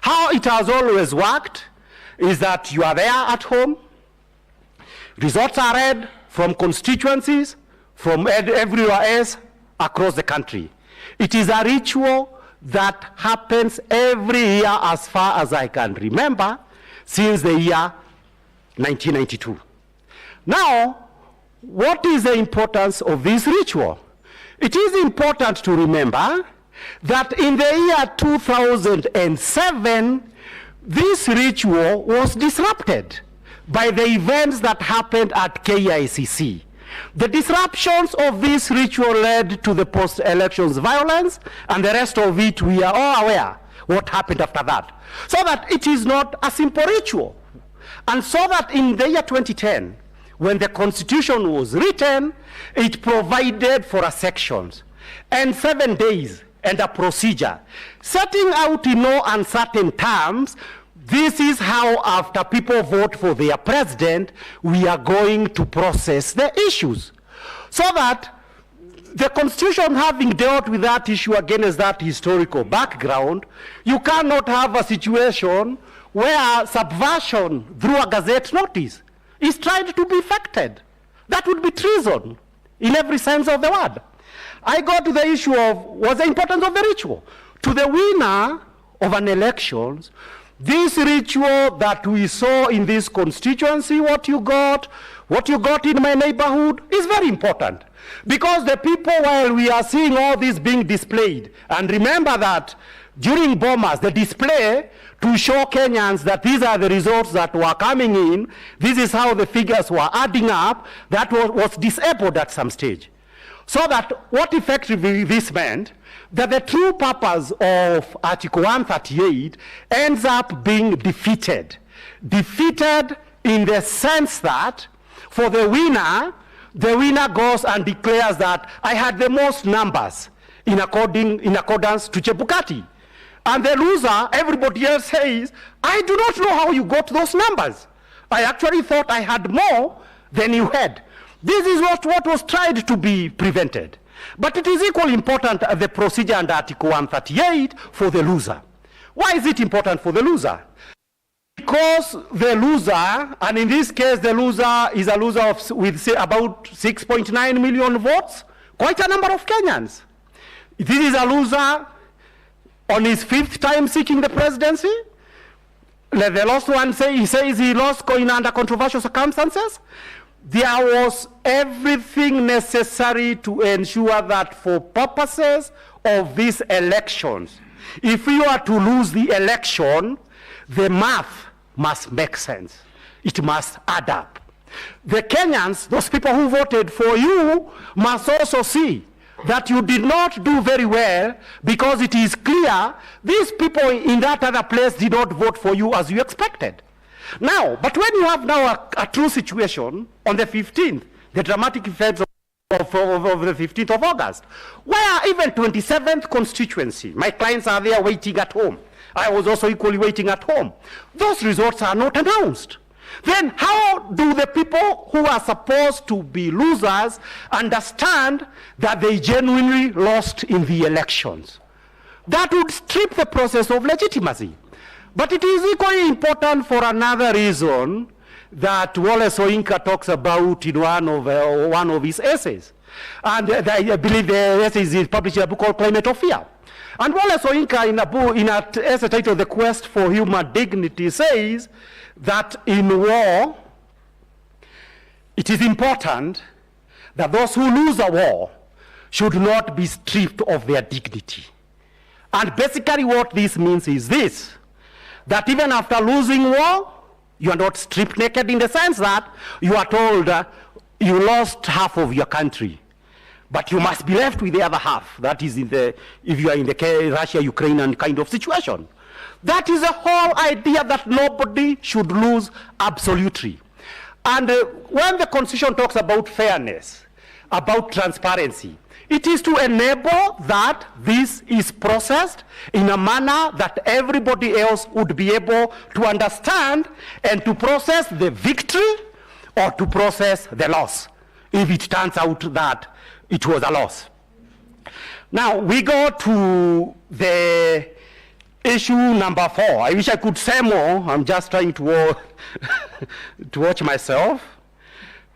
How it has always worked is that you are there at home, results are read from constituencies, from everywhere else across the country. It is a ritual that happens every year as far as I can remember since the year 1992. Now, what is the importance of this ritual? It is important to remember that in the year 2007, this ritual was disrupted by the events that happened at KICC. The disruptions of this ritual led to the post-elections violence, and the rest of it we are all aware what happened after that. So that it is not a simple ritual. And so that in the year 2010, when the Constitution was written, it provided for a sections and 7 days and a procedure, setting out in no uncertain terms, this is how after people vote for their president, we are going to process the issues. So that the Constitution having dealt with that issue against that historical background, you cannot have a situation where subversion through a gazette notice is tried to be effected. That would be treason in every sense of the word. I go to the issue of what's the importance of the ritual. To the winner of an election, this ritual that we saw in this constituency, what you got in my neighborhood is very important. Because the people, while we are seeing all this being displayed, and remember that during bombers, the display to show Kenyans that these are the results that were coming in, this is how the figures were adding up, that was disabled at some stage. So that what effectively this meant, that the true purpose of Article 138 ends up being defeated. Defeated in the sense that for the winner goes and declares that I had the most numbers in accordance to Chebukati. And the loser, everybody else says, I do not know how you got those numbers. I actually thought I had more than you had. This is what was tried to be prevented. But it is equally important the procedure under Article 138 for the loser. Why is it important for the loser? Because the loser, and in this case the loser is a loser with say about 6.9 million votes, quite a number of Kenyans. This is a loser on his 5th time seeking the presidency. The last one he says he lost going under controversial circumstances. There was everything necessary to ensure that for purposes of these elections, if you are to lose the election, the math must make sense. It must add up. The Kenyans, those people who voted for you, must also see that you did not do very well, because it is clear these people in that other place did not vote for you as you expected. Now, but when you have now a true situation on the 15th, the dramatic events of the 15th of August, where even 27th constituency, my clients are there waiting at home. I was also equally waiting at home. Those results are not announced. Then how do the people who are supposed to be losers understand that they genuinely lost in the elections? That would strip the process of legitimacy. But it is equally important for another reason that Wallace Soyinka talks about in one of his essays. And I believe the essay is published in a book called Climate of Fear. And Wallace Soyinka, in an essay titled The Quest for Human Dignity, says that in war, it is important that those who lose a war should not be stripped of their dignity. And basically what this means is this, that even after losing war, you are not stripped naked, in the sense that you are told you lost half of your country, but you must be left with the other half. That is if you are in the Russia-Ukrainian kind of situation. That is the whole idea, that nobody should lose absolutely. And when the Constitution talks about fairness, about transparency, it is to enable that this is processed in a manner that everybody else would be able to understand, and to process the victory or to process the loss, if it turns out that it was a loss. Now we go to the issue number 4. I wish I could say more. I'm just trying to watch myself.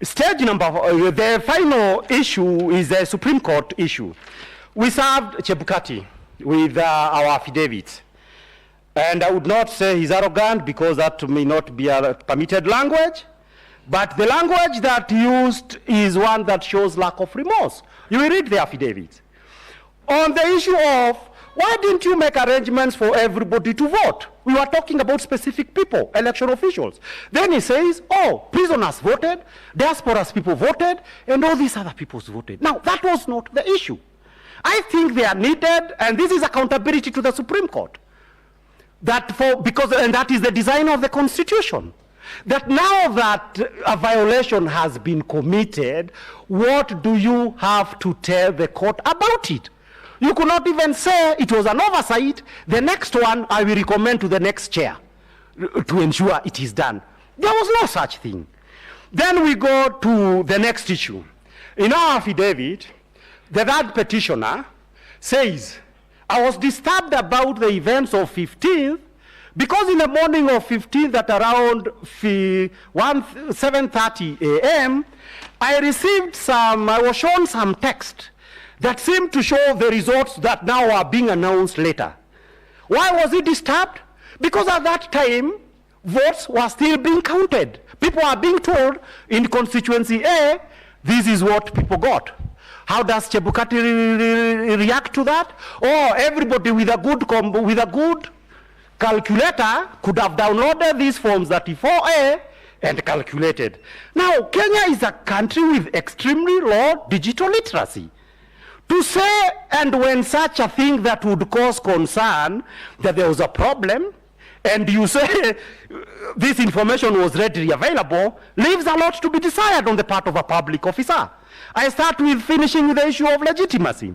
Stage number 4, the final issue is the Supreme Court issue. We served Chebukati with our affidavit. And I would not say he's arrogant, because that may not be a permitted language. But the language that used is one that shows lack of remorse. You will read the affidavit. On the issue of, why didn't you make arrangements for everybody to vote? We were talking about specific people, election officials. Then he says, oh, prisoners voted, diaspora's people voted, and all these other peoples voted. Now, that was not the issue. I think they are needed, and this is accountability to the Supreme Court. And that is the design of the Constitution. That now that a violation has been committed, what do you have to tell the court about it? You could not even say it was an oversight. The next one I will recommend to the next chair to ensure it is done. There was no such thing. Then we go to the next issue. In our affidavit, the third petitioner says, I was disturbed about the events of 15th, because in the morning of 15th at around 7:30 a.m., I was shown some text that seemed to show the results that now are being announced later. Why was it disturbed? Because at that time, votes were still being counted. People are being told in constituency A, this is what people got. How does Chebukati react to that? Oh, everybody with a good calculator could have downloaded these forms 34A and calculated. Now, Kenya is a country with extremely low digital literacy. To say, and when such a thing that would cause concern, that there was a problem, and you say this information was readily available, leaves a lot to be desired on the part of a public officer. I start with finishing with the issue of legitimacy.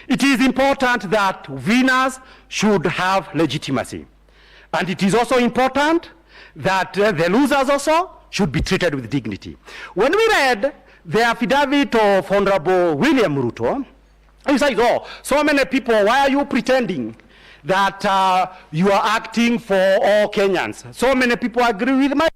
It is important that winners should have legitimacy. And it is also important that the losers also should be treated with dignity. When we read the affidavit of Honorable William Ruto, he says, oh, so many people, why are you pretending that you are acting for all Kenyans? So many people agree with my